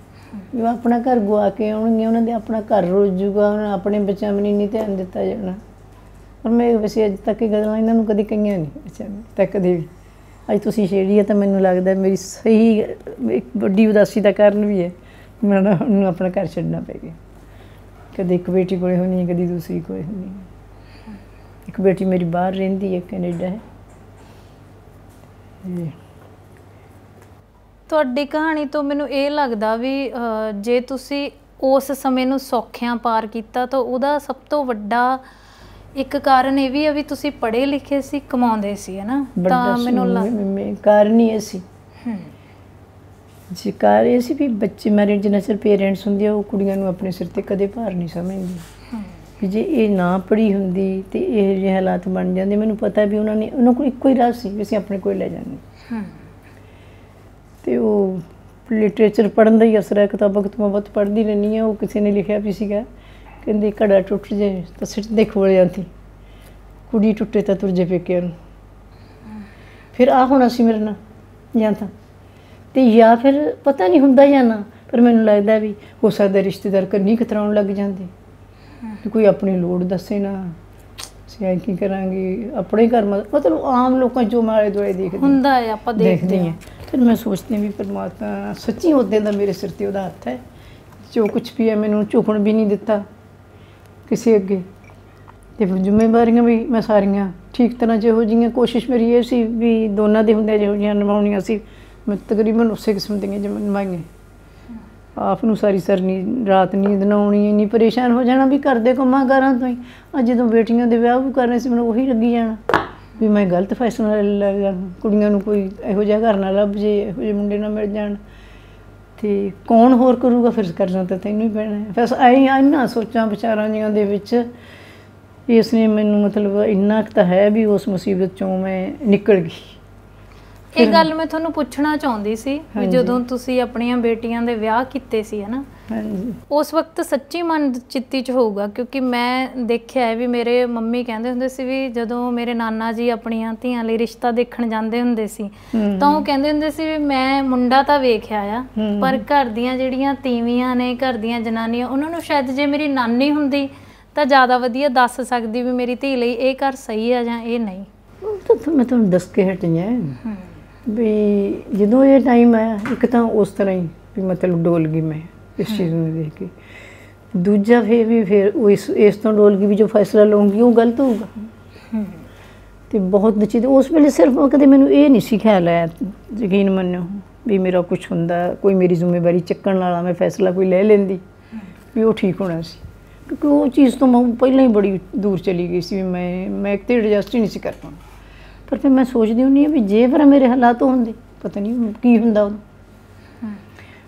ਉਹ ਆਪਣਾ ਘਰ ਗਵਾ ਕੇ ਆਉਣਗੇ, ਉਹਨਾਂ ਦੇ ਆਪਣਾ ਘਰ ਰੁੱਝ ਜੂਗਾ, ਉਹਨਾਂ ਆਪਣੇ ਬੱਚਿਆਂ ਵੱਲ ਨਹੀਂ ਧਿਆਨ ਦਿੱਤਾ ਜਾਣਾ। ਪਰ ਮੈਂ ਵੈਸੇ ਅੱਜ ਤੱਕ ਇਹ ਗੱਲਾਂ ਇਹਨਾਂ ਨੂੰ ਕਦੇ ਕਹੀਆਂ ਨਹੀਂ ਬੱਚਿਆਂ ਨੂੰ ਤਾਂ ਕਦੇ ਵੀ। ਅੱਜ ਤੁਸੀਂ ਛੇੜੀ ਹੈ ਤਾਂ ਮੈਨੂੰ ਲੱਗਦਾ ਮੇਰੀ ਸਹੀ ਇੱਕ ਵੱਡੀ ਉਦਾਸੀ ਦਾ ਕਾਰਨ ਵੀ ਹੈ, ਮੈਨੂੰ ਆਪਣਾ ਘਰ ਛੱਡਣਾ ਪੈ ਗਿਆ। ਕਦੇ ਇੱਕ ਬੇਟੀ ਕੋਲੇ ਹੋਣੀ ਹੈ, ਕਦੀ ਦੂਸਰੀ ਕੋਲੇ ਹੋਣੀ ਹੈ। ਇੱਕ ਬੇਟੀ ਮੇਰੀ ਬਾਹਰ ਰਹਿੰਦੀ ਹੈ, ਕੈਨੇਡਾ ਹੈ। ਤੁਹਾਡੀ ਕਹਾਣੀ ਤੋਂ ਮੈਨੂੰ ਇਹ ਲੱਗਦਾ ਵੀ ਜੇ ਤੁਸੀਂ ਉਸ ਸਮੇਂ ਨੂੰ ਸੌਖਿਆਂ ਪਾਰ ਕੀਤਾ ਤਾਂ ਉਹਦਾ ਸਭ ਤੋਂ ਵੱਡਾ ਇੱਕ ਕਾਰਨ ਇਹ ਵੀ ਹੈ ਵੀ ਤੁਸੀਂ ਪੜ੍ਹੇ ਲਿਖੇ ਸੀ, ਕਮਾਉਂਦੇ ਸੀ, ਹੈ ਨਾ? ਤਾਂ ਮੈਨੂੰ ਕਾਰਨ ਹੀ ਇਹ ਸੀ ਜੀ, ਕਾਰਨ ਇਹ ਸੀ ਵੀ ਬੱਚੇ ਮੇਰੇ ਜਿੰਨਾ ਚਿਰ ਪੇਰੈਂਟਸ ਹੁੰਦੇ ਆ ਉਹ ਕੁੜੀਆਂ ਨੂੰ ਆਪਣੇ ਸਿਰ 'ਤੇ ਕਦੇ ਭਾਰ ਨਹੀਂ ਸਮਝਦੀ। ਵੀ ਜੇ ਇਹ ਨਾ ਪੜ੍ਹੀ ਹੁੰਦੀ ਤੇ ਇਹ ਜਿਹੇ ਹਾਲਾਤ ਬਣ ਜਾਂਦੇ। ਮੈਨੂੰ ਪਤਾ ਵੀ ਉਹਨਾਂ ਕੋਲ ਇੱਕੋ ਹੀ ਰਾਹ ਸੀ ਵੀ ਅਸੀਂ ਆਪਣੇ ਕੋਲ ਲੈ ਜਾਂਦੇ। ਤੇ ਉਹ ਲਿਟਰੇਚਰ ਪੜ੍ਹਨ ਦਾ ਹੀ ਅਸਰ ਹੈ, ਕਿਤਾਬਾਂ ਬਹੁਤ ਪੜ੍ਹਦੀ ਰਹਿੰਦੀ ਹਾਂ। ਉਹ ਕਿਸੇ ਨੇ ਲਿਖਿਆ ਵੀ ਸੀਗਾ, ਕਹਿੰਦੇ ਘੜਾ ਟੁੱਟ ਜੇ ਤਾਂ ਸਿੱਟ ਦੇ ਖੋਲ ਜਾਂਦੀ, ਕੁੜੀ ਟੁੱਟੇ ਤਾਂ ਤੁਰ ਜੇ ਪੇਕਿਆਂ ਨੂੰ। ਫਿਰ ਆ ਹੋਣਾ ਸੀ ਮੇਰੇ ਨਾਲ ਜਾਂ ਤਾਂ, ਤੇ ਜਾਂ ਫਿਰ ਪਤਾ ਨਹੀਂ ਹੁੰਦਾ ਜਾਂ ਨਾ, ਪਰ ਮੈਨੂੰ ਲੱਗਦਾ ਵੀ ਹੋ ਸਕਦਾ ਰਿਸ਼ਤੇਦਾਰ ਕੰਨੀ ਕਤਰਾਉਣ ਲੱਗ ਜਾਂਦੇ ਕਿ ਕੋਈ ਆਪਣੀ ਲੋੜ ਦੱਸੇ ਨਾ, ਅਸੀਂ ਐਂ ਕੀ ਕਰਾਂਗੇ ਆਪਣੇ ਘਰ। ਮਤਲਬ ਆਮ ਲੋਕਾਂ ਜੋ ਮਾਲੇ ਦੁਆਲੇ ਦੇਖਦੇ ਹੁੰਦਾ ਹੈ, ਆਪਾਂ ਦੇਖਦੇ ਹਾਂ। ਫਿਰ ਮੈਂ ਸੋਚਦੀ ਵੀ ਪਰਮਾਤਮਾ ਸੱਚੀ ਉਹਦੇ ਦਾ ਮੇਰੇ ਸਿਰ 'ਤੇ ਉਹਦਾ ਹੱਥ ਹੈ, ਜੋ ਕੁਛ ਵੀ ਹੈ ਮੈਨੂੰ ਝੁਕਣ ਵੀ ਨਹੀਂ ਦਿੱਤਾ ਕਿਸੇ ਅੱਗੇ। ਅਤੇ ਜ਼ਿੰਮੇਵਾਰੀਆਂ ਵੀ ਮੈਂ ਸਾਰੀਆਂ ਠੀਕ ਤਰ੍ਹਾਂ ਜਿਹੋ ਜਿਹੀਆਂ, ਕੋਸ਼ਿਸ਼ ਮੇਰੀ ਇਹ ਸੀ ਵੀ ਦੋਨਾਂ ਦੇ ਹੁੰਦੇ ਜਿਹੋ ਜਿਹੀਆਂ ਨਿਭਾਉਣੀਆਂ ਸੀ, ਮੈਂ ਤਕਰੀਬਨ ਉਸੇ ਕਿਸਮ ਦੀਆਂ ਜਿਵੇਂ ਨਿਭਾਈਆਂ। ਆਪ ਨੂੰ ਸਾਰੀ ਰਾਤ ਨੀਂਦ ਨਾ ਆਉਣੀ, ਇੰਨੀ ਪਰੇਸ਼ਾਨ ਹੋ ਜਾਣਾ ਵੀ ਘਰ ਦੇ ਕੰਮਾਂ ਕਾਰਾਂ ਤੋਂ ਹੀ। ਅੱਜ ਜਦੋਂ ਬੇਟੀਆਂ ਦੇ ਵਿਆਹ ਵੀ ਕਰਨੇ ਸੀ, ਮੈਨੂੰ ਉਹੀ ਲੱਗੀ ਜਾਣਾ ਵੀ ਮੈਂ ਗਲਤ ਫੈਸਲਾ ਲੈ ਜਾਣਾ, ਕੁੜੀਆਂ ਨੂੰ ਕੋਈ ਇਹੋ ਜਿਹਾ ਘਰ ਨਾ ਲੱਭ ਜੇ, ਇਹੋ ਜਿਹੇ ਮੁੰਡੇ ਨਾ ਮਿਲ ਜਾਣ, ਅਤੇ ਕੌਣ ਹੋਰ ਕਰੂਗਾ? ਫਿਰ ਕਰਨਾ ਤਾਂ ਤੈਨੂੰ ਹੀ ਪੈਣਾ ਹੈ। ਬਸ ਇਹਨਾਂ ਸੋਚਾਂ ਵਿਚਾਰਾਂ ਜਿਹੀਆਂ ਦੇ ਵਿੱਚ ਇਸ ਨੇ ਮੈਨੂੰ ਮਤਲਬ ਇੰਨਾ ਕੁ ਤਾਂ ਹੈ ਵੀ ਉਸ ਮੁਸੀਬਤ 'ਚੋਂ ਮੈਂ ਨਿਕਲ ਗਈ। ਇਹ ਗੱਲ ਮੈਂ ਤੁਹਾਨੂੰ ਪੁੱਛਣਾ ਚਾਹੁੰਦੀ ਸੀ ਵੀ ਜਦੋਂ ਤੁਸੀਂ ਆਪਣੀਆਂ ਬੇਟੀਆਂ ਦੇ ਵਿਆਹ ਕੀਤੇ ਸੀ, ਹੈ ਨਾ, ਉਸ ਵਕਤ ਸੱਚੀ ਮਨ ਚਿੱਤੀ 'ਚ ਹੋਊਗਾ, ਕਿਉਂਕਿ ਮੈਂ ਦੇਖਿਆ ਹੈ ਵੀ ਮੇਰੇ ਮੰਮੀ ਕਹਿੰਦੇ ਹੁੰਦੇ ਸੀ ਵੀ ਜਦੋਂ ਮੇਰੇ ਨਾਨਾ ਜੀ ਆਪਣੀਆਂ ਧੀਆਂ ਲਈ ਰਿਸ਼ਤਾ ਦੇਖਣ ਜਾਂਦੇ ਹੁੰਦੇ ਸੀ ਤਾਂ ਉਹ ਕਹਿੰਦੇ ਹੁੰਦੇ ਸੀ ਵੀ ਮੈਂ ਮੁੰਡਾ ਤਾਂ ਵੇਖਿਆ ਆ, ਪਰ ਘਰ ਦੀਆਂ ਜਿਹੜੀਆਂ ਤੀਵੀਆਂ ਨੇ, ਘਰ ਦੀਆਂ ਜਨਾਨੀਆਂ, ਉਹਨਾਂ ਨੂੰ ਸ਼ਾਇਦ ਜੇ ਮੇਰੀ ਨਾਨੀ ਹੁੰਦੀ ਤਾਂ ਜ਼ਿਆਦਾ ਵਧੀਆ ਦੱਸ ਸਕਦੀ ਵੀ ਮੇਰੀ ਧੀ ਲਈ ਇਹ ਘਰ ਸਹੀ ਆ ਜਾਂ ਇਹ ਨਹੀਂ। ਮੈਂ ਤੁਹਾਨੂੰ ਦੱਸ ਕੇ ਹਟੀ ਹਾਂ ਵੀ ਜਦੋਂ ਇਹ ਟਾਈਮ ਆਇਆ, ਇੱਕ ਤਾਂ ਉਸ ਤਰ੍ਹਾਂ ਹੀ ਵੀ ਮਤਲਬ ਡੋਲ ਗਈ ਮੈਂ ਇਸ ਚੀਜ਼ ਨੂੰ ਦੇਖ ਕੇ। ਦੂਜਾ ਫਿਰ ਉਹ ਇਸ ਤੋਂ ਡੋਲ ਗਈ ਵੀ ਜੋ ਫੈਸਲਾ ਲਊਂਗੀ ਉਹ ਗਲਤ ਹੋਊਗਾ। ਅਤੇ ਬਹੁਤ ਚੀਜ਼ ਉਸ ਵੇਲੇ ਸਿਰਫ ਕਦੇ ਮੈਨੂੰ ਇਹ ਨਹੀਂ ਸੀ ਖਿਆਲ ਆਇਆ, ਯਕੀਨ ਮੰਨਿਓ, ਵੀ ਮੇਰਾ ਕੁਛ ਹੁੰਦਾ, ਕੋਈ ਮੇਰੀ ਜ਼ਿੰਮੇਵਾਰੀ ਚੱਕਣ ਵਾਲਾ, ਮੈਂ ਫੈਸਲਾ ਕੋਈ ਲੈ ਲੈਂਦੀ ਵੀ ਉਹ ਠੀਕ ਹੋਣਾ ਸੀ। ਕਿਉਂਕਿ ਉਹ ਚੀਜ਼ ਤੋਂ ਮੈਂ ਪਹਿਲਾਂ ਹੀ ਬੜੀ ਦੂਰ ਚਲੀ ਗਈ ਸੀ ਵੀ ਮੈਂ ਇੱਕ ਤਾਂ ਐਡਜਸਟ ਹੀ ਨਹੀਂ ਸੀ ਕਰ ਪਾਉਂਦੀ। ਪਰ ਫਿਰ ਮੈਂ ਸੋਚਦੀ ਹੁੰਦੀ ਹਾਂ ਵੀ ਜੇ ਫਿਰ ਮੇਰੇ ਹਾਲਾਤ ਹੁੰਦੇ, ਪਤਾ ਨਹੀਂ ਕੀ ਹੁੰਦਾ ਉਦੋਂ।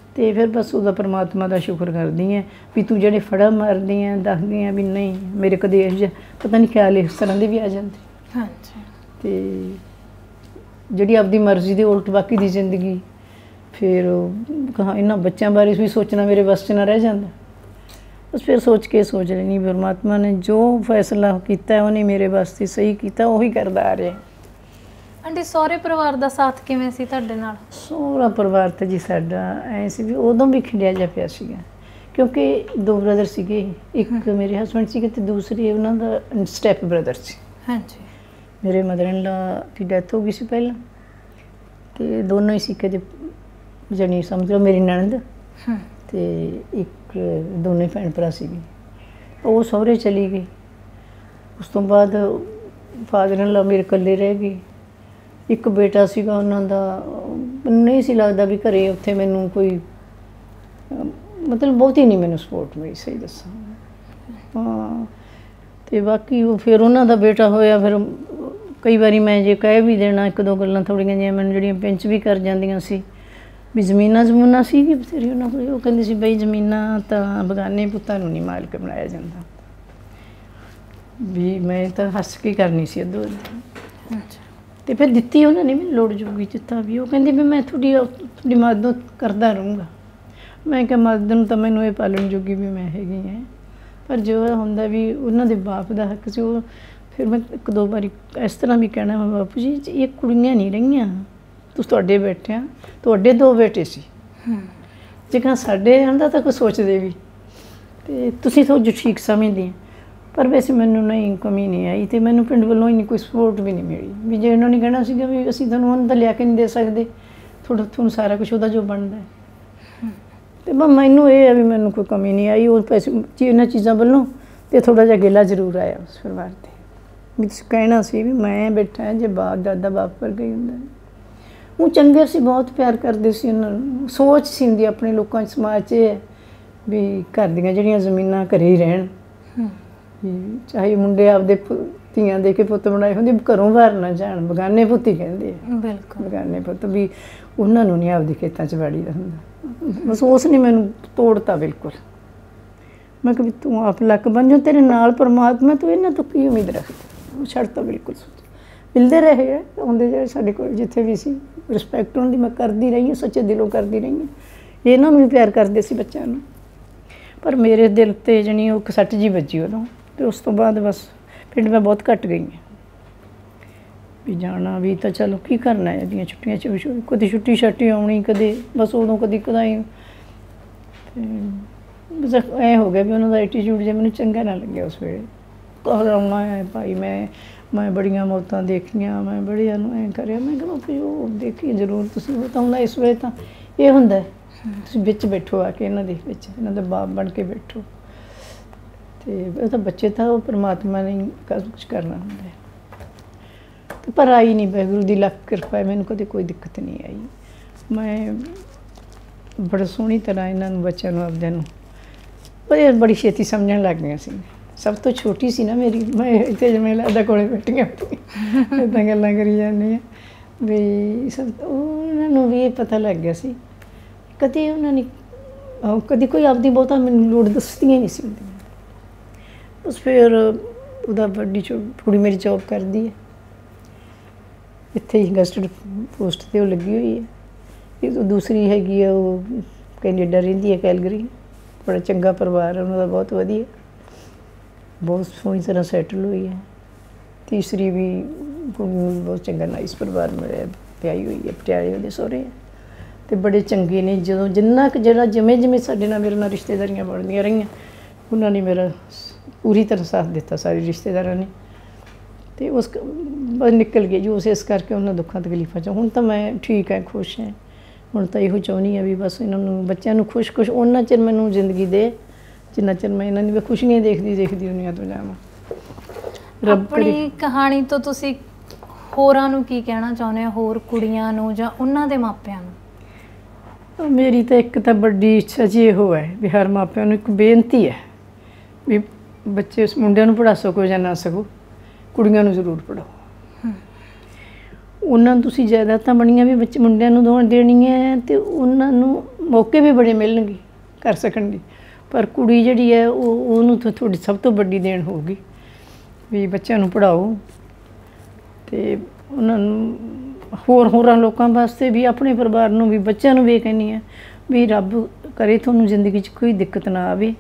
ਅਤੇ ਫਿਰ ਬਸ ਉਹਦਾ ਪਰਮਾਤਮਾ ਦਾ ਸ਼ੁਕਰ ਕਰਦੀ ਹਾਂ ਵੀ ਤੂੰ ਜਿਹੜੇ ਫੜਾ ਮਾਰਦੀ ਹਾਂ, ਦੱਸਦੀ ਹਾਂ ਵੀ ਨਹੀਂ ਮੇਰੇ ਕਦੇ ਇਹੋ ਜਿਹਾ ਪਤਾ ਨਹੀਂ ਖਿਆਲ ਇਸ ਤਰ੍ਹਾਂ ਦੇ ਵੀ ਆ ਜਾਂਦੇ। ਹਾਂਜੀ। ਅਤੇ ਜਿਹੜੀ ਆਪਦੀ ਮਰਜ਼ੀ ਦੇ ਉਲਟ ਬਾਕੀ ਦੀ ਜ਼ਿੰਦਗੀ, ਫਿਰ ਇਹਨਾਂ ਬੱਚਿਆਂ ਬਾਰੇ ਵੀ ਸੋਚਣਾ ਮੇਰੇ ਵੱਸ 'ਚ ਨਾ ਰਹਿ ਜਾਂਦਾ। ਬਸ ਫਿਰ ਸੋਚ ਲੈਣੀ ਪਰਮਾਤਮਾ ਨੇ ਜੋ ਫੈਸਲਾ ਕੀਤਾ ਉਹਨੇ ਮੇਰੇ ਵਾਸਤੇ ਸਹੀ ਕੀਤਾ, ਉਹੀ ਕਰਦਾ ਆ ਰਿਹਾ। ਆਂਟੀ, ਸਹੁਰੇ ਪਰਿਵਾਰ ਦਾ ਸਾਥ ਕਿਵੇਂ ਸੀ ਤੁਹਾਡੇ ਨਾਲ? ਸਹੁਰਾ ਪਰਿਵਾਰ ਤਾਂ ਜੀ ਸਾਡਾ ਐਂ ਸੀ ਵੀ ਉਦੋਂ ਵੀ ਖਿੰਡਿਆ ਜਾ ਪਿਆ ਸੀਗਾ, ਕਿਉਂਕਿ 2 ਬ੍ਰਦਰ ਸੀਗੇ, ਇੱਕ ਮੇਰੇ ਹਸਬੈਂਡ ਸੀਗੇ ਅਤੇ ਦੂਸਰੇ ਉਹਨਾਂ ਦਾ ਸਟੈਪ ਬ੍ਰਦਰ ਸੀ। ਹਾਂਜੀ। ਮੇਰੇ ਮਦਰ ਇਨ ਲਾ ਦੀ ਡੈਥ ਹੋ ਗਈ ਸੀ ਪਹਿਲਾਂ, ਅਤੇ ਦੋਨੋਂ ਹੀ ਸੀ ਕਦੇ ਜਾਣੀ ਸਮਝ ਲਓ ਮੇਰੀ ਨਣਦ ਅਤੇ ਇੱਕ ਦੋਨੇ ਭੈਣ ਭਰਾ ਸੀਗੇ। ਉਹ ਸਹੁਰੇ ਚਲੀ ਗਈ। ਉਸ ਤੋਂ ਬਾਅਦ ਫਾਦਰ ਇਨ ਲਾ ਮੇਰੇ ਇਕੱਲੇ ਰਹਿ ਗਏ, ਇੱਕ ਬੇਟਾ ਸੀਗਾ ਉਹਨਾਂ ਦਾ, ਮੈਨੂੰ ਨਹੀਂ ਸੀ ਲੱਗਦਾ ਵੀ ਘਰੇ ਉੱਥੇ ਮੈਨੂੰ ਕੋਈ ਮਤਲਬ ਬਹੁਤੀ ਨਹੀਂ ਮੈਨੂੰ ਸਪੋਰਟ ਮਿਲੀ, ਸਹੀ ਦੱਸਾਂ। ਹਾਂ, ਤੇ ਬਾਕੀ ਉਹ ਫਿਰ ਉਹਨਾਂ ਦਾ ਬੇਟਾ ਹੋਇਆ। ਫਿਰ ਕਈ ਵਾਰੀ ਮੈਂ ਜੇ ਕਹਿ ਵੀ ਦੇਣਾ ਇੱਕ ਦੋ ਗੱਲਾਂ ਥੋੜ੍ਹੀਆਂ ਜਿਹੀਆਂ ਮੈਨੂੰ ਜਿਹੜੀਆਂ ਪਿੰਚ ਵੀ ਕਰ ਜਾਂਦੀਆਂ ਸੀ ਵੀ ਜ਼ਮੀਨਾਂ ਸੀਗੀ ਬਥੇਰੀ ਉਹਨਾਂ ਕੋਲ। ਉਹ ਕਹਿੰਦੇ ਸੀ ਬਈ ਜ਼ਮੀਨਾਂ ਤਾਂ ਬਗਾਨੇ ਪੁੱਤਾਂ ਨੂੰ ਨਹੀਂ ਮਾਲਕ ਬਣਾਇਆ ਜਾਂਦਾ। ਵੀ ਮੈਂ ਤਾਂ ਹੱਸ ਕੇ ਕਰਨੀ ਸੀ ਅੱਧੋ ਅੱਧੀ। ਅਤੇ ਫਿਰ ਦਿੱਤੀ ਉਹਨਾਂ ਨੇ ਮੈਨੂੰ ਲੋੜ ਜੋਗੀ ਦਿੱਤਾ ਵੀ। ਉਹ ਕਹਿੰਦੇ ਵੀ ਮੈਂ ਤੁਹਾਡੀ ਮਦਦ ਕਰਦਾ ਰਹੂੰਗਾ। ਮੈਂ ਕਿਹਾ ਮਦਦ ਨੂੰ ਤਾਂ ਮੈਨੂੰ ਇਹ ਪਾਲਣ ਜੋਗੀ ਵੀ ਮੈਂ ਹੈਗੀ ਹਾਂ, ਪਰ ਜੋ ਹੁੰਦਾ ਵੀ ਉਹਨਾਂ ਦੇ ਬਾਪ ਦਾ ਹੱਕ ਸੀ। ਉਹ ਫਿਰ ਮੈਂ ਇੱਕ ਦੋ ਵਾਰੀ ਇਸ ਤਰ੍ਹਾਂ ਵੀ ਕਹਿਣਾ, ਮੈਂ ਬਾਪੂ ਜੀ ਇਹ ਕੁੜੀਆਂ ਨਹੀਂ ਰਹੀਆਂ, ਤੁਸੀਂ ਤੁਹਾਡੇ ਬੈਠੇ ਆ, ਤੁਹਾਡੇ ਦੋ ਬੇਟੇ ਸੀ, ਜੇਕਰ ਸਾਡੇ ਆਂਦਾ ਤਾਂ ਕੋਈ ਸੋਚਦੇ ਵੀ, ਅਤੇ ਤੁਸੀਂ ਥੋੜ੍ਹਾ ਠੀਕ ਸਮਝਦੇ। ਪਰ ਵੈਸੇ ਮੈਨੂੰ ਨਹੀਂ ਕਮੀ ਨਹੀਂ ਆਈ, ਅਤੇ ਮੈਨੂੰ ਪਿੰਡ ਵੱਲੋਂ ਇੰਨੀ ਕੋਈ ਸਪੋਰਟ ਵੀ ਨਹੀਂ ਮਿਲੀ ਵੀ ਜੇ ਉਹਨਾਂ ਨੇ ਕਹਿਣਾ ਸੀਗਾ ਵੀ ਅਸੀਂ ਤੁਹਾਨੂੰ ਉਹਨਾਂ ਦਾ ਲਿਆ ਕੇ ਨਹੀਂ ਦੇ ਸਕਦੇ, ਤੁਹਾਨੂੰ ਸਾਰਾ ਕੁਛ ਉਹਦਾ ਜੋ ਬਣਦਾ। ਅਤੇ ਬਸ ਮੈਨੂੰ ਇਹ ਹੈ ਵੀ ਮੈਨੂੰ ਕੋਈ ਕਮੀ ਨਹੀਂ ਆਈ ਉਹ ਪੈਸੇ ਇਹਨਾਂ ਚੀਜ਼ਾਂ ਵੱਲੋਂ। ਅਤੇ ਥੋੜ੍ਹਾ ਜਿਹਾ ਗਿਲਾ ਜ਼ਰੂਰ ਆਇਆ ਉਸ ਪਰਿਵਾਰ 'ਤੇ ਵੀ ਤੁਸੀਂ ਕਹਿਣਾ ਸੀ ਵੀ ਮੈਂ ਬੈਠਾ ਜੇ ਬਾਪ ਦਾਦਾ ਬਾਪ ਵਰਗਾ ਹੀ ਹੁੰਦਾ। ਉਹ ਚੰਗੇ ਸੀ, ਬਹੁਤ ਪਿਆਰ ਕਰਦੇ ਸੀ ਉਹਨਾਂ ਨੂੰ। ਸੋਚ ਸੀ ਹੁੰਦੀ ਆਪਣੇ ਲੋਕਾਂ 'ਚ, ਸਮਾਜ 'ਚ ਇਹ ਹੈ ਵੀ ਘਰ ਦੀਆਂ ਜਿਹੜੀਆਂ ਜ਼ਮੀਨਾਂ ਘਰੇ ਹੀ ਰਹਿਣ, ਵੀ ਚਾਹੇ ਮੁੰਡੇ ਆਪਦੇ ਧੀਆਂ ਦੇ ਕੇ ਪੁੱਤ ਬਣਾਏ ਹੁੰਦੇ, ਘਰੋਂ ਬਾਹਰ ਨਾ ਜਾਣ, ਬਗਾਨੇ ਪੁੱਤ ਹੀ ਕਹਿੰਦੇ ਆ। ਬਿਲਕੁਲ, ਬਗਾਨੇ ਪੁੱਤ ਵੀ ਉਹਨਾਂ ਨੂੰ ਨਹੀਂ ਆਪਦੀ ਖੇਤਾਂ 'ਚ ਵਾੜੀ ਦਾ ਹੁੰਦਾ। ਬਸ ਉਸ ਨੇ ਮੈਨੂੰ ਤੋੜਤਾ ਬਿਲਕੁਲ। ਮੈਂ ਕਿਹਾ ਵੀ ਤੂੰ ਆਪ ਲੱਕ ਬਣ ਜਾ, ਤੇਰੇ ਨਾਲ ਪਰਮਾਤਮਾ, ਤੂੰ ਇਹਨਾਂ ਤੋਂ ਕੀ ਉਮੀਦ ਰੱਖਦਾ। ਉਹ ਛੱਡਤਾ ਬਿਲਕੁਲ। ਮਿਲਦੇ ਰਹੇ ਹੈ ਆਉਂਦੇ ਜਿਹੜੇ ਸਾਡੇ ਕੋਲ ਜਿੱਥੇ ਵੀ ਸੀ, ਰਿਸਪੈਕਟ ਉਹਨਾਂ ਦੀ ਮੈਂ ਕਰਦੀ ਰਹੀ ਹਾਂ, ਸੱਚੇ ਦਿਲੋਂ ਕਰਦੀ ਰਹੀ ਹਾਂ। ਇਹਨਾਂ ਨੂੰ ਵੀ ਪਿਆਰ ਕਰਦੇ ਸੀ ਬੱਚਿਆਂ ਨੂੰ, ਪਰ ਮੇਰੇ ਦਿਲ 'ਤੇ ਜਾਣੀ ਉਹ ਸੱਟ ਜੀ ਵੱਜੀ ਉਦੋਂ। ਅਤੇ ਉਸ ਤੋਂ ਬਾਅਦ ਬਸ ਪਿੰਡ ਮੈਂ ਬਹੁਤ ਘੱਟ ਗਈ ਹਾਂ ਵੀ ਜਾਣਾ ਵੀ ਤਾਂ ਚਲੋ ਕੀ ਕਰਨਾ ਹੈ ਇਹਦੀਆਂ ਛੁੱਟੀਆਂ 'ਚ, ਕਦੇ ਛੁੱਟੀ ਛਾਟੀ ਆਉਣੀ, ਕਦੇ ਬਸ ਉਦੋਂ ਕਦੀ ਕਦਾਈ। ਬਸ ਐਂ ਹੋ ਗਿਆ ਵੀ ਉਹਨਾਂ ਦਾ ਐਟੀਟਿਊਡ ਜੇ ਮੈਨੂੰ ਚੰਗਾ ਨਾ ਲੱਗਿਆ ਉਸ ਵੇਲੇ। ਘਰ ਆਉਣਾ ਹੈ ਭਾਈ, ਮੈਂ ਬੜੀਆਂ ਮੌਤਾਂ ਦੇਖੀਆਂ, ਮੈਂ ਬੜੀਆਂ ਨੂੰ ਐਂ ਕਰਿਆ। ਮੈਂ ਕਿਹਾ ਵੀ ਉਹ ਦੇਖੀ ਜ਼ਰੂਰ ਤੁਸੀਂ, ਉਹ ਤਾਂ ਹੁੰਦਾ ਇਸ ਵੇਲੇ ਤਾਂ ਇਹ ਹੁੰਦਾ ਤੁਸੀਂ ਵਿੱਚ ਬੈਠੋ ਆ ਕੇ ਇਹਨਾਂ ਦੇ ਵਿੱਚ, ਇਹਨਾਂ ਦਾ ਬਾਪ ਬਣ ਕੇ ਬੈਠੋ। ਅਤੇ ਉਹ ਤਾਂ ਬੱਚੇ ਤਾਂ ਉਹ ਪਰਮਾਤਮਾ ਨੇ ਕੁਛ ਕਰਨਾ ਹੁੰਦਾ। ਅਤੇ ਪਰ ਆਈ ਨਹੀਂ, ਵਾਹਿਗੁਰੂ ਦੀ ਲੱਖ ਕਿਰਪਾ ਹੈ, ਮੈਨੂੰ ਕਦੇ ਕੋਈ ਦਿੱਕਤ ਨਹੀਂ ਆਈ। ਮੈਂ ਬੜਾ ਸੋਹਣੀ ਤਰ੍ਹਾਂ ਇਹਨਾਂ ਨੂੰ ਬੱਚਿਆਂ ਨੂੰ ਆਪਦਿਆਂ ਨੂੰ ਬੜੀ ਛੇਤੀ ਸਮਝਣ ਲੱਗ ਗਈਆਂ ਸੀ। ਸਭ ਤੋਂ ਛੋਟੀ ਸੀ ਨਾ ਮੇਰੀ, ਮੈਂ ਇੱਥੇ ਜਿਵੇਂ ਲੱਗਦਾ ਕੋਲੇ ਬੈਠੀਆਂ ਇੱਦਾਂ ਗੱਲਾਂ ਕਰੀ ਜਾਂਦੀਆਂ ਵੀ ਸਭ। ਉਹਨਾਂ ਨੂੰ ਵੀ ਇਹ ਪਤਾ ਲੱਗ ਗਿਆ ਸੀ, ਕਦੇ ਉਹਨਾਂ ਨੇ ਕਦੇ ਕੋਈ ਆਪਦੀ ਬਹੁਤਾ ਮੈਨੂੰ ਲੋੜ ਦੱਸਦੀਆਂ ਨਹੀਂ ਸੀ ਹੁੰਦੀਆਂ। ਬਸ ਫਿਰ ਉਹਦਾ ਵੱਡੀ ਕੁੜੀ ਮੇਰੀ ਜੋਬ ਕਰਦੀ ਹੈ ਇੱਥੇ ਹੀ, ਗੈਸਟਡ ਪੋਸਟ 'ਤੇ ਉਹ ਲੱਗੀ ਹੋਈ ਹੈ। ਇਹ ਦੂਸਰੀ ਹੈਗੀ ਆ, ਉਹ ਕੈਨੇਡਾ ਰਹਿੰਦੀ ਹੈ, ਕੈਲਗਰੀ। ਬੜਾ ਚੰਗਾ ਪਰਿਵਾਰ ਹੈ ਉਹਨਾਂ ਦਾ, ਬਹੁਤ ਵਧੀਆ, ਬਹੁਤ ਸੋਹਣੀ ਤਰ੍ਹਾਂ ਸੈਟਲ ਹੋਈ ਹੈ। ਤੀਸਰੀ ਵੀ ਕੁੜੀ ਨੂੰ ਬਹੁਤ ਚੰਗਾ ਨਾਈਸ ਪਰਿਵਾਰ ਮਿਲਿਆ, ਵਿਆਹੀ ਹੋਈ ਹੈ, ਪਟਿਆਲੇ ਉਹਦੇ ਸਹੁਰੇ ਹੈ, ਅਤੇ ਬੜੇ ਚੰਗੇ ਨੇ। ਜਦੋਂ ਜਿੰਨਾ ਕੁ ਜਿਹੜਾ ਜਿਵੇਂ ਸਾਡੇ ਨਾਲ ਮੇਰੇ ਨਾਲ ਰਿਸ਼ਤੇਦਾਰੀਆਂ ਬਣਦੀਆਂ ਰਹੀਆਂ, ਉਹਨਾਂ ਨੇ ਮੇਰਾ ਪੂਰੀ ਤਰ੍ਹਾਂ ਸਾਥ ਦਿੱਤਾ, ਸਾਰੇ ਰਿਸ਼ਤੇਦਾਰਾਂ ਨੇ। ਅਤੇ ਉਸ ਬਸ ਨਿਕਲ ਗਏ ਜੀ ਉਸ, ਇਸ ਕਰਕੇ ਉਹਨਾਂ ਦੁੱਖਾਂ ਤਕਲੀਫਾਂ 'ਚੋਂ ਹੁਣ ਤਾਂ ਮੈਂ ਠੀਕ ਹੈ, ਖੁਸ਼ ਹੈ। ਹੁਣ ਤਾਂ ਇਹੋ ਚਾਹੁੰਦੀ ਹਾਂ ਵੀ ਬਸ ਇਹਨਾਂ ਨੂੰ ਬੱਚਿਆਂ ਨੂੰ ਖੁਸ਼ ਉਹਨਾਂ ਚਿਰ ਮੈਨੂੰ ਜ਼ਿੰਦਗੀ ਦੇ, ਜਿੰਨਾ ਚਿਰ ਮੈਂ ਇਹਨਾਂ ਦੀ ਖੁਸ਼ੀਆਂ ਦੇਖਦੀ ਦੁਨੀਆ ਤੋਂ ਜਾਵਾਂ। ਆਪਣੀ ਕਹਾਣੀ ਤੋਂ ਤੁਸੀਂ ਹੋਰਾਂ ਨੂੰ ਕੀ ਕਹਿਣਾ ਚਾਹੁੰਦੇ ਹੋ, ਹੋਰ ਕੁੜੀਆਂ ਨੂੰ ਜਾਂ ਉਹਨਾਂ ਦੇ ਮਾਪਿਆਂ ਨੂੰ? ਮੇਰੀ ਤਾਂ ਇੱਕ ਤਾਂ ਵੱਡੀ ਇੱਛਾ ਜੀ ਇਹੋ ਹੈ ਵੀ ਹਰ ਮਾਪਿਆਂ ਨੂੰ ਇੱਕ ਬੇਨਤੀ ਹੈ ਵੀ ਬੱਚੇ ਮੁੰਡਿਆਂ ਨੂੰ ਪੜ੍ਹਾ ਸਕੋ ਜਾਂ ਨਾ ਸਕੋ, ਕੁੜੀਆਂ ਨੂੰ ਜ਼ਰੂਰ ਪੜ੍ਹਾਓ। ਉਹਨਾਂ ਨੂੰ ਤੁਸੀਂ ਜਾਇਦਾਦਾਂ ਬਣੀਆਂ ਵੀ ਬੱਚੇ ਮੁੰਡਿਆਂ ਨੂੰ ਦੇਣੀਆਂ ਹੈ, ਅਤੇ ਉਹਨਾਂ ਨੂੰ ਮੌਕੇ ਵੀ ਬੜੇ ਮਿਲਣਗੇ ਕਰ ਸਕਣ ਦੀ, ਪਰ ਕੁੜੀ ਜਿਹੜੀ ਹੈ ਉਹਨੂੰ ਤਾਂ ਤੁਹਾਡੀ ਸਭ ਤੋਂ ਵੱਡੀ ਦੇਣ ਹੋਊਗੀ ਵੀ ਬੱਚਿਆਂ ਨੂੰ ਪੜ੍ਹਾਓ। ਅਤੇ ਉਹਨਾਂ ਨੂੰ ਹੋਰਾਂ ਲੋਕਾਂ ਵਾਸਤੇ ਵੀ, ਆਪਣੇ ਪਰਿਵਾਰ ਨੂੰ ਵੀ, ਬੱਚਿਆਂ ਨੂੰ ਵੀ ਕਹਿੰਦੀ ਹਾਂ ਵੀ ਰੱਬ ਕਰੇ ਤੁਹਾਨੂੰ ਜ਼ਿੰਦਗੀ 'ਚ ਕੋਈ ਦਿੱਕਤ ਨਾ ਆਵੇ,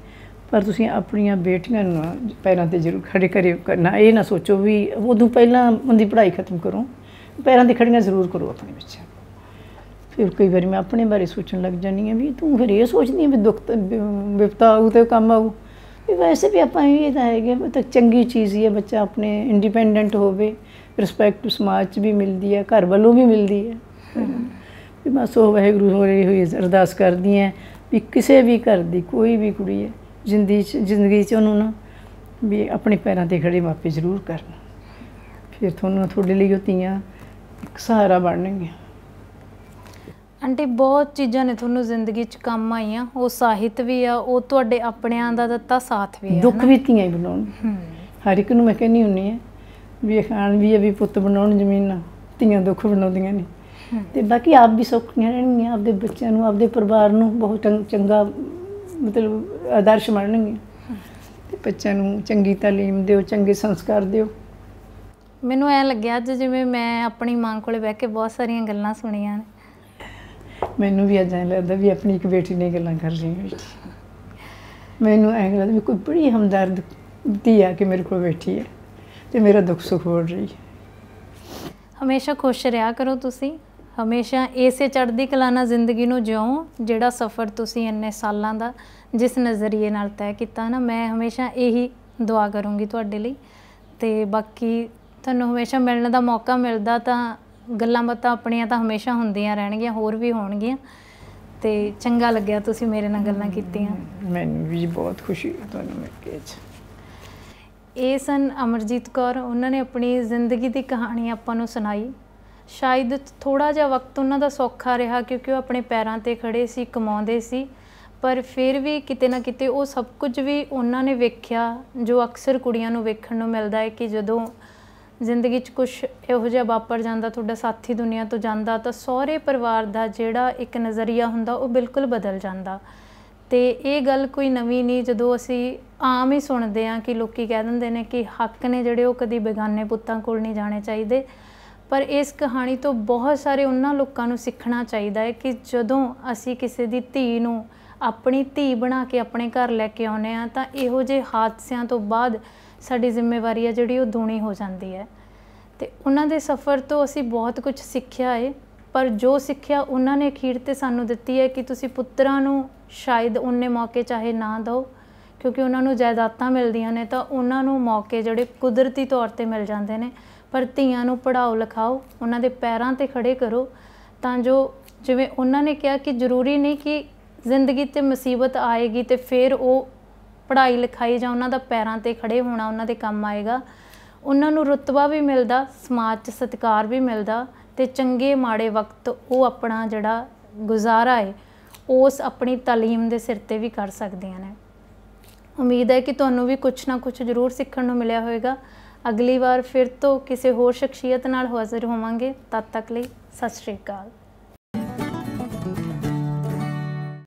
ਪਰ ਤੁਸੀਂ ਆਪਣੀਆਂ ਬੇਟੀਆਂ ਨੂੰ ਪੈਰਾਂ 'ਤੇ ਜ਼ਰੂਰ ਖੜੇ ਕਰਨਾ। ਇਹ ਨਾ ਸੋਚੋ ਵੀ ਉਦੋਂ ਪਹਿਲਾਂ ਉਹਦੀ ਪੜ੍ਹਾਈ ਖਤਮ ਕਰੋ, ਪੈਰਾਂ 'ਤੇ ਖੜੀਆਂ ਜ਼ਰੂਰ ਕਰੋ ਆਪਣੇ ਬੱਚਿਆਂ ਨੂੰ। ਫਿਰ ਕਈ ਵਾਰੀ ਮੈਂ ਆਪਣੇ ਬਾਰੇ ਸੋਚਣ ਲੱਗ ਜਾਂਦੀ ਹਾਂ ਵੀ ਤੂੰ ਫਿਰ ਇਹ ਸੋਚਦੀ ਹਾਂ ਵੀ ਦੁੱਖ ਵਿਪਤਾ ਆਊ ਅਤੇ ਕੰਮ ਆਊ, ਵੀ ਵੈਸੇ ਵੀ ਆਪਾਂ ਇਹ ਤਾਂ ਹੈਗੇ ਤਾਂ ਚੰਗੀ ਚੀਜ਼ ਹੀ ਹੈ, ਬੱਚਾ ਆਪਣੇ ਇੰਡੀਪੈਂਡੈਂਟ ਹੋਵੇ, ਰਿਸਪੈਕਟ ਸਮਾਜ 'ਚ ਵੀ ਮਿਲਦੀ ਹੈ, ਘਰ ਵੱਲੋਂ ਵੀ ਮਿਲਦੀ ਹੈ। ਵੀ ਬਸ ਉਹ ਵਾਹਿਗੁਰੂ ਹੋਈ ਅਰਦਾਸ ਕਰਦੀ ਹਾਂ ਵੀ ਕਿਸੇ ਵੀ ਘਰ ਦੀ ਕੋਈ ਵੀ ਕੁੜੀ ਹੈ ਜ਼ਿੰਦਗੀ 'ਚ ਉਹਨੂੰ ਨਾ ਵੀ ਆਪਣੇ ਪੈਰਾਂ 'ਤੇ ਖੜੇ ਮਾਪੇ ਜ਼ਰੂਰ ਕਰਨ। ਫਿਰ ਤੁਹਾਨੂੰ ਤੁਹਾਡੇ ਲਈ ਉਹ ਧੀਆਂ ਇੱਕ ਸਹਾਰਾ ਬਣਨਗੀਆਂ। ਆਂਟੀ ਬਹੁਤ ਚੀਜ਼ਾਂ ਨੇ ਤੁਹਾਨੂੰ ਜ਼ਿੰਦਗੀ 'ਚ ਕੰਮ ਆਈਆਂ, ਉਹ ਸਾਹਿਤ ਵੀ ਆ, ਉਹ ਤੁਹਾਡੇ ਆਪਣਿਆਂ ਦਾ ਦਿੱਤਾ ਸਾਥ ਵੀ ਆ। ਦੁੱਖ ਵੀ ਧੀਆਂ ਹੀ ਬਣਾਉਣ, ਹਰ ਇੱਕ ਨੂੰ ਮੈਂ ਕਹਿੰਦੀ ਹੁੰਦੀ ਹਾਂ ਵੀ ਖਾਣ ਵੀ ਹੈ ਵੀ ਪੁੱਤ ਬਣਾਉਣ ਜ਼ਮੀਨਾਂ, ਧੀਆਂ ਦੁੱਖ ਬਣਾਉਂਦੀਆਂ ਨੇ। ਤੇ ਬਾਕੀ ਆਪ ਵੀ ਸੌਖੀਆਂ ਰਹਿਣਗੀਆਂ, ਆਪਦੇ ਬੱਚਿਆਂ ਨੂੰ ਆਪਦੇ ਪਰਿਵਾਰ ਨੂੰ ਬਹੁਤ ਚੰਗਾ ਮਤਲਬ ਆਦਰਸ਼ ਬਣਨਗੀਆਂ। ਤੇ ਬੱਚਿਆਂ ਨੂੰ ਚੰਗੀ ਤਾਲੀਮ ਦਿਓ, ਚੰਗੇ ਸੰਸਕਾਰ ਦਿਓ। ਮੈਨੂੰ ਐਂ ਲੱਗਿਆ ਅੱਜ ਜਿਵੇਂ ਮੈਂ ਆਪਣੀ ਮਾਂ ਕੋਲੇ ਬਹਿ ਕੇ ਬਹੁਤ ਸਾਰੀਆਂ ਗੱਲਾਂ ਸੁਣੀਆਂ ਨੇ। ਮੈਨੂੰ ਵੀ ਅੱਜ ਐਂ ਲੱਗਦਾ ਵੀ ਆਪਣੀ ਇੱਕ ਬੇਟੀ ਨੇ ਗੱਲਾਂ ਕਰ ਲਈਆਂ। ਮੈਨੂੰ ਐਂ ਲੱਗਦਾ ਵੀ ਕੋਈ ਬੜੀ ਹਮਦਰਦ ਧੀ ਆ ਕੇ ਮੇਰੇ ਕੋਲ ਬੈਠੀ ਹੈ ਤੇ ਮੇਰਾ ਦੁੱਖ ਸੁੱਖ ਵੰਡ ਰਹੀ ਹੈ। ਹਮੇਸ਼ਾ ਖੁਸ਼ ਰਿਹਾ ਕਰੋ ਤੁਸੀਂ, ਹਮੇਸ਼ਾ ਇਸੇ ਚੜ੍ਹਦੀ ਕਲਾ ਨਾਲ ਜ਼ਿੰਦਗੀ ਨੂੰ ਜਿਉਂ ਜਿਹੜਾ ਸਫ਼ਰ ਤੁਸੀਂ ਇੰਨੇ ਸਾਲਾਂ ਦਾ ਜਿਸ ਨਜ਼ਰੀਏ ਨਾਲ ਤੈਅ ਕੀਤਾ ਨਾ, ਮੈਂ ਹਮੇਸ਼ਾ ਇਹੀ ਦੁਆ ਕਰੂੰਗੀ ਤੁਹਾਡੇ ਲਈ। ਤੇ ਬਾਕੀ ਤੁਹਾਨੂੰ ਹਮੇਸ਼ਾ ਮਿਲਣ ਦਾ ਮੌਕਾ ਮਿਲਦਾ ਤਾਂ ਗੱਲਾਂ ਬਾਤਾਂ ਆਪਣੀਆਂ ਤਾਂ ਹਮੇਸ਼ਾ ਹੁੰਦੀਆਂ ਰਹਿਣਗੀਆਂ, ਹੋਰ ਵੀ ਹੋਣਗੀਆਂ। ਤੇ ਚੰਗਾ ਲੱਗਿਆ ਤੁਸੀਂ ਮੇਰੇ ਨਾਲ ਗੱਲਾਂ ਕੀਤੀਆਂ। ਮੈਨੂੰ ਵੀ ਬਹੁਤ ਖੁਸ਼ੀ ਹੈ ਤੁਹਾਨੂੰ ਮਿਲ ਕੇ। ਇਹ ਸਨ ਅਮਰਜੀਤ ਕੌਰ, ਉਹਨਾਂ ਨੇ ਆਪਣੀ ਜ਼ਿੰਦਗੀ ਦੀ ਕਹਾਣੀ ਆਪਾਂ ਨੂੰ ਸੁਣਾਈ। ਸ਼ਾਇਦ ਥੋੜ੍ਹਾ ਜਿਹਾ ਵਕਤ ਉਹਨਾਂ ਦਾ ਸੌਖਾ ਰਿਹਾ ਕਿਉਂਕਿ ਉਹ ਆਪਣੇ ਪੈਰਾਂ 'ਤੇ ਖੜ੍ਹੇ ਸੀ, ਕਮਾਉਂਦੇ ਸੀ, ਪਰ ਫਿਰ ਵੀ ਕਿਤੇ ਨਾ ਕਿਤੇ ਉਹ ਸਭ ਕੁਝ ਵੀ ਉਹਨਾਂ ਨੇ ਵੇਖਿਆ ਜੋ ਅਕਸਰ ਕੁੜੀਆਂ ਨੂੰ ਵੇਖਣ ਨੂੰ ਮਿਲਦਾ ਹੈ ਕਿ ਜਦੋਂ ਜ਼ਿੰਦਗੀ 'ਚ ਕੁਛ ਇਹੋ ਜਿਹਾ ਵਾਪਰ ਜਾਂਦਾ, ਤੁਹਾਡਾ ਸਾਥੀ ਦੁਨੀਆ ਤੋਂ ਜਾਂਦਾ, ਤਾਂ ਸਹੁਰੇ ਪਰਿਵਾਰ ਦਾ ਜਿਹੜਾ ਇੱਕ ਨਜ਼ਰੀਆ ਹੁੰਦਾ ਉਹ ਬਿਲਕੁਲ ਬਦਲ ਜਾਂਦਾ। ਤੇ ਇਹ ਗੱਲ ਕੋਈ ਨਵੀਂ ਨਹੀਂ, ਜਦੋਂ ਅਸੀਂ ਆਮ ਹੀ ਸੁਣਦੇ ਹਾਂ ਕਿ ਲੋਕੀ ਕਹਿ ਦਿੰਦੇ ਨੇ ਕਿ ਹੱਕ ਨੇ ਜਿਹੜੇ ਉਹ ਕਦੀ ਬੇਗਾਨੇ ਪੁੱਤਾਂ ਕੋਲ ਨਹੀਂ ਜਾਣੇ ਚਾਹੀਦੇ। ਪਰ ਇਸ ਕਹਾਣੀ ਤੋਂ ਬਹੁਤ ਸਾਰੇ ਉਹਨਾਂ ਲੋਕਾਂ ਨੂੰ ਸਿੱਖਣਾ ਚਾਹੀਦਾ ਹੈ ਕਿ ਜਦੋਂ ਅਸੀਂ ਕਿਸੇ ਦੀ ਧੀ ਨੂੰ ਆਪਣੀ ਧੀ ਬਣਾ ਕੇ ਆਪਣੇ ਘਰ ਲੈ ਕੇ ਆਉਂਦੇ ਹਾਂ ਤਾਂ ਇਹੋ ਜਿਹੇ ਹਾਦਸਿਆਂ ਤੋਂ ਬਾਅਦ ਸਾਡੀ ਜ਼ਿੰਮੇਵਾਰੀ ਹੈ ਜਿਹੜੀ ਉਹ ਦੂਣੀ ਹੋ ਜਾਂਦੀ ਹੈ। ਤੇ ਉਹਨਾਂ ਦੇ ਸਫ਼ਰ ਤੋਂ ਅਸੀਂ ਬਹੁਤ ਕੁਝ ਸਿੱਖਿਆ ਹੈ, ਪਰ ਜੋ ਸਿੱਖਿਆ ਉਹਨਾਂ ਨੇ ਅਖੀਰ 'ਤੇ ਸਾਨੂੰ ਦਿੱਤੀ ਹੈ ਕਿ ਤੁਸੀਂ ਪੁੱਤਰਾਂ ਨੂੰ ਸ਼ਾਇਦ ਉਨੇ ਮੌਕੇ ਚਾਹੇ ਨਾ ਦਿਓ ਕਿਉਂਕਿ ਉਹਨਾਂ ਨੂੰ ਜਾਇਦਾਦਾਂ ਮਿਲਦੀਆਂ ਨੇ ਤਾਂ ਉਹਨਾਂ ਨੂੰ ਮੌਕੇ ਜਿਹੜੇ ਕੁਦਰਤੀ ਤੌਰ 'ਤੇ ਮਿਲ ਜਾਂਦੇ ਨੇ, ਪਰ ਧੀਆਂ ਨੂੰ ਪੜ੍ਹਾਓ ਲਿਖਾਓ, ਉਹਨਾਂ ਦੇ ਪੈਰਾਂ 'ਤੇ ਖੜ੍ਹੇ ਕਰੋ ਤਾਂ ਜੋ ਜਿਵੇਂ ਉਹਨਾਂ ਨੇ ਕਿਹਾ ਕਿ ਜ਼ਰੂਰੀ ਨਹੀਂ ਕਿ ਜ਼ਿੰਦਗੀ 'ਤੇ ਮੁਸੀਬਤ ਆਏਗੀ ਅਤੇ ਫਿਰ ਉਹ ਪੜ੍ਹਾਈ ਲਿਖਾਈ ਜਾਂ ਉਹਨਾਂ ਦਾ ਪੈਰਾਂ 'ਤੇ ਖੜ੍ਹੇ ਹੋਣਾ ਉਹਨਾਂ ਦੇ ਕੰਮ ਆਏਗਾ। ਉਹਨਾਂ ਨੂੰ ਰੁਤਬਾ ਵੀ ਮਿਲਦਾ, ਸਮਾਜ 'ਚ ਸਤਿਕਾਰ ਵੀ ਮਿਲਦਾ ਅਤੇ ਚੰਗੇ ਮਾੜੇ ਵਕਤ ਉਹ ਆਪਣਾ ਜਿਹੜਾ ਗੁਜ਼ਾਰਾ ਹੈ ਉਸ ਆਪਣੀ ਤਾਲੀਮ ਦੇ ਸਿਰ 'ਤੇ ਵੀ ਕਰ ਸਕਦੀਆਂ ਨੇ। ਉਮੀਦ ਹੈ ਕਿ ਤੁਹਾਨੂੰ ਵੀ ਕੁਛ ਨਾ ਕੁਛ ਜ਼ਰੂਰ ਸਿੱਖਣ ਨੂੰ ਮਿਲਿਆ ਹੋਵੇਗਾ। ਅਗਲੀ ਵਾਰ ਫਿਰ ਤੋਂ ਕਿਸੇ ਹੋਰ ਸ਼ਖਸੀਅਤ ਨਾਲ ਹਾਜ਼ਰ ਹੋਵਾਂਗੇ। ਤਦ ਤੱਕ ਲਈ ਸਤਿ ਸ਼੍ਰੀ ਅਕਾਲ।